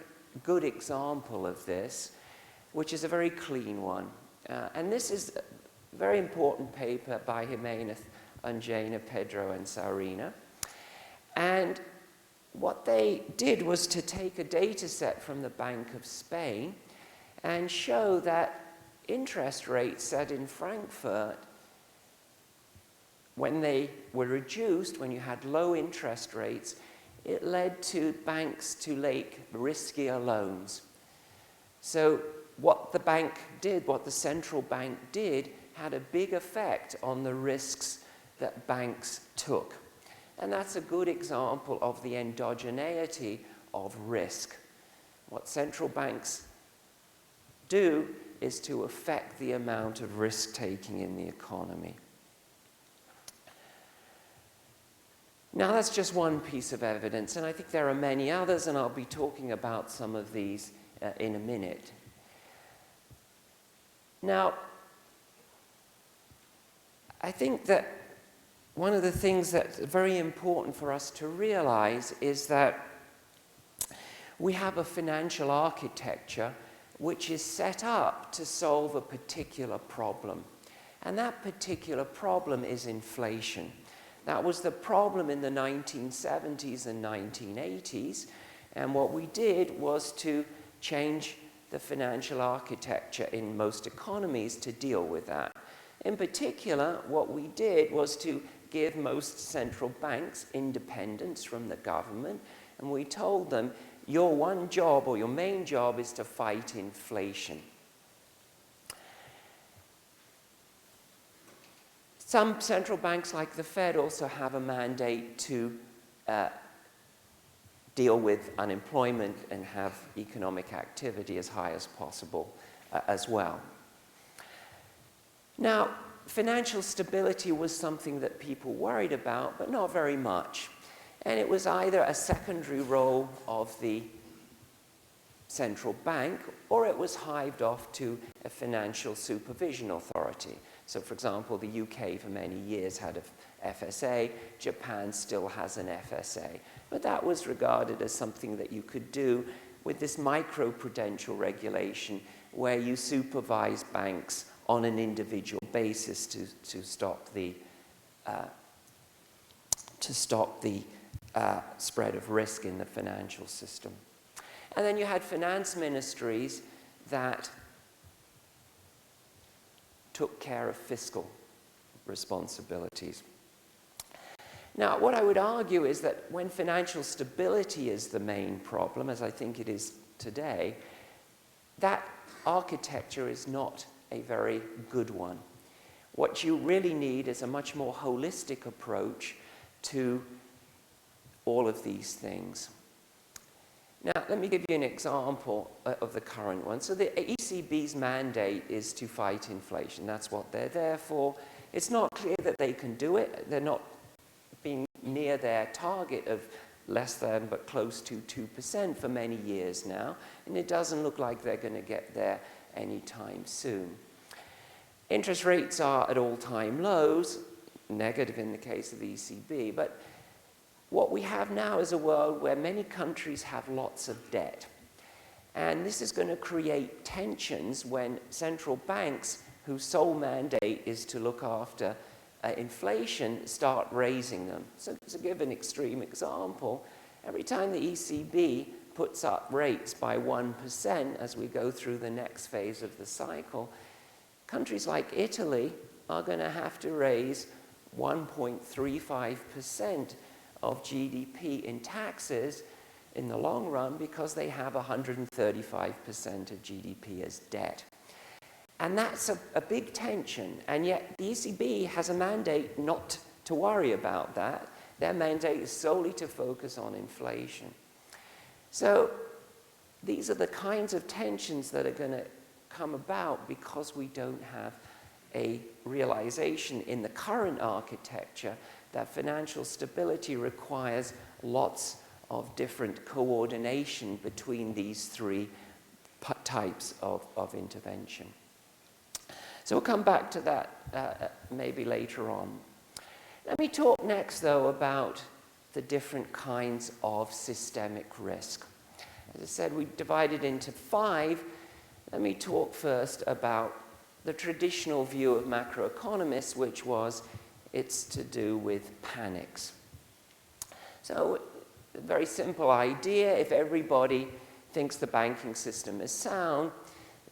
good example of this, which is a very clean one. And this is a very important paper by Jimenez, Angena, Pedro, and Saurina. And what they did was to take a data set from the Bank of Spain and show that interest rates set in Frankfurt, when they were reduced, when you had low interest rates, it led to banks to take riskier loans. So what the bank did, what the central bank did, had a big effect on the risks that banks took. And that's a good example of the endogeneity of risk. What central banks do is to affect the amount of risk-taking in the economy. Now, that's just one piece of evidence, and I think there are many others, and I'll be talking about some of these in a minute. Now, I think that one of the things that's very important for us to realize is that we have a financial architecture which is set up to solve a particular problem. And that particular problem is inflation. That was the problem in the 1970s and 1980s. And what we did was to change the financial architecture in most economies to deal with that. In particular, what we did was to give most central banks independence from the government, and we told them, your one job or your main job is to fight inflation. Some central banks, like the Fed, also have a mandate to deal with unemployment and have economic activity as high as possible as well. Now, financial stability was something that people worried about, but not very much. And it was either a secondary role of the central bank, or it was hived off to a financial supervision authority. So, for example, the UK for many years had a FSA. Japan still has an FSA. But that was regarded as something that you could do with this microprudential regulation where you supervise banks on an individual basis to stop the spread of risk in the financial system. And then you had finance ministries that took care of fiscal responsibilities. Now, what I would argue is that when financial stability is the main problem, as I think it is today, that architecture is not a very good one. What you really need is a much more holistic approach to all of these things. Now, let me give you an example of the current one. So the ECB's mandate is to fight inflation. That's what they're there for. It's not clear that they can do it. They're not being near their target of less than but close to 2% for many years now, and it doesn't look like they're going to get there anytime soon. Interest rates are at all-time lows, negative in the case of the ECB, but what we have now is a world where many countries have lots of debt. And this is going to create tensions when central banks, whose sole mandate is to look after inflation, start raising them. So to give an extreme example, every time the ECB puts up rates by 1% as we go through the next phase of the cycle, countries like Italy are going to have to raise 1.35% of GDP in taxes in the long run because they have 135% of GDP as debt. And that's a big tension, and yet the ECB has a mandate not to worry about that. Their mandate is solely to focus on inflation. So these are the kinds of tensions that are going to come about because we don't have a realization in the current architecture that financial stability requires lots of different coordination between these three types of intervention. So we'll come back to that maybe later on. Let me talk next, though, about the different kinds of systemic risk. As I said, we divided into 5. Let me talk first about the traditional view of macroeconomists, which was it's to do with panics. So a very simple idea: if everybody thinks the banking system is sound,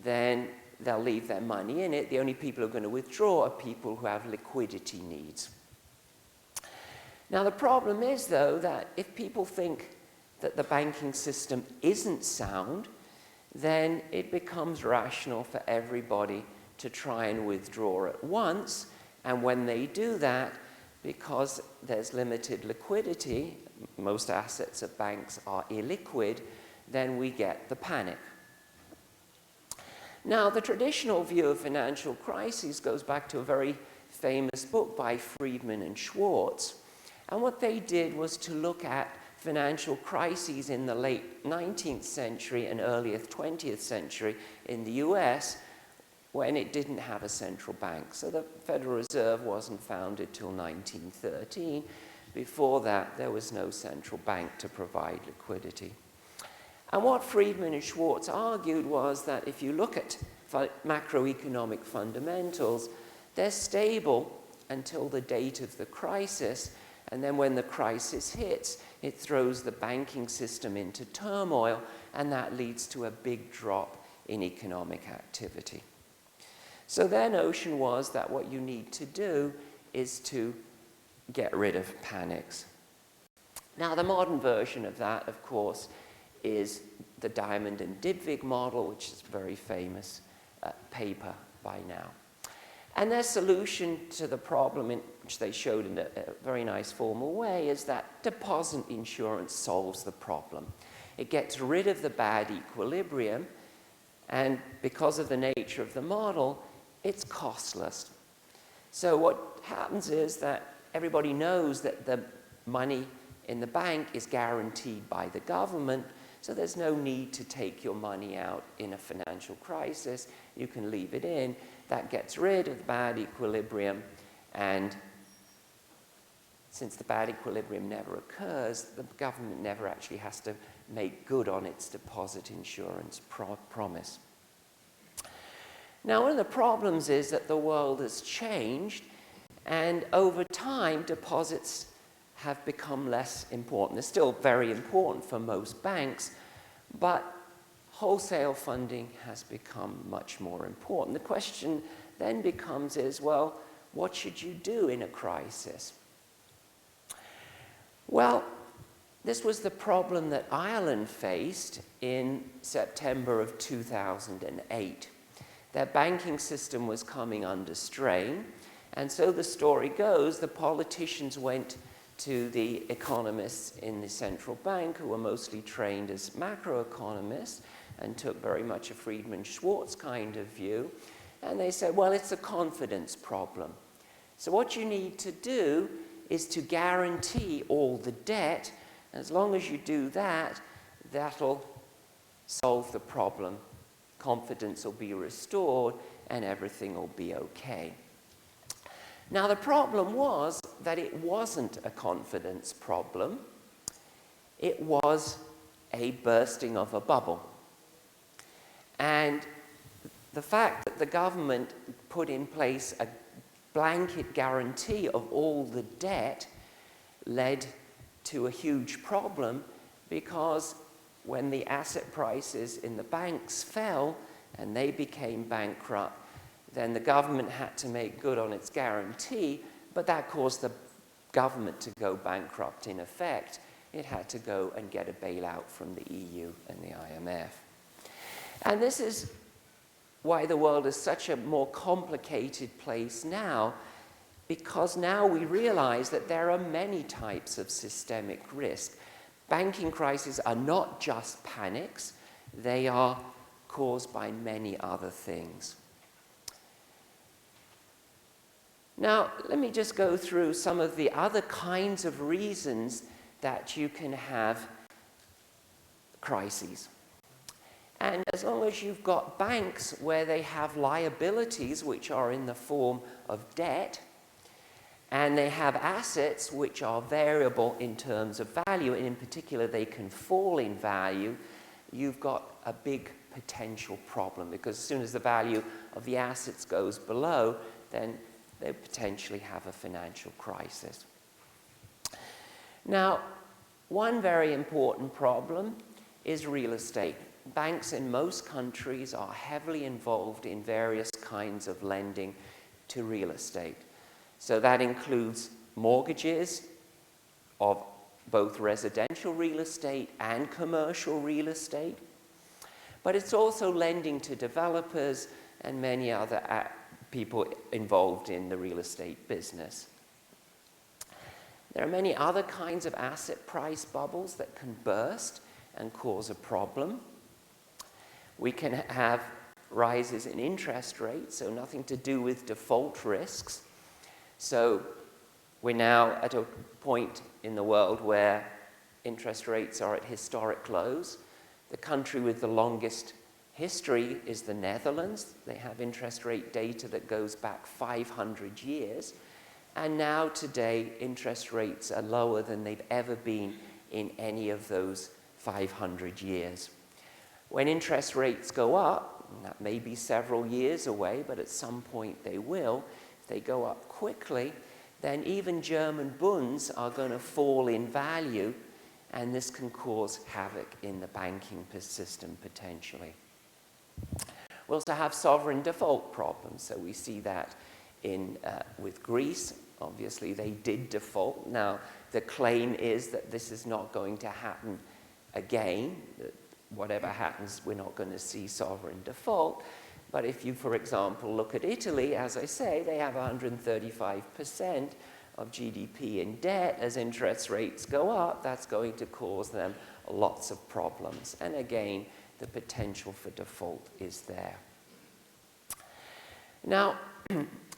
then they'll leave their money in it. The only people who are going to withdraw are people who have liquidity needs. Now, the problem is, though, that if people think that the banking system isn't sound, then it becomes rational for everybody to try and withdraw at once. And when they do that, because there's limited liquidity, most assets of banks are illiquid, then we get the panic. Now, the traditional view of financial crises goes back to a very famous book by Friedman and Schwartz. And what they did was to look at financial crises in the late 19th century and earlier 20th century in the US when it didn't have a central bank. So the Federal Reserve wasn't founded till 1913. Before that, there was no central bank to provide liquidity. And what Friedman and Schwartz argued was that if you look at macroeconomic fundamentals, they're stable until the date of the crisis, and then when the crisis hits, it throws the banking system into turmoil, and that leads to a big drop in economic activity. So their notion was that what you need to do is to get rid of panics. Now, the modern version of that, of course, is the Diamond and Dybvig model, which is a very famous paper by now. And their solution to the problem, which they showed in a very nice formal way, is that deposit insurance solves the problem. It gets rid of the bad equilibrium, and because of the nature of the model, it's costless. So what happens is that everybody knows that the money in the bank is guaranteed by the government, so there's no need to take your money out in a financial crisis. You can leave it in. That gets rid of the bad equilibrium, and since the bad equilibrium never occurs, the government never actually has to make good on its deposit insurance promise. Now, one of the problems is that the world has changed, and over time, deposits have become less important. They're still very important for most banks, but wholesale funding has become much more important. The question then becomes well, what should you do in a crisis? Well, this was the problem that Ireland faced in September of 2008. Their banking system was coming under strain, and so the story goes, the politicians went to the economists in the central bank, who were mostly trained as macroeconomists, and took very much a Friedman-Schwartz kind of view. And they said, well, it's a confidence problem. So what you need to do is to guarantee all the debt. As long as you do that, that'll solve the problem. Confidence will be restored, and everything will be okay. Now, the problem was that it wasn't a confidence problem. It was a bursting of a bubble. And the fact that the government put in place a blanket guarantee of all the debt led to a huge problem, because when the asset prices in the banks fell and they became bankrupt, then the government had to make good on its guarantee, but that caused the government to go bankrupt in effect. It had to go and get a bailout from the EU and the IMF. And this is why the world is such a more complicated place now, because now we realize that there are many types of systemic risk. Banking crises are not just panics, they are caused by many other things. Now, let me just go through some of the other kinds of reasons that you can have crises. And as long as you've got banks where they have liabilities which are in the form of debt, and they have assets which are variable in terms of value, and in particular they can fall in value, you've got a big potential problem, because as soon as the value of the assets goes below, then they potentially have a financial crisis. Now, one very important problem is real estate. Banks in most countries are heavily involved in various kinds of lending to real estate. So that includes mortgages of both residential real estate and commercial real estate. But it's also lending to developers and many other people involved in the real estate business. There are many other kinds of asset price bubbles that can burst and cause a problem. We can have rises in interest rates, so nothing to do with default risks. So we're now at a point in the world where interest rates are at historic lows. The country with the longest history is the Netherlands. They have interest rate data that goes back 500 years. And now today, interest rates are lower than they've ever been in any of those 500 years. When interest rates go up, and that may be several years away, but at some point they will, if they go up quickly, then even German bunds are going to fall in value, and this can cause havoc in the banking system potentially. We also have sovereign default problems, so we see that with Greece. Obviously, they did default. Now, the claim is that this is not going to happen again. Whatever happens, we're not going to see sovereign default. But if you, for example, look at Italy, as I say, they have 135% of GDP in debt. As interest rates go up, that's going to cause them lots of problems. And again, the potential for default is there. Now,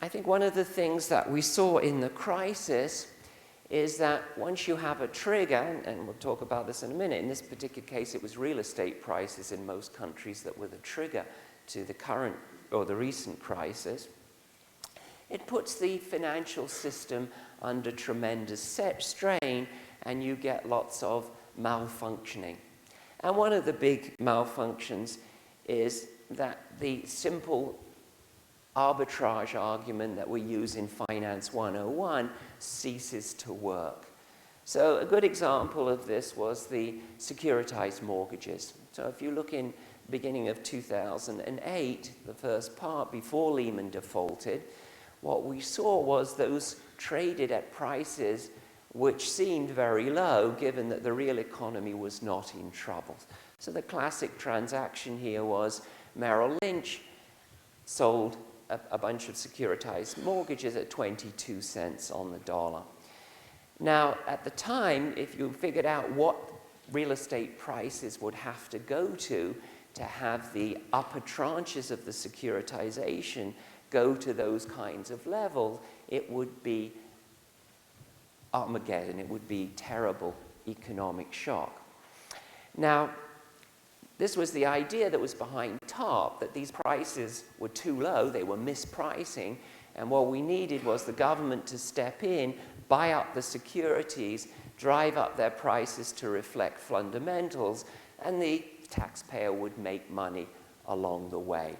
I think one of the things that we saw in the crisis is that once you have a trigger, and we'll talk about this in a minute, in this particular case it was real estate prices in most countries that were the trigger to the current or the recent crisis, it puts the financial system under tremendous strain, and you get lots of malfunctioning. And one of the big malfunctions is that the simple arbitrage argument that we use in Finance 101 ceases to work. So a good example of this was the securitized mortgages. So if you look in the beginning of 2008, the first part before Lehman defaulted, what we saw was those traded at prices which seemed very low given that the real economy was not in trouble. So the classic transaction here was Merrill Lynch sold a bunch of securitized mortgages at 22 cents on the dollar. Now, at the time, if you figured out what real estate prices would have to go to have the upper tranches of the securitization go to those kinds of levels, it would be Armageddon. It would be terrible economic shock. Now, this was the idea that was behind TARP, that these prices were too low, they were mispricing, and what we needed was the government to step in, buy up the securities, drive up their prices to reflect fundamentals, and the taxpayer would make money along the way.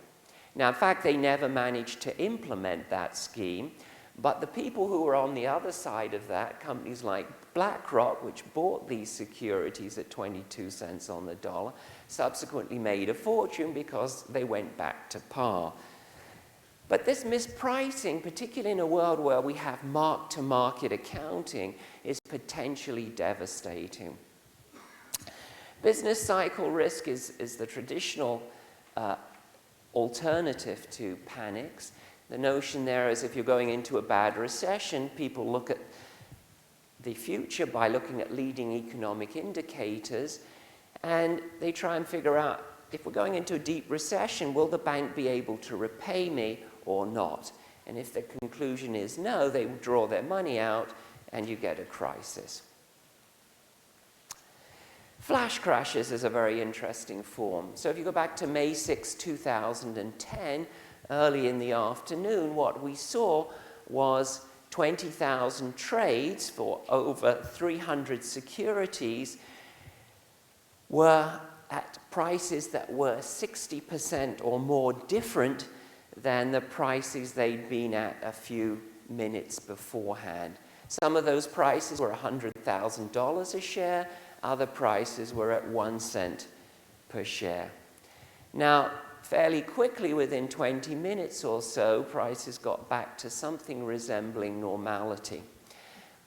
Now, in fact, they never managed to implement that scheme, But the people who were on the other side of that, companies like BlackRock, which bought these securities at 22 cents on the dollar, subsequently made a fortune because they went back to par. But this mispricing, particularly in a world where we have mark-to-market accounting, is potentially devastating. Business cycle risk is the traditional alternative to panics. The notion there is if you're going into a bad recession, people look at the future by looking at leading economic indicators, and they try and figure out, if we're going into a deep recession, will the bank be able to repay me or not? And if the conclusion is no, they draw their money out and you get a crisis. Flash crashes is a very interesting form. So if you go back to May 6, 2010, early in the afternoon, what we saw was 20,000 trades for over 300 securities were at prices that were 60% or more different than the prices they'd been at a few minutes beforehand. Some of those prices were $100,000 a share, other prices were at 1 cent per share. Now, fairly quickly, within 20 minutes or so, prices got back to something resembling normality.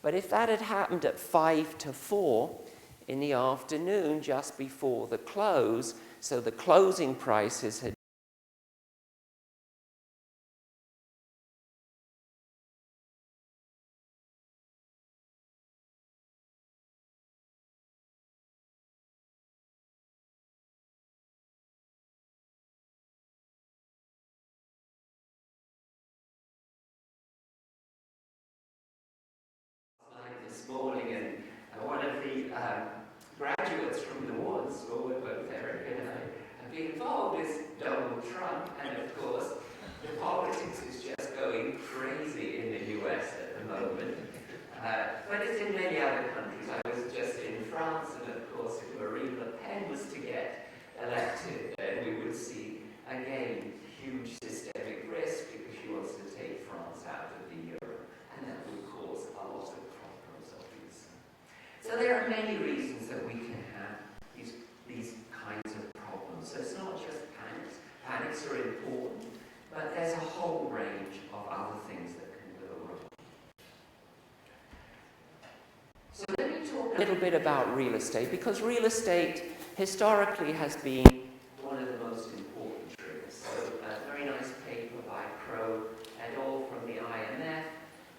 But if that had happened at 5 to 4 in the afternoon, just before the close, so the closing prices had this morning, and one of the graduates from the Wharton School, where both Eric and I have been involved, is Donald Trump, and of course the politics is just going crazy in the US at the moment. But it's in many other countries. I was just in France, and of course if Marine Le Pen was to get elected, then we would see again huge systemic risk because she wants to take France out of the euro, and that would cause a lot of problems, obviously. So there are many reasons that we can have these kinds of problems. So it's not just panics. Panics are important, but there's a whole range of other things that can go wrong. So let me talk a little bit about real estate, because real estate historically has been one of the most important triggers. So a very nice paper by Crow et al. From the IMF,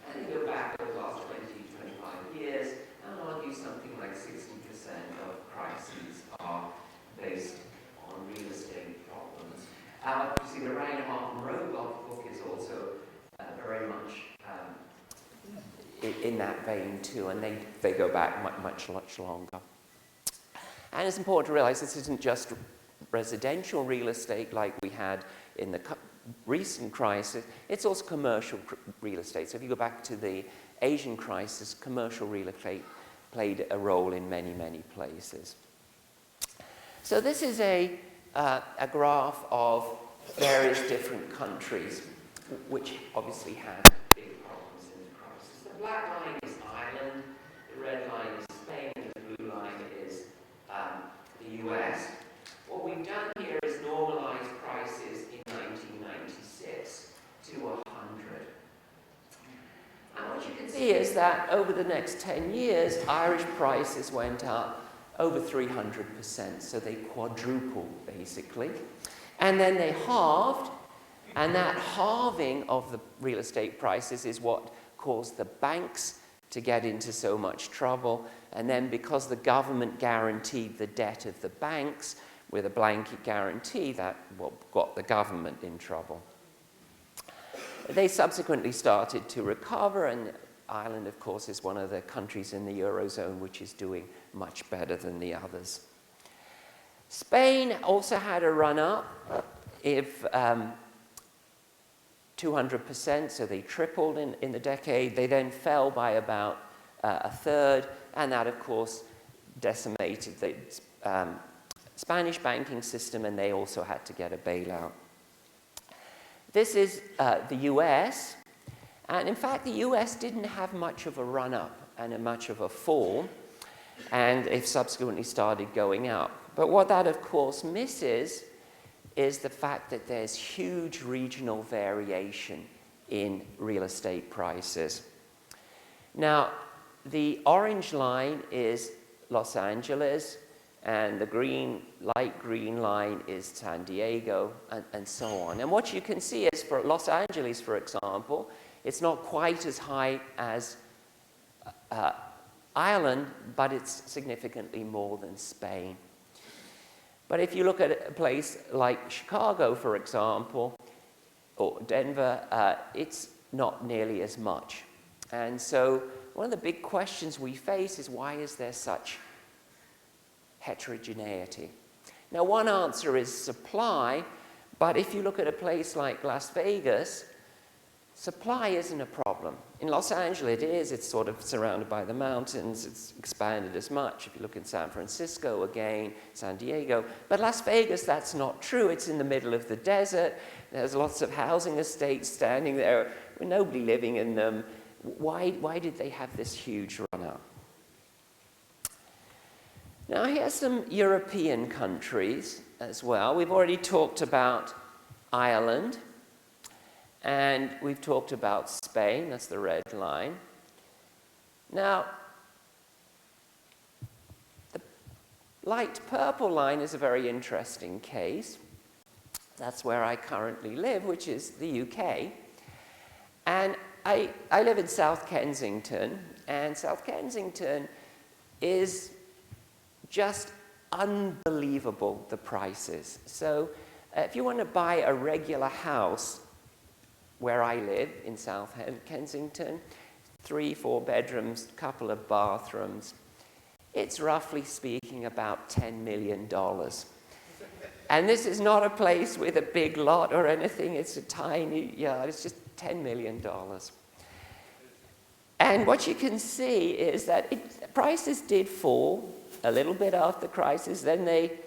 and they go back over the last 20, 25 years and argue something like 60% of crises are based on real estate problems. You see, the Reinhardt and Rogoff book is also very much in that vein too, and they go back much longer. And it's important to realize this isn't just residential real estate like we had in the recent crisis, it's also commercial real estate. So if you go back to the Asian crisis, commercial real estate played a role in many, many places. So this is a graph of various different countries which obviously had big problems in the crisis. The black line is Ireland, the red line is Spain, and the blue line is the US. What we've done here is normalize prices in 1996 to 100. And what you can see is that over the next 10 years, Irish prices went up over 300%, so they quadrupled basically. And then they halved, and that halving of the real estate prices is what caused the banks to get into so much trouble. And then because the government guaranteed the debt of the banks with a blanket guarantee, that got the government in trouble. They subsequently started to recover, and Ireland, of course, is one of the countries in the Eurozone which is doing much better than the others. Spain also had a run-up if 200%, so they tripled in the decade. They then fell by about a third, and that, of course, decimated the Spanish banking system, and they also had to get a bailout. This is the US, And in fact, the US didn't have much of a run-up and much of a fall, and it subsequently started going up. But what that, of course, misses is the fact that there's huge regional variation in real estate prices. Now, the orange line is Los Angeles, and the light green line is San Diego, and so on. And what you can see is for Los Angeles, for example, it's not quite as high as Ireland, but it's significantly more than Spain. But if you look at a place like Chicago, for example, or Denver, it's not nearly as much. And so one of the big questions we face is, why is there such heterogeneity? Now, one answer is supply, but if you look at a place like Las Vegas, supply isn't a problem. In Los Angeles, it is. It's sort of surrounded by the mountains. It's expanded as much. If you look in San Francisco, again, San Diego. But Las Vegas, that's not true. It's in the middle of the desert. There's lots of housing estates standing there with nobody living in them. Why did they have this huge run-up? Now, here's some European countries as well. We've already talked about Ireland. And we've talked about Spain, that's the red line. Now, the light purple line is a very interesting case. That's where I currently live, which is the UK. And I live in South Kensington, and South Kensington is just unbelievable, the prices. So if you want to buy a regular house, where I live in South Kensington, 3-4 bedrooms, couple of bathrooms, it's roughly speaking about $10 million. And this is not a place with a big lot or anything. It's a tiny, it's just $10 million. And what you can see is that prices did fall a little bit after the crisis, then they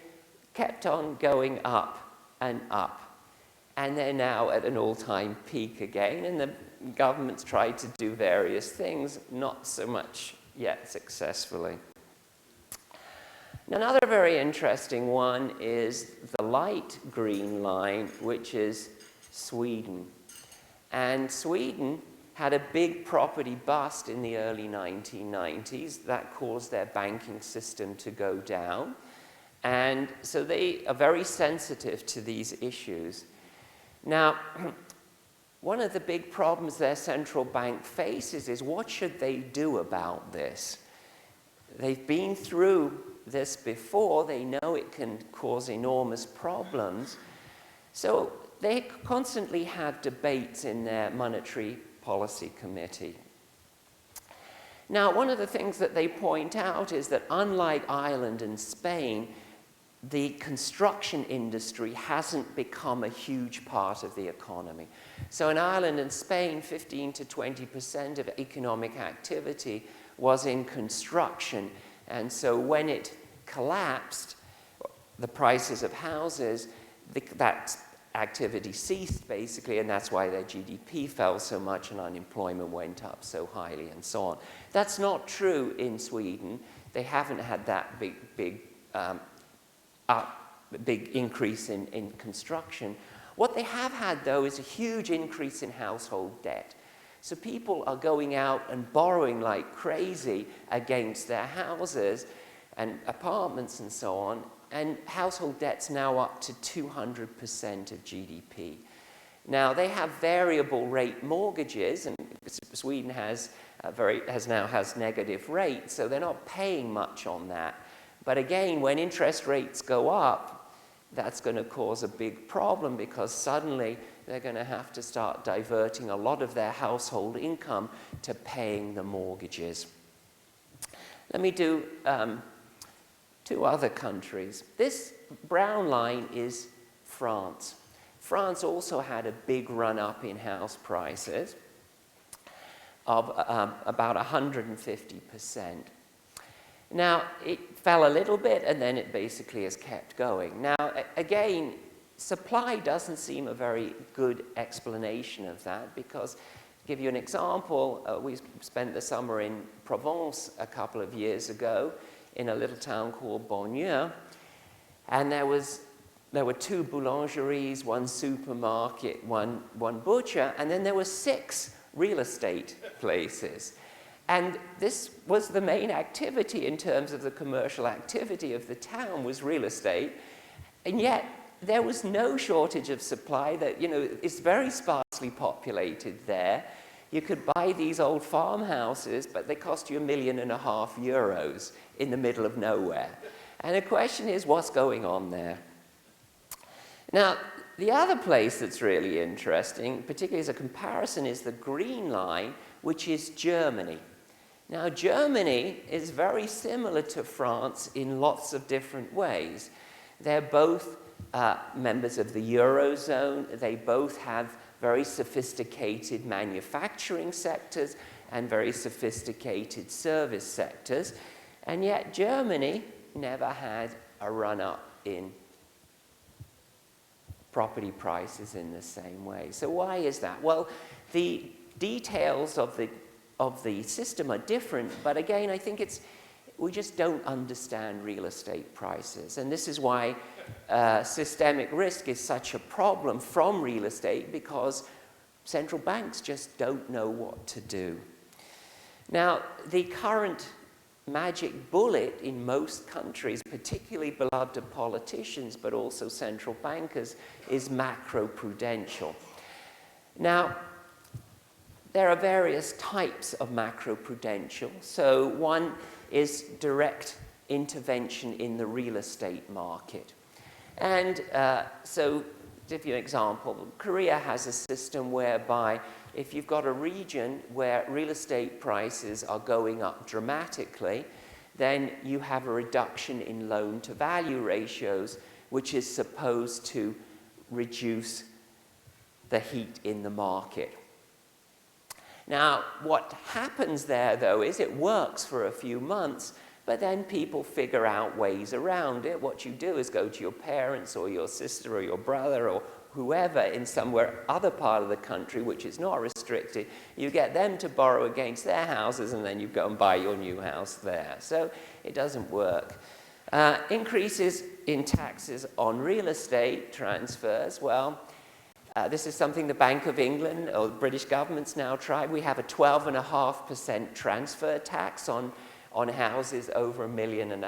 kept on going up and up. And they're now at an all-time peak again, and the government's tried to do various things, not so much yet successfully. Another very interesting one is the light green line, which is Sweden. And Sweden had a big property bust in the early 1990s. That caused their banking system to go down. And so they are very sensitive to these issues. Now, one of the big problems their central bank faces is, what should they do about this? They've been through this before. They know it can cause enormous problems. So they constantly have debates in their monetary policy committee. Now, one of the things that they point out is that unlike Ireland and Spain, the construction industry hasn't become a huge part of the economy. So in Ireland and Spain, 15 to 20% of economic activity was in construction. And so when it collapsed, the prices of houses, that activity ceased, basically, and that's why their GDP fell so much and unemployment went up so highly and so on. That's not true in Sweden. They haven't had that big increase in construction. What they have had, though, is a huge increase in household debt. So people are going out and borrowing like crazy against their houses and apartments and so on, and household debt's now up to 200% of GDP. Now, they have variable rate mortgages, and Sweden has negative rates, so they're not paying much on that. But again, when interest rates go up, that's going to cause a big problem, because suddenly they're going to have to start diverting a lot of their household income to paying the mortgages. Let me do two other countries. This brown line is France. France also had a big run-up in house prices of about 150%. Now, it fell a little bit, and then it basically has kept going. Now, again, supply doesn't seem a very good explanation of that, because give you an example, we spent the summer in Provence a couple of years ago in a little town called Bonnieux, and there were 2 boulangeries, 1 supermarket, one butcher, and then there were 6 real estate places. And this was the main activity in terms of the commercial activity of the town, was real estate. And yet there was no shortage of supply. That, you know, it's very sparsely populated there. You could buy these old farmhouses, but they cost you €1.5 million in the middle of nowhere. And the question is, what's going on there? Now, the other place that's really interesting, particularly as a comparison, is the green line, which is Germany. Now, Germany is very similar to France in lots of different ways. They're both members of the Eurozone. They both have very sophisticated manufacturing sectors and very sophisticated service sectors. And yet Germany never had a run-up in property prices in the same way. So why is that? Well, the details of the system are different, but again, I think we just don't understand real estate prices. And this is why systemic risk is such a problem from real estate, because central banks just don't know what to do. Now, the current magic bullet in most countries, particularly beloved of politicians, but also central bankers, is macroprudential. Now, there are various types of macroprudential. So one is direct intervention in the real estate market. And so, to give you an example, Korea has a system whereby if you've got a region where real estate prices are going up dramatically, then you have a reduction in loan-to-value ratios, which is supposed to reduce the heat in the market. Now, what happens there, though, is it works for a few months, but then people figure out ways around it. What you do is go to your parents or your sister or your brother or whoever in somewhere other part of the country which is not restricted. You get them to borrow against their houses, and then you go and buy your new house there. So it doesn't work. Increases in taxes on real estate transfers, well, this is something the Bank of England or the British government's now tried. We have a 12.5% transfer tax on houses over £1.5 million.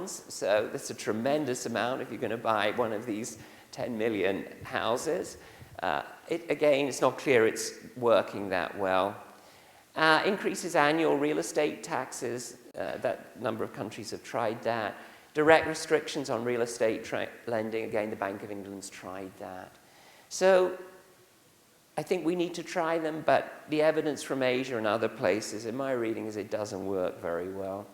So that's a tremendous amount if you're going to buy one of these 10 million houses. Again, it's not clear it's working that well. Increases annual real estate taxes. That number of countries have tried that. Direct restrictions on real estate lending. Again, the Bank of England's tried that. So I think we need to try them, but the evidence from Asia and other places, in my reading, is it doesn't work very well.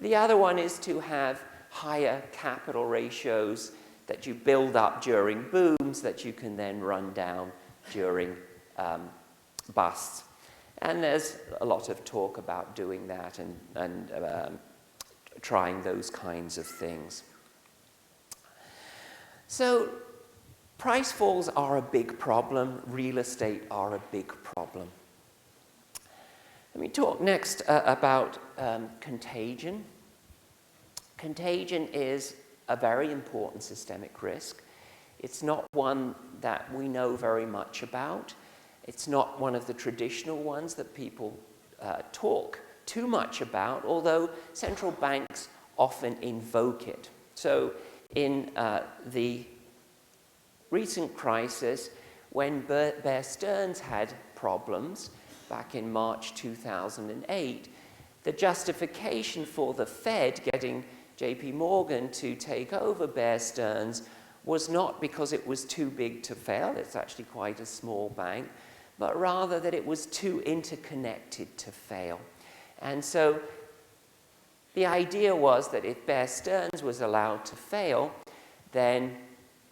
The other one is to have higher capital ratios that you build up during booms that you can then run down during busts. And there's a lot of talk about doing that and trying those kinds of things. So price falls are a big problem. Real estate are a big problem. Let me talk next about contagion. Contagion is a very important systemic risk. It's not one that we know very much about. It's not one of the traditional ones that people talk too much about, although central banks often invoke it. So in the recent crisis, when Bear Stearns had problems back in March 2008, the justification for the Fed getting JP Morgan to take over Bear Stearns was not because it was too big to fail, it's actually quite a small bank, but rather that it was too interconnected to fail. And so the idea was that if Bear Stearns was allowed to fail, then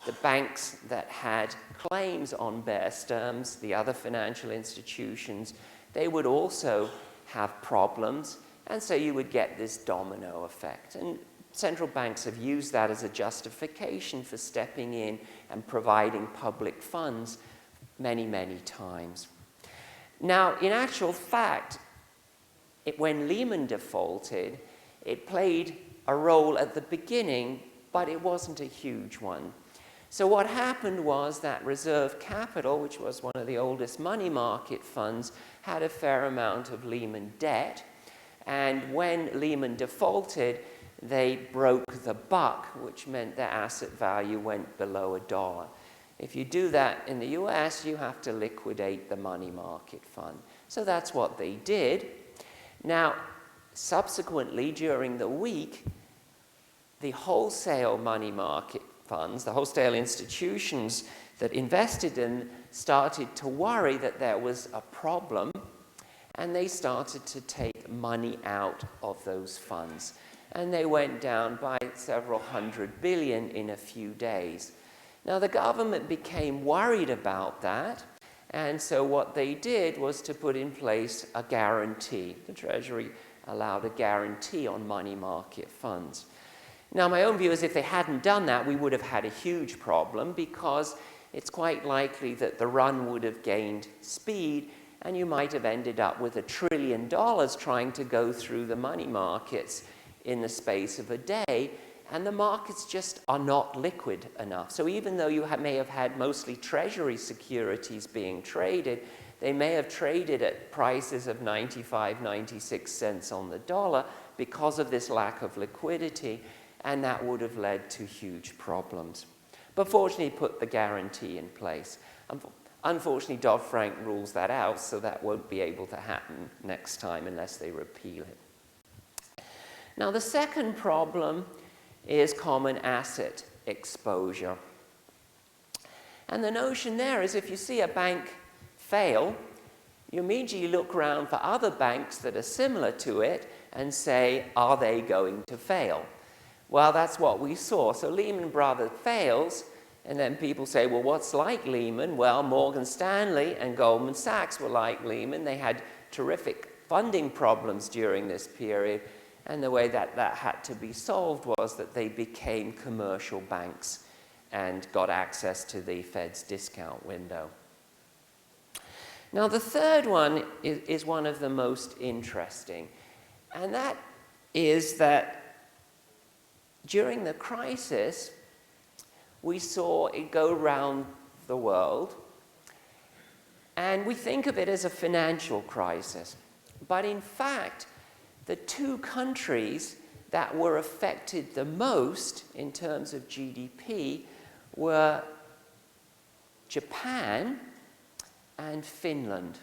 the banks that had claims on Bear Stearns, the other financial institutions, they would also have problems, and so you would get this domino effect. And central banks have used that as a justification for stepping in and providing public funds many, many times. Now, in actual fact, when Lehman defaulted, it played a role at the beginning, but it wasn't a huge one. So what happened was that reserve capital, which was one of the oldest money market funds, had a fair amount of Lehman debt. And when Lehman defaulted, they broke the buck, which meant their asset value went below $1. If you do that in the US, you have to liquidate the money market fund. So that's what they did. Now, subsequently, during the week, the wholesale money market funds, the wholesale institutions that invested in, started to worry that there was a problem, and they started to take money out of those funds. And they went down by several hundred billion in a few days. Now, the government became worried about that, and so what they did was to put in place a guarantee. The Treasury allowed a guarantee on money market funds. Now, my own view is if they hadn't done that, we would have had a huge problem, because it's quite likely that the run would have gained speed, and you might have ended up with $1 trillion trying to go through the money markets in the space of a day, and the markets just are not liquid enough. So even though you may have had mostly Treasury securities being traded, they may have traded at prices of 95, 96 cents on the dollar because of this lack of liquidity, and that would have led to huge problems. But fortunately, put the guarantee in place. Unfortunately, Dodd-Frank rules that out, so that won't be able to happen next time unless they repeal it. Now, the second problem is common asset exposure. And the notion there is if you see a bank fail, you immediately look around for other banks that are similar to it and say, are they going to fail? Well, that's what we saw. So Lehman Brothers fails, and then people say, well, what's like Lehman? Well, Morgan Stanley and Goldman Sachs were like Lehman. They had terrific funding problems during this period, and the way that had to be solved was that they became commercial banks and got access to the Fed's discount window. Now, the third one is one of the most interesting, and that is that during the crisis, we saw it go around the world, and we think of it as a financial crisis. But in fact, the two countries that were affected the most in terms of GDP were Japan and Finland.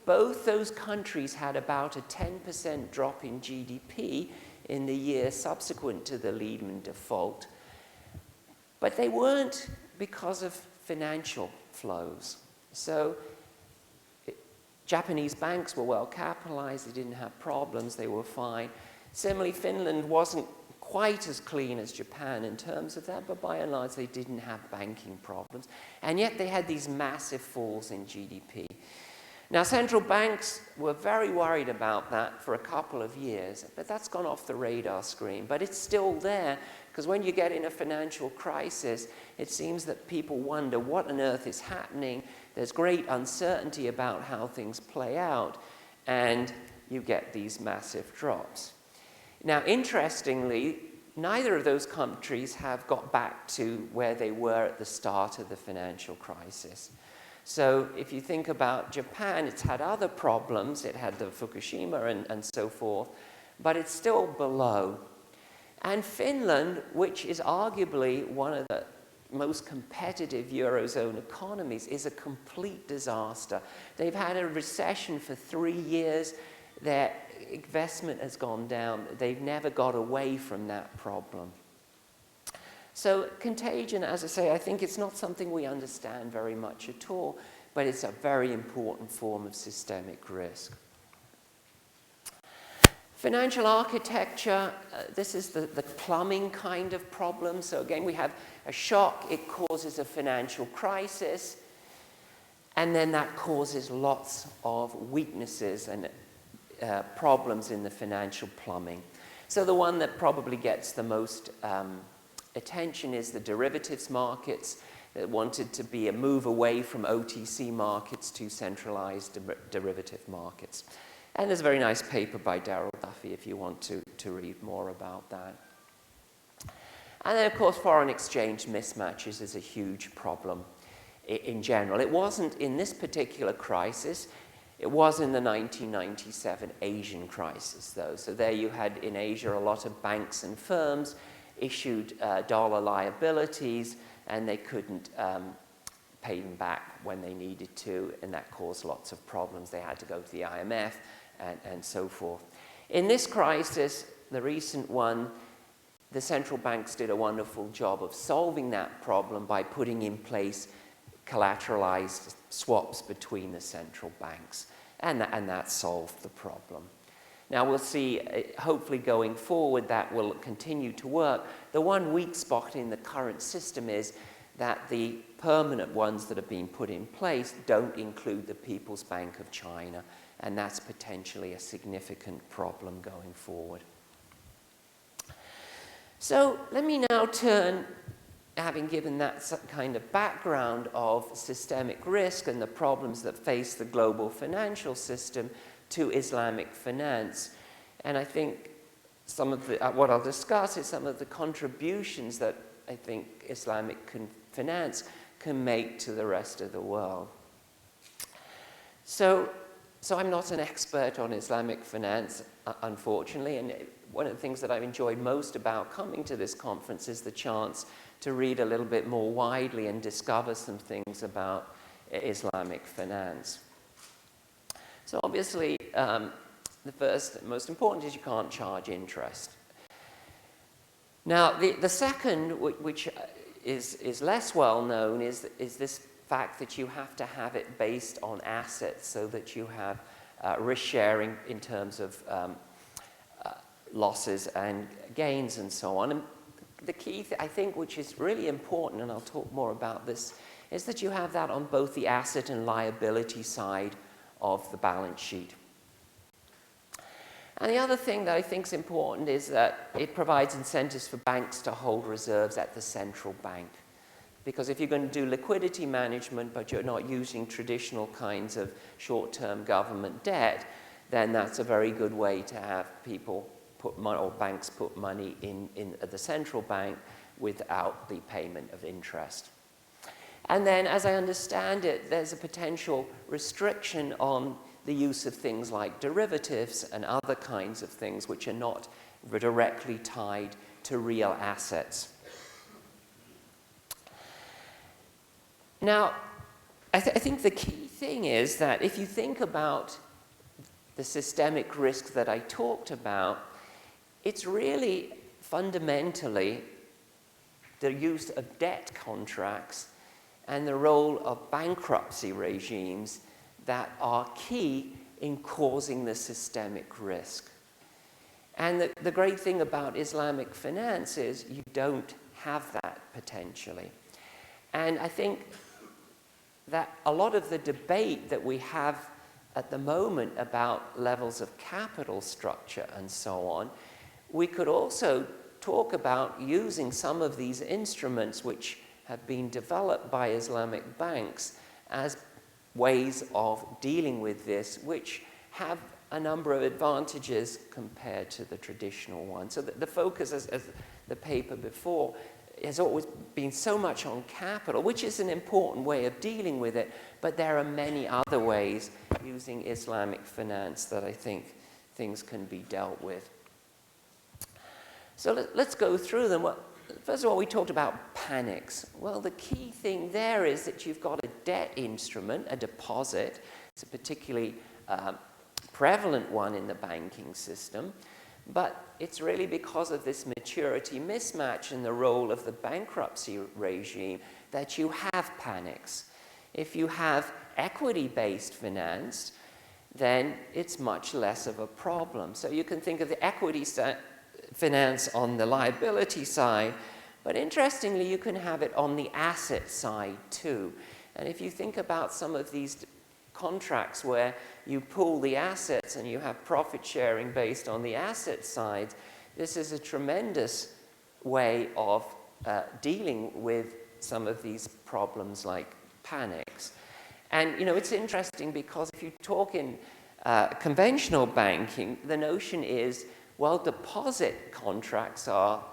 Both those countries had about a 10% drop in GDP in the year subsequent to the Lehman default. But they weren't because of financial flows. So Japanese banks were well capitalized, they didn't have problems, they were fine. Similarly, Finland wasn't quite as clean as Japan in terms of that, but by and large they didn't have banking problems. And yet they had these massive falls in GDP. Now, central banks were very worried about that for a couple of years, but that's gone off the radar screen. But it's still there, because when you get in a financial crisis, it seems that people wonder what on earth is happening. There's great uncertainty about how things play out, and you get these massive drops. Now, interestingly, neither of those countries have got back to where they were at the start of the financial crisis. So if you think about Japan, it's had other problems. It had the Fukushima and so forth, but it's still below. And Finland, which is arguably one of the most competitive Eurozone economies, is a complete disaster. They've had a recession for 3 years. Their investment has gone down. They've never got away from that problem. So contagion, as I say, I think it's not something we understand very much at all, but it's a very important form of systemic risk. Financial architecture, this is the plumbing kind of problem. So again, we have a shock, it causes a financial crisis, and then that causes lots of weaknesses and problems in the financial plumbing. So the one that probably gets the most attention is the derivatives markets. It wanted to be a move away from OTC markets to centralized derivative markets. And there's a very nice paper by Darrell Duffy if you want to read more about that. And then, of course, foreign exchange mismatches is a huge problem in general. It wasn't in this particular crisis. It was in the 1997 Asian crisis, though. So there you had in Asia a lot of banks and firms issued dollar liabilities, and they couldn't pay them back when they needed to, and that caused lots of problems. They had to go to the IMF and so forth. In this crisis, the recent one, the central banks did a wonderful job of solving that problem by putting in place collateralized swaps between the central banks, and that solved the problem. Now we'll see, hopefully going forward, that will continue to work. The one weak spot in the current system is that the permanent ones that have been put in place don't include the People's Bank of China, and that's potentially a significant problem going forward. So let me now turn, having given that kind of background of systemic risk and the problems that face the global financial system, to Islamic finance. And I think some of what I'll discuss is some of the contributions that I think Islamic finance can make to the rest of the world. So I'm not an expert on Islamic finance, unfortunately, and one of the things that I've enjoyed most about coming to this conference is the chance to read a little bit more widely and discover some things about Islamic finance. So obviously, the first, most important is you can't charge interest. Now, the second, which is less well known, is this fact that you have to have it based on assets so that you have risk sharing in terms of losses and gains and so on. And the key, I think, which is really important, and I'll talk more about this, is that you have that on both the asset and liability side of the balance sheet. And the other thing that I think is important is that it provides incentives for banks to hold reserves at the central bank. Because if you're going to do liquidity management, but you're not using traditional kinds of short-term government debt, then that's a very good way to have people put money, or banks put money in at the central bank without the payment of interest. And then, as I understand it, there's a potential restriction on the use of things like derivatives and other kinds of things which are not directly tied to real assets. Now, I think the key thing is that if you think about the systemic risk that I talked about, it's really fundamentally the use of debt contracts and the role of bankruptcy regimes that are key in causing the systemic risk. And the great thing about Islamic finance is you don't have that potentially. And I think that a lot of the debate that we have at the moment about levels of capital structure and so on, we could also talk about using some of these instruments which have been developed by Islamic banks as ways of dealing with this, which have a number of advantages compared to the traditional ones. So the focus, as the paper before, has always been so much on capital, which is an important way of dealing with it, but there are many other ways using Islamic finance that I think things can be dealt with. So let's go through them. Well, first of all, we talked about panics. Well, the key thing there is that you've got a debt instrument, a deposit. It's a particularly prevalent one in the banking system. But it's really because of this maturity mismatch in the role of the bankruptcy regime that you have panics. If you have equity-based finance, then it's much less of a problem. So you can think of the equity finance on the liability side, but interestingly, you can have it on the asset side too. And if you think about some of these contracts where you pool the assets and you have profit sharing based on the asset side, this is a tremendous way of dealing with some of these problems like panics. And, you know, it's interesting because if you talk in conventional banking, the notion is, well, deposit contracts are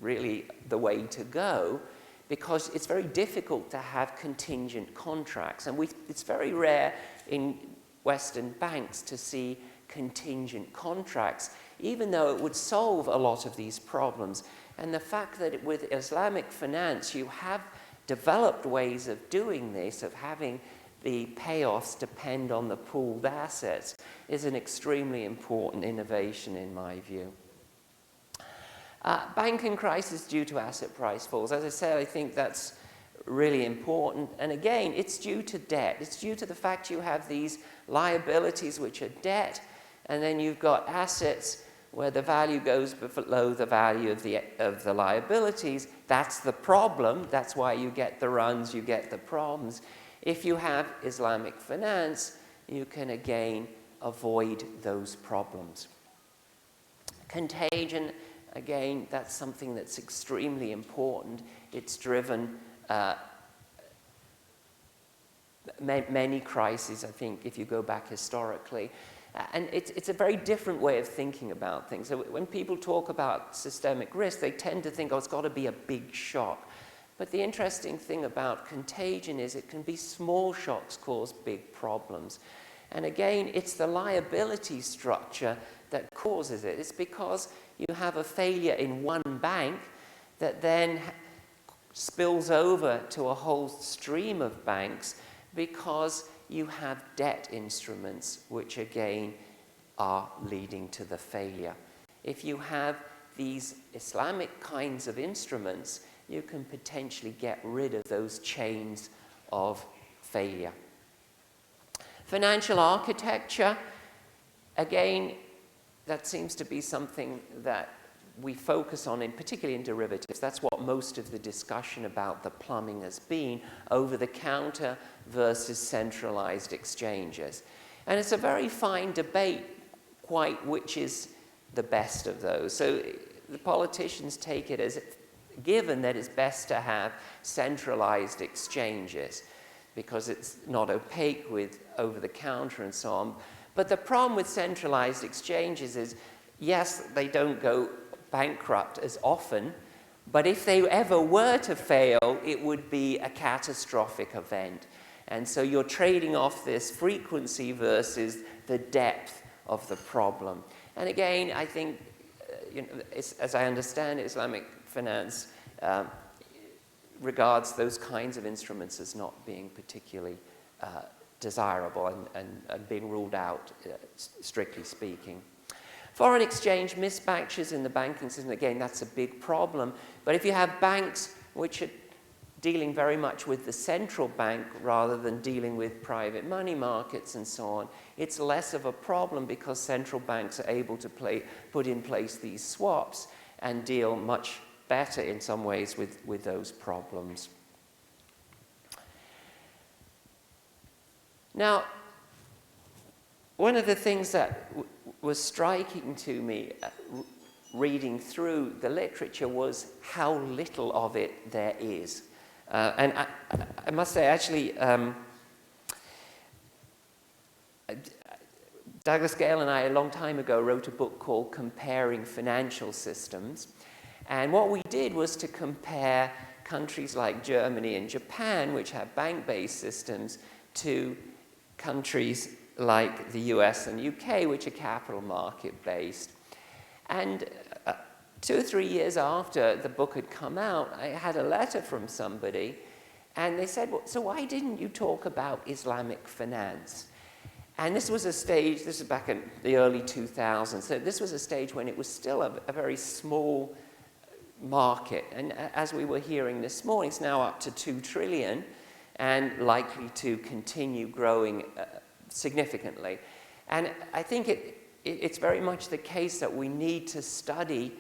really the way to go because it's very difficult to have contingent contracts. And it's very rare in Western banks to see contingent contracts, even though it would solve a lot of these problems. And the fact that with Islamic finance, you have developed ways of doing this, of having the payoffs depend on the pooled assets, is an extremely important innovation in my view. Banking crisis due to asset price falls. As I said, I think that's really important. And again, it's due to debt. It's due to the fact you have these liabilities which are debt, and then you've got assets where the value goes below the value of the liabilities. That's the problem. That's why you get the runs, you get the problems. If you have Islamic finance, you can again avoid those problems. Contagion, again, that's something that's extremely important. It's driven many crises, I think, if you go back historically. And it's a very different way of thinking about things. So when people talk about systemic risk, they tend to think, oh, it's got to be a big shock. But the interesting thing about contagion is it can be small shocks cause big problems. And again, it's the liability structure that causes it. It's because you have a failure in one bank that then spills over to a whole stream of banks because you have debt instruments which again are leading to the failure. If you have these Islamic kinds of instruments, you can potentially get rid of those chains of failure. Financial architecture, again, that seems to be something that we focus on, particularly in derivatives. That's what most of the discussion about the plumbing has been, over-the-counter versus centralized exchanges. And it's a very fine debate, quite, which is the best of those. So the politicians take it as given that it's best to have centralized exchanges because it's not opaque with over-the-counter and so on. But the problem with centralized exchanges is, yes, they don't go bankrupt as often, but if they ever were to fail, it would be a catastrophic event. And so you're trading off this frequency versus the depth of the problem. And again, I think, as I understand it, Islamic finance regards those kinds of instruments as not being particularly desirable and being ruled out, strictly speaking. Foreign exchange mismatches in the banking system, again, that's a big problem. But if you have banks which are dealing very much with the central bank rather than dealing with private money markets and so on, it's less of a problem because central banks are able to put in place these swaps and deal much better in some ways with those problems. Now, one of the things that was striking to me reading through the literature was how little of it there is. And I must say, actually, Douglas Gale and I, a long time ago, wrote a book called Comparing Financial Systems. And what we did was to compare countries like Germany and Japan, which have bank-based systems, to countries like the US and UK, which are capital market-based. And 2 or 3 years after the book had come out, I had a letter from somebody, and they said, well, so why didn't you talk about Islamic finance? And this was a stage, this is back in the early 2000s, so this was a stage when it was still a very small market. And as we were hearing this morning, it's now up to 2 trillion and likely to continue growing significantly. And I think it's very much the case that we need to study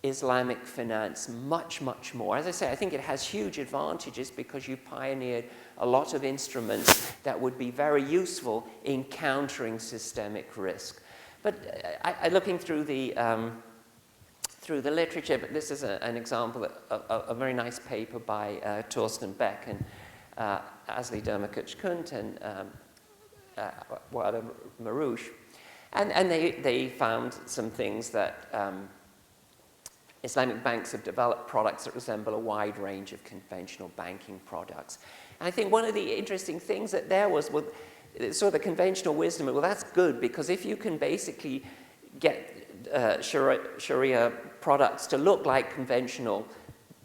Islamic finance much, much more. As I say, I think it has huge advantages because you pioneered a lot of instruments that would be very useful in countering systemic risk. But looking through through the literature, but this is an example of a very nice paper by Torsten Beck and Asli Dermakuch-Kunt and Wada Marouche. And they found some things that Islamic banks have developed products that resemble a wide range of conventional banking products. And I think one of the interesting things that there was sort of the conventional wisdom, well, that's good, because if you can basically get Sharia products to look like conventional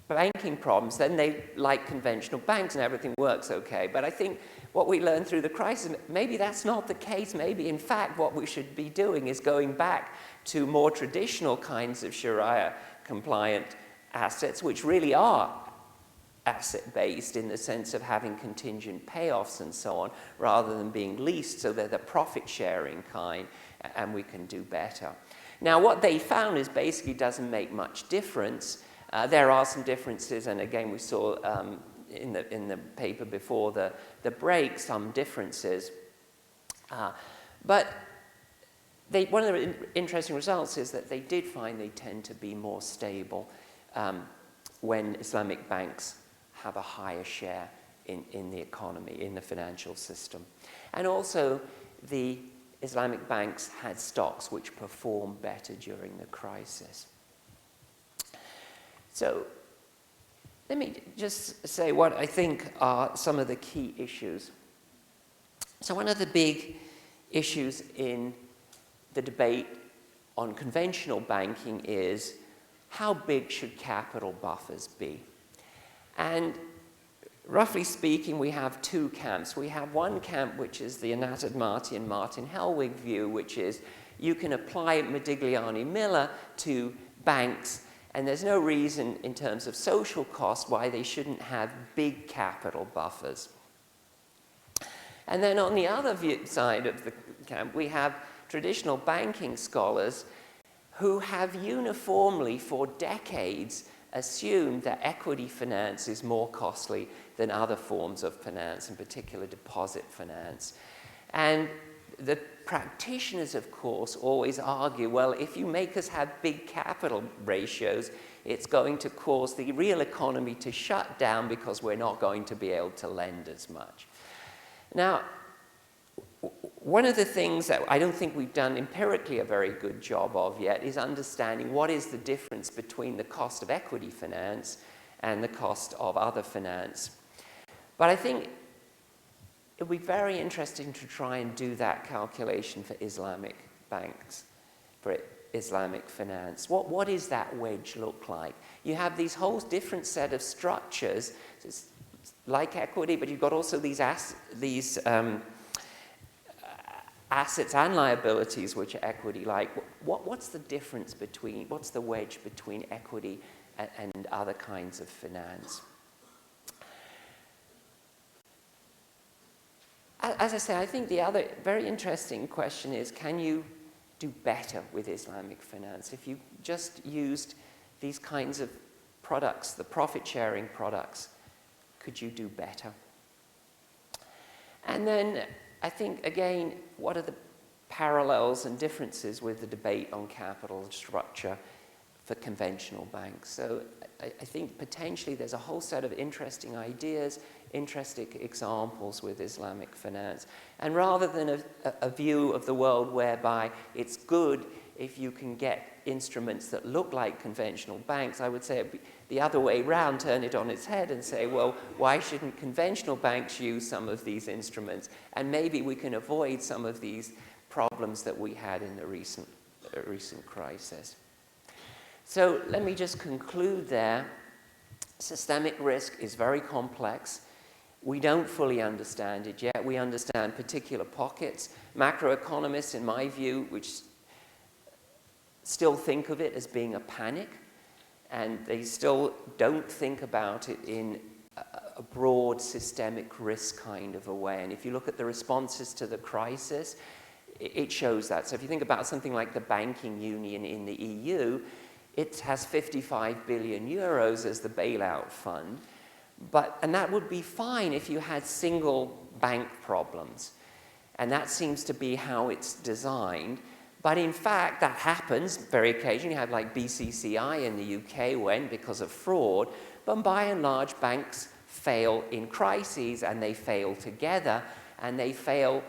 banking problems, then they like conventional banks and everything works okay. But I think what we learned through the crisis, maybe that's not the case. Maybe, in fact, what we should be doing is going back to more traditional kinds of Sharia-compliant assets, which really are asset-based in the sense of having contingent payoffs and so on, rather than being leased, so they're the profit-sharing kind, and we can do better. Now, what they found is basically doesn't make much difference. There are some differences, and again, we saw in the paper before the break some differences. But one of the interesting results is that they did find they tend to be more stable when Islamic banks have a higher share in the economy, in the financial system. And also, the Islamic banks had stocks which performed better during the crisis. So let me just say what I think are some of the key issues. So one of the big issues in the debate on conventional banking is how big should capital buffers be? And roughly speaking, we have two camps. We have one camp, which is the Anatad Marty and Martin Hellwig view, which is you can apply Modigliani-Miller to banks, and there's no reason in terms of social cost why they shouldn't have big capital buffers. And then on the other side of the camp, we have traditional banking scholars who have uniformly for decades assumed that equity finance is more costly than other forms of finance, in particular deposit finance. And the practitioners, of course, always argue, well, if you make us have big capital ratios, it's going to cause the real economy to shut down because we're not going to be able to lend as much. Now, one of the things that I don't think we've done empirically a very good job of yet is understanding what is the difference between the cost of equity finance and the cost of other finance. But I think it would be very interesting to try and do that calculation for Islamic banks, for Islamic finance. What does that wedge look like? You have these whole different set of structures, it's like equity, but you've got also these assets and liabilities which are equity-like. What's the difference between, what's the wedge between equity and other kinds of finance? As I say, I think the other very interesting question is, can you do better with Islamic finance? If you just used these kinds of products, the profit-sharing products, could you do better? And then I think, again, what are the parallels and differences with the debate on capital structure for conventional banks? So I think potentially there's a whole set of interesting ideas, interesting examples with Islamic finance. And rather than a view of the world whereby it's good if you can get instruments that look like conventional banks, I would say it'd be the other way around, turn it on its head and say, well, why shouldn't conventional banks use some of these instruments? And maybe we can avoid some of these problems that we had in the recent crisis. So let me just conclude there. Systemic risk is very complex. We don't fully understand it yet. We understand particular pockets. Macroeconomists, in my view, which still think of it as being a panic, and they still don't think about it in a broad systemic risk kind of a way. And if you look at the responses to the crisis, it shows that. So if you think about something like the banking union in the EU, it has 55 billion euros as the bailout fund. And that would be fine if you had single bank problems. And that seems to be how it's designed. But in fact, that happens very occasionally. You have like BCCI in the UK went because of fraud, but by and large, banks fail in crises, and they fail together, and they fail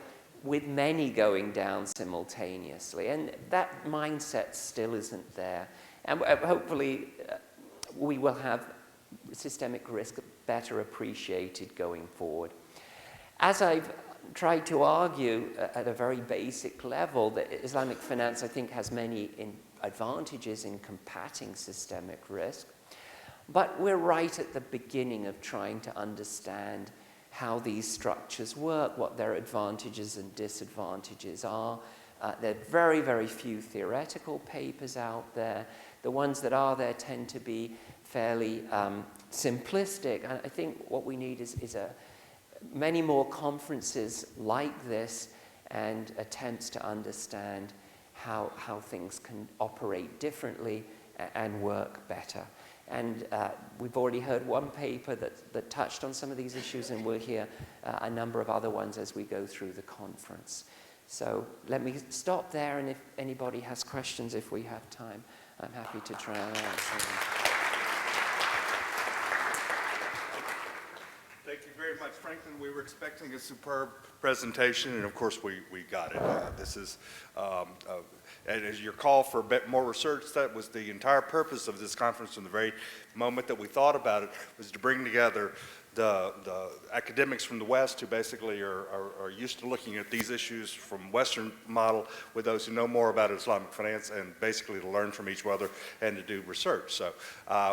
with many going down simultaneously. And that mindset still isn't there. And hopefully, we will have systemic risk better appreciated going forward. As I've tried to argue at a very basic level, that Islamic finance, I think, has many advantages in combating systemic risk. But we're right at the beginning of trying to understand how these structures work, what their advantages and disadvantages are. There are very, very few theoretical papers out there. The ones that are there tend to be fairly simplistic. And I think what we need is many more conferences like this and attempts to understand how things can operate differently and work better. And we've already heard one paper that touched on some of these issues, and we'll hear a number of other ones as we go through the conference. So let me stop there, and if anybody has questions, if we have time, I'm happy to try and answer them. Thank you very much, Franklin. We were expecting a superb presentation, and of course we got it. This is, and as your call for a bit more research, that was the entire purpose of this conference from the very moment that we thought about it, was to bring together the academics from the West who basically are used to looking at these issues from Western model with those who know more about Islamic finance, and basically to learn from each other and to do research. So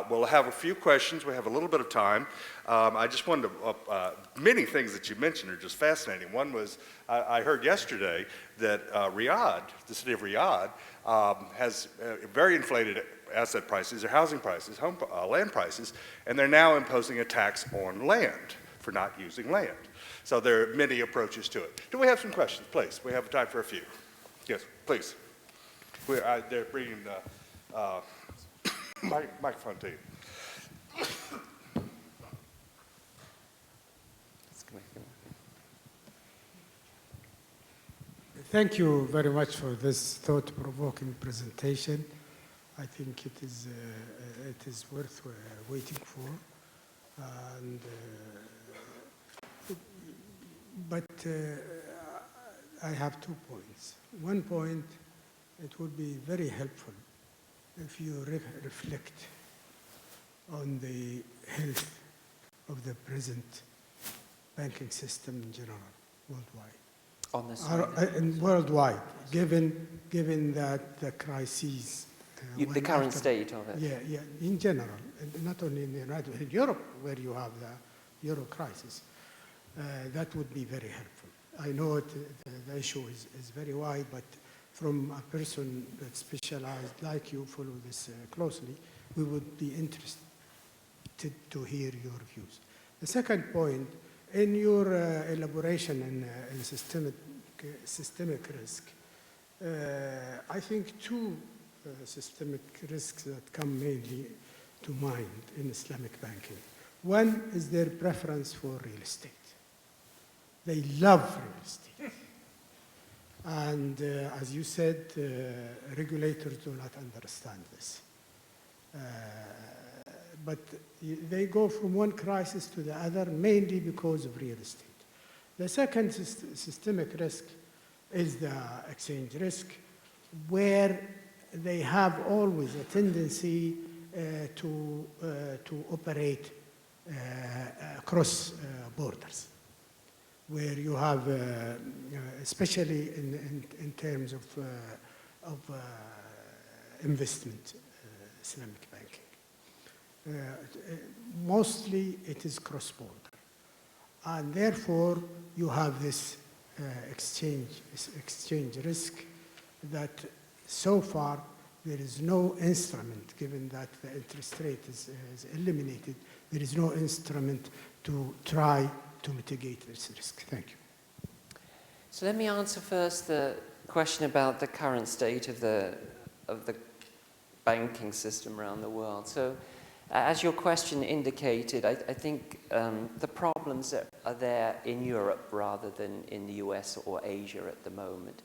we'll have a few questions. We have a little bit of time. I just wanted to, many things that you mentioned are just fascinating. One was, I heard yesterday that Riyadh, the city of Riyadh, has very inflated asset prices, or housing prices, land prices, and they're now imposing a tax on land for not using land. So there are many approaches to it. Do we have some questions, please? We have time for a few. Yes, please. They're bringing the microphone to you. Thank you very much for this thought-provoking presentation. I think it is worth waiting for. And, but I have 2 points. One point, it would be very helpful if you reflect on the health of the present banking system in general, worldwide. On this worldwide, given that the crises. The current state of it. Yeah, in general, not only in the United States, in Europe, where you have the Euro crisis, that would be very helpful. I know the issue is very wide, but from a person that's specialized like you, follow this closely, we would be interested to hear your views. The second point, in your elaboration in systemic risk, I think two systemic risks that come mainly to mind in Islamic banking. One is their preference for real estate. They love real estate. And as you said, regulators do not understand this. But they go from one crisis to the other mainly because of real estate. The second systemic risk is the exchange risk, where they have always a tendency to operate across borders, where you have, especially in terms of investment, Islamic banking. Mostly it is cross-border. And therefore, you have this exchange risk that so far there is no instrument, given that the interest rate is eliminated, there is no instrument to try to mitigate this risk. Thank you. So let me answer first the question about the current state of the banking system around the world. So as your question indicated, I think the problems are there in Europe rather than in the US or Asia at the moment.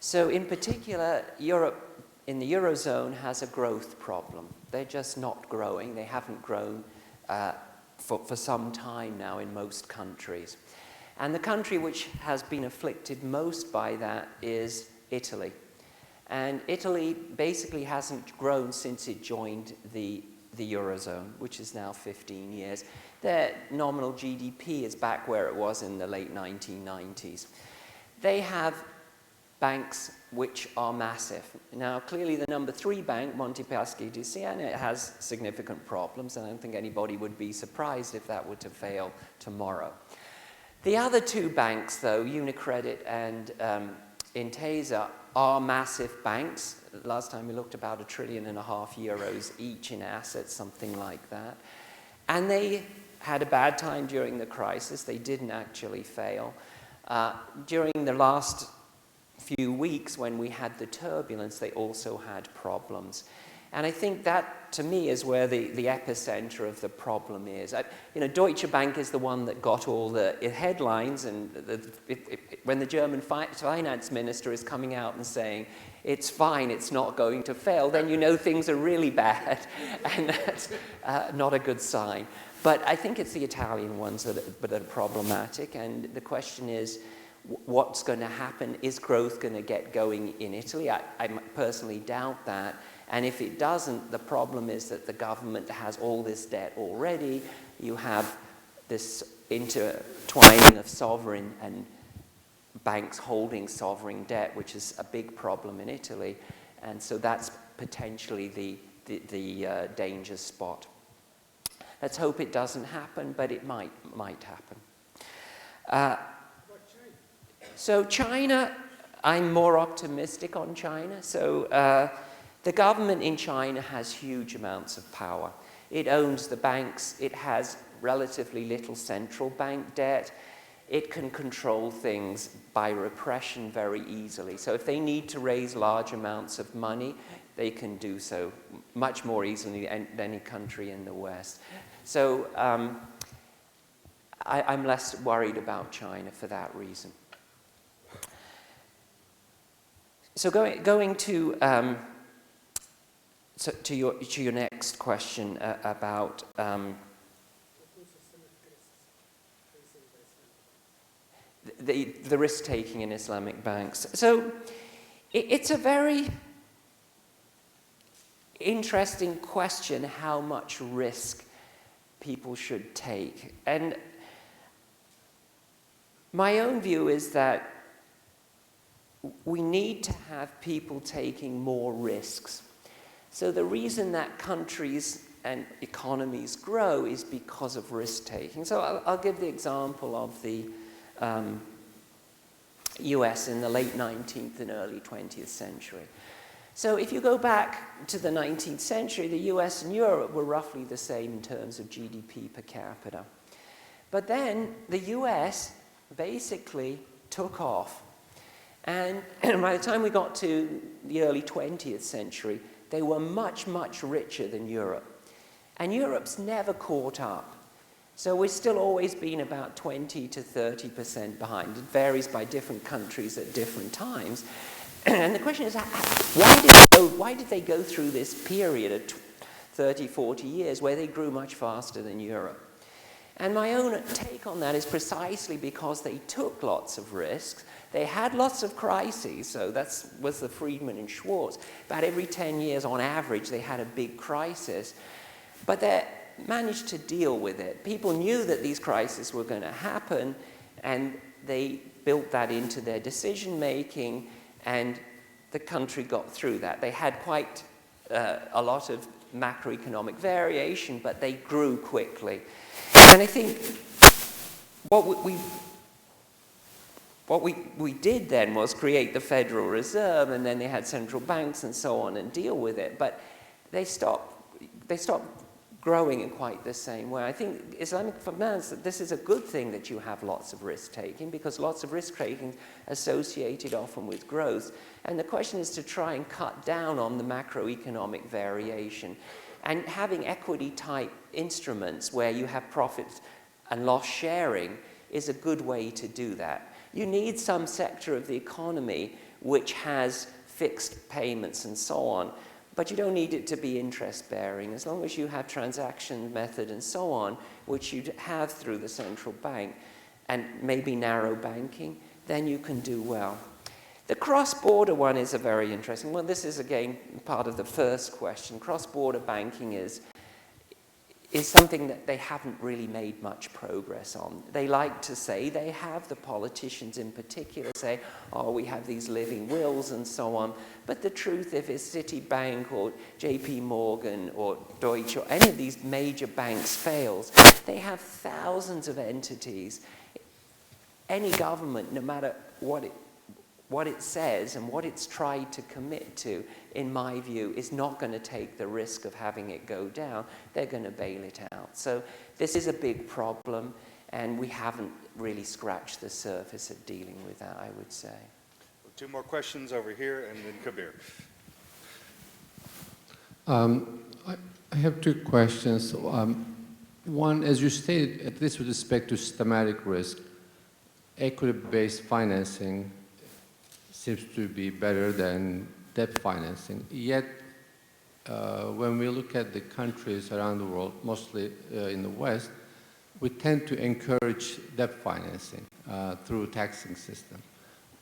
So in particular, Europe in the Eurozone has a growth problem. They're just not growing. They haven't grown for some time now in most countries. And the country which has been afflicted most by that is Italy. And Italy basically hasn't grown since it joined the Eurozone, which is now 15 years. Their nominal GDP is back where it was in the late 1990s. They have banks which are massive. Now, clearly the number 3 bank, Monte Paschi di Siena, has significant problems, and I don't think anybody would be surprised if that were to fail tomorrow. The other 2 banks, though, UniCredit and Intesa, are massive banks. Last time we looked about €1.5 trillion each in assets, something like that. And they had a bad time during the crisis. They didn't actually fail. During the last few weeks when we had the turbulence, they also had problems. And I think that, to me, is where the epicenter of the problem is. Deutsche Bank is the one that got all the headlines, and when the German finance minister is coming out and saying, it's fine, it's not going to fail, then you know things are really bad, and that's not a good sign. But I think it's the Italian ones that are problematic, and the question is, what's going to happen? Is growth going to get going in Italy? I personally doubt that. And if it doesn't, the problem is that the government has all this debt already. You have this intertwining of sovereign and banks holding sovereign debt, which is a big problem in Italy. And so that's potentially the danger spot. Let's hope it doesn't happen, but it might happen. So China, I'm more optimistic on China. So the government in China has huge amounts of power. It owns the banks. It has relatively little central bank debt. It can control things by repression very easily. So if they need to raise large amounts of money, they can do so much more easily than any country in the West. So I'm less worried about China for that reason. So going to your next question about the risk-taking in Islamic banks. So it's a very interesting question how much risk people should take. And my own view is that we need to have people taking more risks. So the reason that countries and economies grow is because of risk-taking. So I'll give the example of the US in the late 19th and early 20th century. So if you go back to the 19th century, the US and Europe were roughly the same in terms of GDP per capita. But then the US basically took off. And by the time we got to the early 20th century, they were much, much richer than Europe. And Europe's never caught up. So we've still always been about 20 to 30% behind. It varies by different countries at different times. And the question is, why did they go through this period of 30, 40 years where they grew much faster than Europe? And my own take on that is precisely because they took lots of risks. They had lots of crises, so that was the Friedman and Schwartz. About every 10 years on average, they had a big crisis. But they managed to deal with it. People knew that these crises were going to happen, and they built that into their decision-making, and the country got through that. They had quite a lot of macroeconomic variation, but they grew quickly. And I think what we did then was create the Federal Reserve, and then they had central banks and so on and deal with it. But they stopped growing in quite the same way. I think Islamic finance, this is a good thing that you have lots of risk-taking, because lots of risk-taking associated often with growth. And the question is to try and cut down on the macroeconomic variation. And having equity-type instruments where you have profit and loss sharing is a good way to do that. You need some sector of the economy which has fixed payments and so on. But you don't need it to be interest-bearing. As long as you have transaction method and so on, which you'd have through the central bank, and maybe narrow banking, then you can do well. The cross-border one is a very interesting one. This is, again, part of the first question. Cross-border banking is something that they haven't really made much progress on. They like to say, they have, the politicians in particular say, oh, we have these living wills and so on. But the truth, if it's Citibank or JP Morgan or Deutsche or any of these major banks fails, they have thousands of entities. Any government, no matter what it says and what it's tried to commit to, in my view, is not going to take the risk of having it go down. They're going to bail it out. So this is a big problem, and we haven't really scratched the surface at dealing with that, I would say. Two more questions over here, and then Kabir. I have two questions. One, as you stated, at least with respect to systematic risk, equity-based financing seems to be better than debt financing. Yet, when we look at the countries around the world, mostly in the West, we tend to encourage debt financing through taxing system.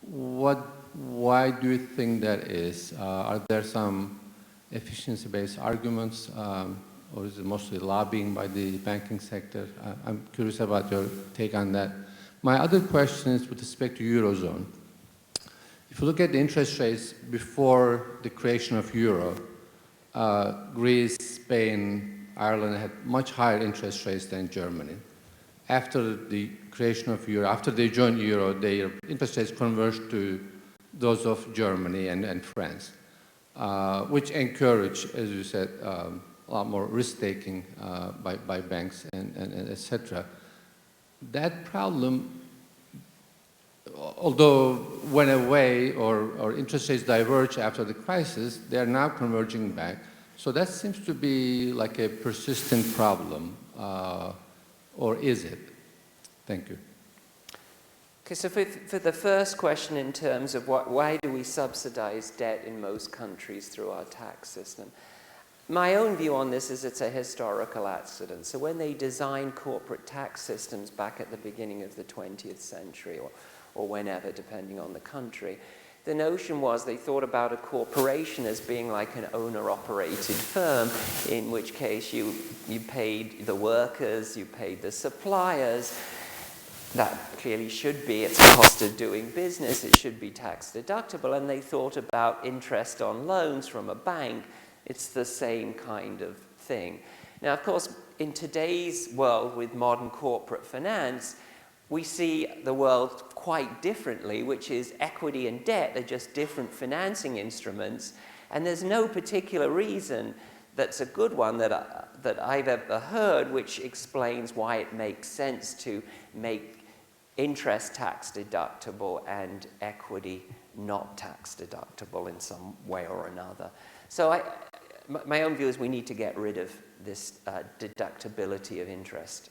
Why do you think that is? Are there some efficiency-based arguments, or is it mostly lobbying by the banking sector? I'm curious about your take on that. My other question is with respect to Eurozone. If you look at the interest rates before the creation of Euro, Greece, Spain, Ireland had much higher interest rates than Germany. After the creation of Euro, after they joined Euro, their interest rates converged to those of Germany and France, which encouraged, as you said, a lot more risk-taking by banks and et cetera. That problem, although went away or interest rates diverged after the crisis, they are now converging back. So that seems to be like a persistent problem, or is it? Thank you. Okay, so for the first question in terms of why do we subsidize debt in most countries through our tax system, my own view on this is it's a historical accident. So when they designed corporate tax systems back at the beginning of the 20th century, or whenever, depending on the country, the notion was they thought about a corporation as being like an owner-operated firm, in which case you paid the workers, you paid the suppliers. That clearly should be its cost of doing business. It should be tax deductible. And they thought about interest on loans from a bank. It's the same kind of thing. Now, of course, in today's world with modern corporate finance, we see the world quite differently, which is equity and debt are just different financing instruments. And there's no particular reason that's a good one that I've ever heard which explains why it makes sense to make interest tax deductible and equity not tax deductible in some way or another. So my own view is we need to get rid of this deductibility of interest.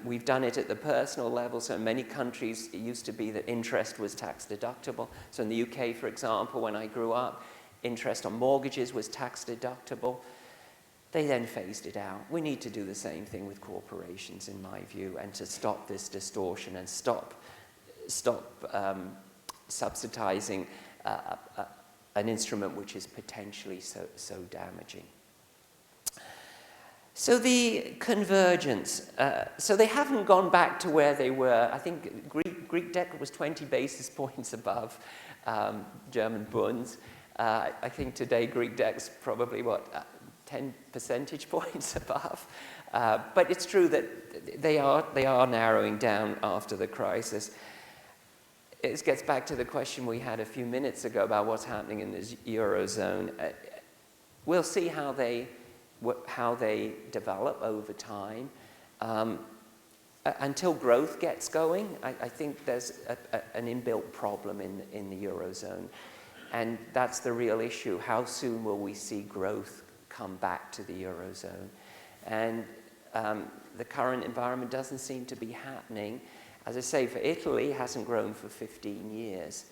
We've done it at the personal level. So in many countries, it used to be that interest was tax deductible. So in the UK, for example, when I grew up, interest on mortgages was tax deductible. They then phased it out. We need to do the same thing with corporations, in my view, and to stop this distortion and stop subsidizing an instrument which is potentially so damaging. So the convergence. So they haven't gone back to where they were. I think Greek debt was 20 basis points above German Bunds. I think today Greek debt's probably, 10 percentage points above. But it's true that they are narrowing down after the crisis. It gets back to the question we had a few minutes ago about what's happening in this Eurozone. We'll see how they develop over time. Until growth gets going, I think there's an inbuilt problem in the Eurozone. And that's the real issue. How soon will we see growth come back to the Eurozone? And the current environment doesn't seem to be happening. As I say, for Italy, it hasn't grown for 15 years.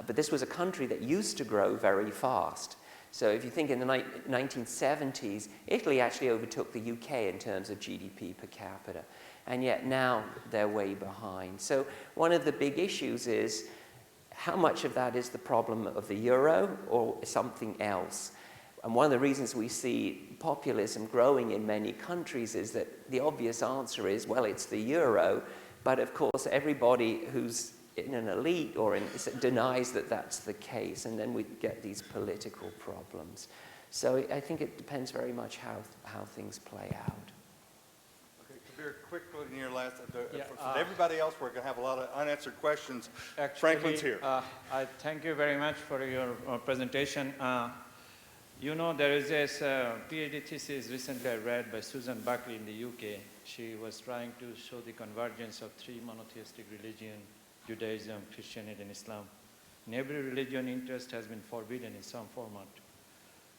But this was a country that used to grow very fast. So if you think in the 1970s, Italy actually overtook the UK in terms of GDP per capita. And yet now they're way behind. So one of the big issues is how much of that is the problem of the euro or something else? And one of the reasons we see populism growing in many countries is that the obvious answer is, well, it's the euro. But of course, everybody who's in an elite or denies that that's the case, and then we get these political problems. So I think it depends very much how things play out. Okay, Kabir, quickly in your last, for everybody else, we're going to have a lot of unanswered questions. Actually, Franklin's here. I thank you very much for your presentation. You know, there is this PhD thesis recently I read by Susan Buckley in the UK. She was trying to show the convergence of three monotheistic religions: Judaism, Christianity, and Islam. In every religion, interest has been forbidden in some format.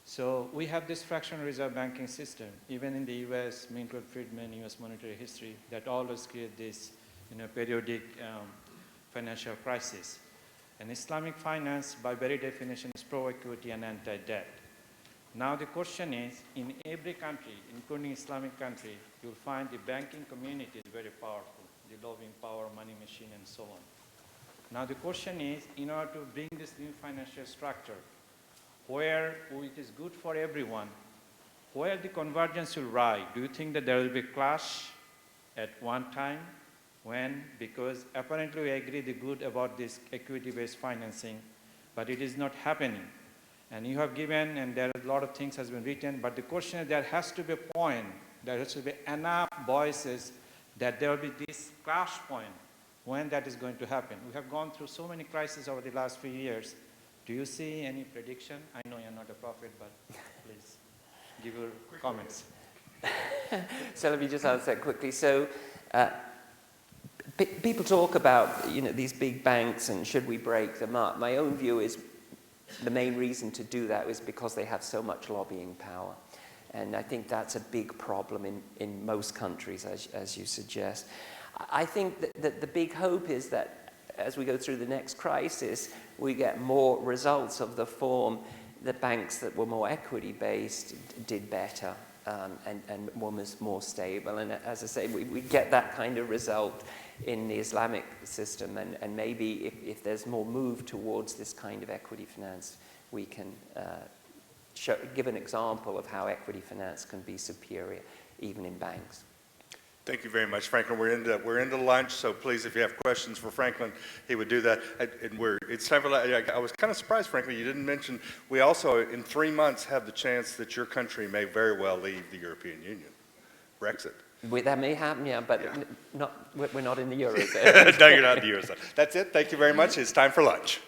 So we have this fractional reserve banking system, even in the US, Milton Friedman, US monetary history, that always create this periodic financial crisis. And Islamic finance, by very definition, is pro-equity and anti-debt. Now the question is, in every country, including Islamic country, you'll find the banking community is very powerful, the lobbying power, money machine, and so on. Now the question is, in order to bring this new financial structure, where it is good for everyone, where the convergence will rise? Do you think that there will be a clash at one time? When? Because apparently we agree the good about this equity-based financing, but it is not happening. And you have given, and there are a lot of things has been written, but the question is there has to be a point, there has to be enough voices that there will be this clash point when that is going to happen. We have gone through so many crises over the last few years. Do you see any prediction? I know you're not a prophet, but please give your comments. So let me just answer that quickly. So people talk about these big banks and should we break them up. My own view is the main reason to do that is because they have so much lobbying power. And I think that's a big problem in most countries, as you suggest. I think that the big hope is that as we go through the next crisis, we get more results of the form the banks that were more equity-based did better and was more stable. And as I say, we get that kind of result in the Islamic system. And maybe if there's more move towards this kind of equity finance, we can give an example of how equity finance can be superior, even in banks. Thank you very much, Franklin. We're into lunch, so please, if you have questions for Franklin, he would do that. And it's time for. I was kind of surprised, Franklin, you didn't mention we also in 3 months have the chance that your country may very well leave the European Union, Brexit. That may happen, yeah, but we're not in the Eurozone. No, you're not in the Eurozone. That's it. Thank you very much. It's time for lunch.